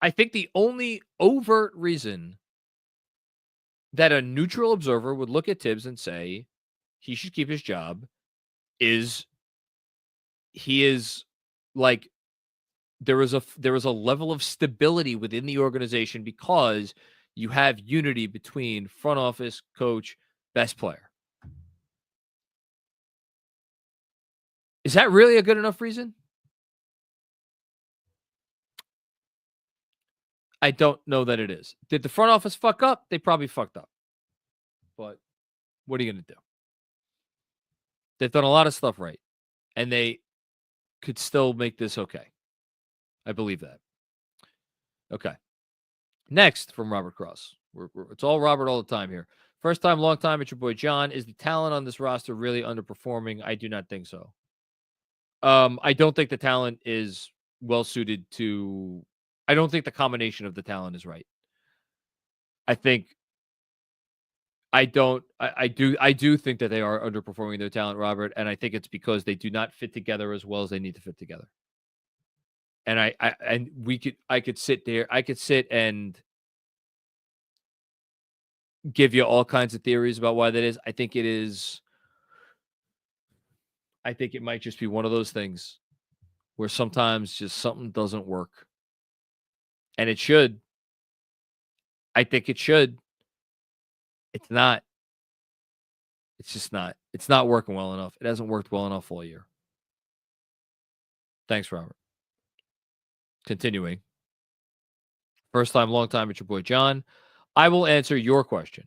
I think the only overt reason that a neutral observer would look at Tibbs and say he should keep his job is he is like there is a level of stability within the organization because you have unity between front office, coach, best player. Is that really a good enough reason? I don't know that it is. Did the front office fuck up? They probably fucked up. But what are you going to do? They've done a lot of stuff right. And they could still make this okay. I believe that. Okay. Next from Robert Cross. It's all Robert all the time here. First time, long time. It's your boy John. Is the talent on this roster really underperforming? I do not think so. I don't think the talent is well suited to. I don't think the combination of the talent is right. I do think that they are underperforming their talent, Robert, and I think it's because they do not fit together as well as they need to fit together. And I could sit and give you all kinds of theories about why that is. I think it might just be one of those things where sometimes just something doesn't work. And it should. I think it should. It's not. It's just not. It's not working well enough. It hasn't worked well enough all year. Thanks, Robert. Continuing. First time, long time, it's your boy John. I will answer your question.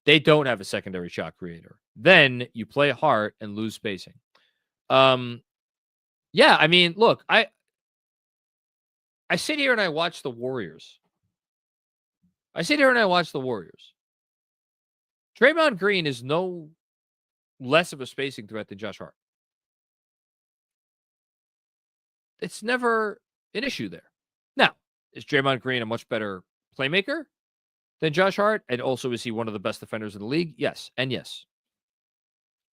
They don't have a secondary shot creator. Then you play hard and lose spacing. Yeah, I mean, look, I sit here and I watch the Warriors. Draymond Green is no less of a spacing threat than Josh Hart. It's never an issue there. Now, is Draymond Green a much better playmaker than Josh Hart? And also, is he one of the best defenders in the league? Yes, and yes.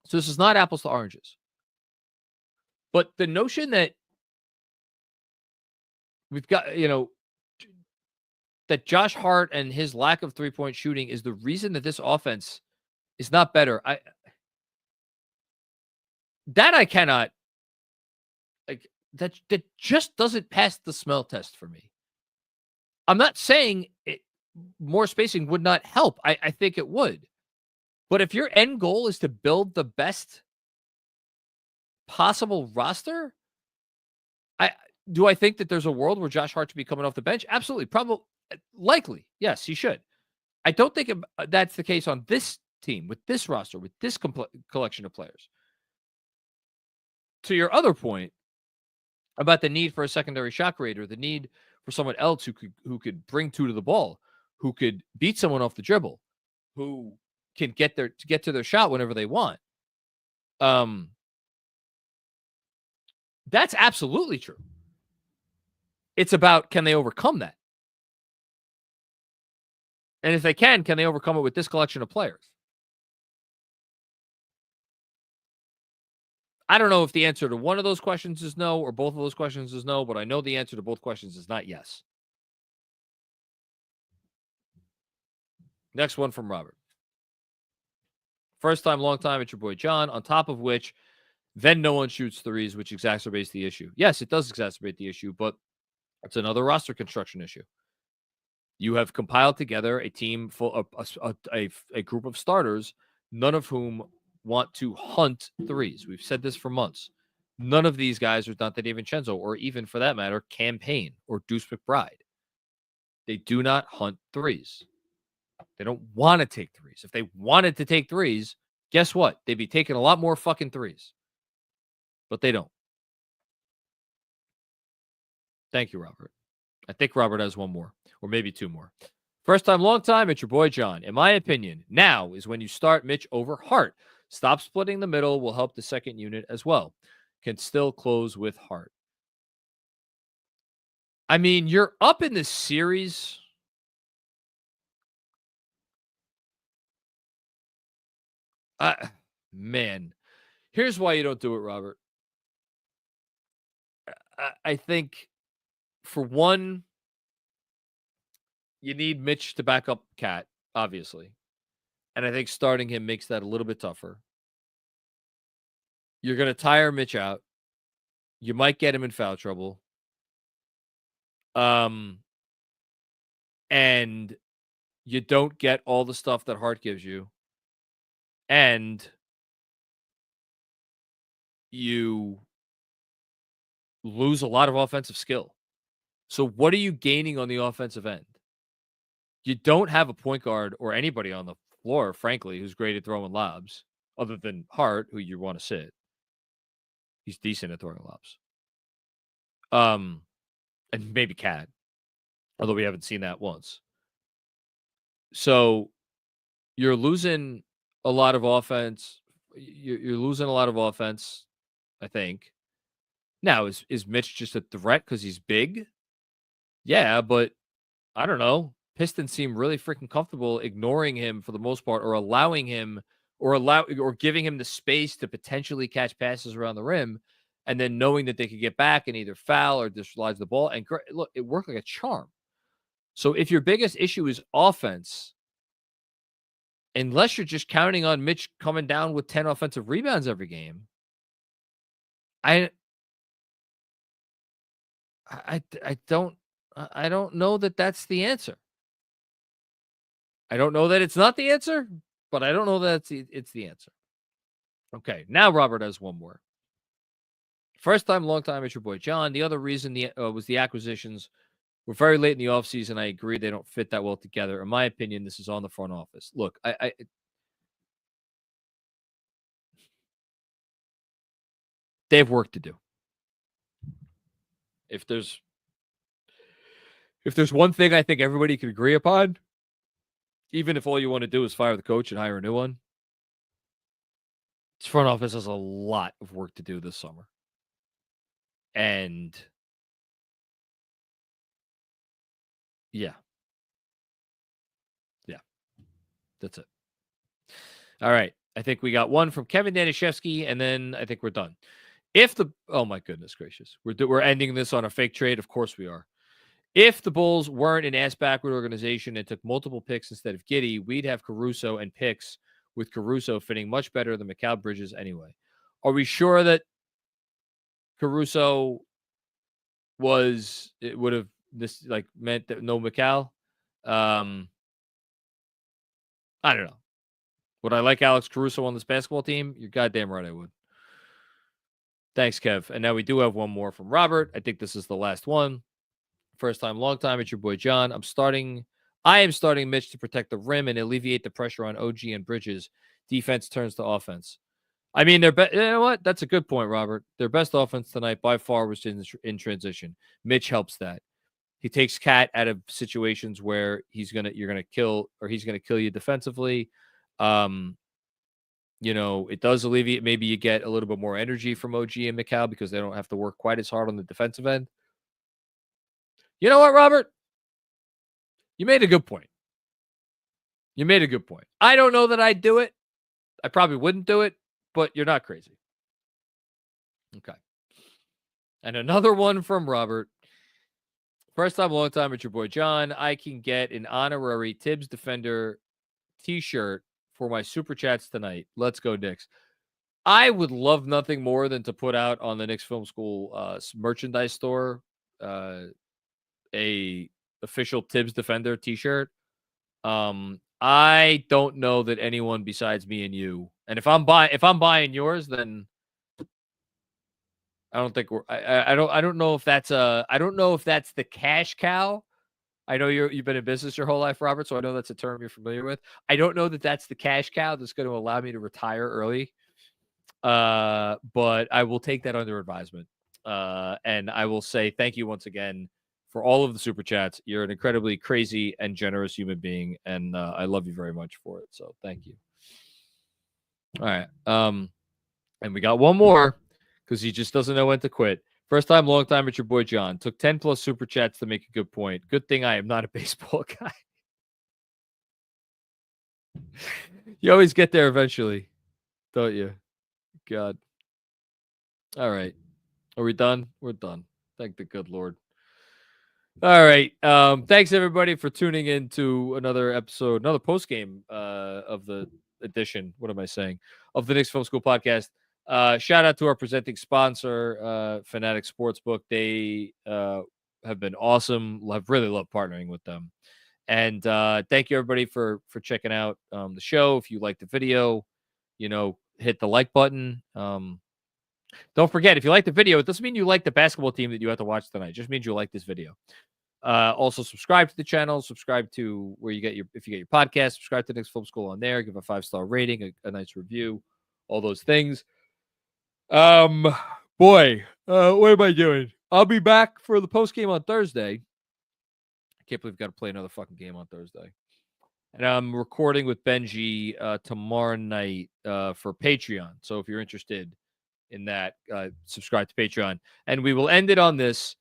So this is not apples to oranges. But the notion that we've got, that Josh Hart and his lack of three-point shooting is the reason that this offense is not better. I cannot, that just doesn't pass the smell test for me. I'm not saying more spacing would not help. I think it would. But if your end goal is to build the best possible roster, do I think that there's a world where Josh Hart should be coming off the bench? Absolutely. Probably. Likely. Yes, he should. I don't think that's the case on this team, with this roster, with this collection of players. To your other point about the need for a secondary shot creator, the need for someone else who could bring two to the ball, who could beat someone off the dribble, who can get to their shot whenever they want. That's absolutely true. It's about, can they overcome that? And if they can they overcome it with this collection of players? I don't know if the answer to one of those questions is no or both of those questions is no, but I know the answer to both questions is not yes. Next one from Robert. First time, long time, it's your boy John, on top of which then no one shoots threes, which exacerbates the issue. Yes, it does exacerbate the issue, but it's another roster construction issue. You have compiled together a team full of a group of starters, none of whom want to hunt threes. We've said this for months. None of these guys are Dante DiVincenzo, or even for that matter, Campaign or Deuce McBride. They do not hunt threes. They don't want to take threes. If they wanted to take threes, guess what? They'd be taking a lot more fucking threes. But they don't. Thank you, Robert. I think Robert has one more, or maybe two more. First time, long time, it's your boy John. In my opinion, now is when you start Mitch over Hart. Stop splitting the middle will help the second unit as well. Can still close with Hart. I mean, you're up in this series. Man, here's why you don't do it, Robert. I think, for one, you need Mitch to back up Cat, obviously. And I think starting him makes that a little bit tougher. You're going to tire Mitch out. You might get him in foul trouble. And you don't get all the stuff that Hart gives you. And you lose a lot of offensive skill. So what are you gaining on the offensive end? You don't have a point guard or anybody on the floor, frankly, who's great at throwing lobs, other than Hart, who you want to sit. He's decent at throwing lobs. and maybe Cat, although we haven't seen that once. So you're losing a lot of offense. You're losing a lot of offense, I think. Now, is Mitch just a threat because he's big? Yeah, but I don't know. Pistons seem really freaking comfortable ignoring him for the most part, or allowing him, or giving him the space to potentially catch passes around the rim, and then knowing that they could get back and either foul or dislodge the ball. And look, it worked like a charm. So if your biggest issue is offense, unless you're just counting on Mitch coming down with 10 offensive rebounds every game, I don't know that that's the answer. I don't know that it's not the answer, but I don't know that it's the answer. Okay, now Robert has one more. First time, long time, it's your boy John. The other reason was the acquisitions were very late in the offseason. I agree they don't fit that well together. In my opinion, this is on the front office. Look, they have work to do. If there's one thing I think everybody can agree upon, even if all you want to do is fire the coach and hire a new one, this front office has a lot of work to do this summer. And yeah, that's it. All right. I think we got one from Kevin Danishevsky, and then I think we're done. Oh my goodness gracious, we're ending this on a fake trade. Of course we are. If the Bulls weren't an ass-backward organization and took multiple picks instead of Giddey, we'd have Caruso and picks with Caruso fitting much better than Mikal Bridges anyway. Are we sure that Caruso would have meant that no Mikal? I don't know. Would I like Alex Caruso on this basketball team? You're goddamn right I would. Thanks, Kev. And now we do have one more from Robert. I think this is the last one. First time, long time. It's your boy John. I am starting Mitch to protect the rim and alleviate the pressure on OG and Bridges. Defense turns to offense. I mean, you know what? That's a good point, Robert. Their best offense tonight by far was in transition. Mitch helps that. He takes Cat out of situations where he's gonna kill you defensively. It does alleviate. Maybe you get a little bit more energy from OG and Mikal because they don't have to work quite as hard on the defensive end. You know what, Robert? You made a good point. I don't know that I'd do it. I probably wouldn't do it, but you're not crazy. Okay. And another one from Robert. First time, long time, it's your boy John. I can get an honorary Tibbs Defender t-shirt for my super chats tonight. Let's go, Knicks. I would love nothing more than to put out on the Knicks Film School merchandise store a official Tibbs Defender t-shirt. I don't know that anyone besides me and you, and if I'm buying yours, then I don't think I don't know if that's the cash cow. I know you've been in business your whole life, Robert, so I know that's a term you're familiar with. I don't know that that's the cash cow that's going to allow me to retire early. But I will take that under advisement. And I will say thank you once again for all of the super chats. You're an incredibly crazy and generous human being, and I love you very much for it. So thank you. All right. And we got one more because he just doesn't know when to quit. First time, long time, it's your boy John. Took 10 plus super chats to make a good point. Good thing I am not a baseball guy. You always get there eventually, don't you? God. All right. Are we done? We're done. Thank the good Lord. All right. Thanks everybody for tuning in to another episode, another post game of the edition. What am I saying? Of the Knicks Film School Podcast. Shout out to our presenting sponsor, Fanatic Sportsbook. They have been awesome. I've really loved partnering with them. And thank you everybody for checking out the show. If you like the video, hit the like button. Don't forget, if you like the video, it doesn't mean you like the basketball team that you have to watch tonight. It just means you like this video. Also subscribe to the channel, subscribe to where you get if you get your podcast, subscribe to Knicks Film School on there, give a 5-star rating, a nice review, all those things. What am I doing? I'll be back for the post game on Thursday. I can't believe we've got to play another fucking game on Thursday. And I'm recording with Benji tomorrow night for Patreon. So if you're interested in that, subscribe to Patreon. And we will end it on this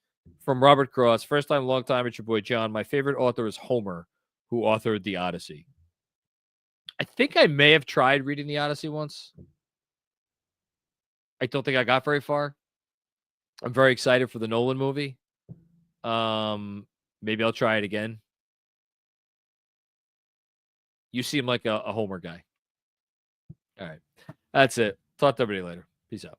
from Robert Cross. First time, long time. It's your boy John. My favorite author is Homer, who authored the Odyssey. I think I may have tried reading the Odyssey once. I don't think I got very far. I'm very excited for the Nolan movie. Maybe I'll try it again. You seem like a Homer guy. All right. That's it. Talk to everybody later. Peace out.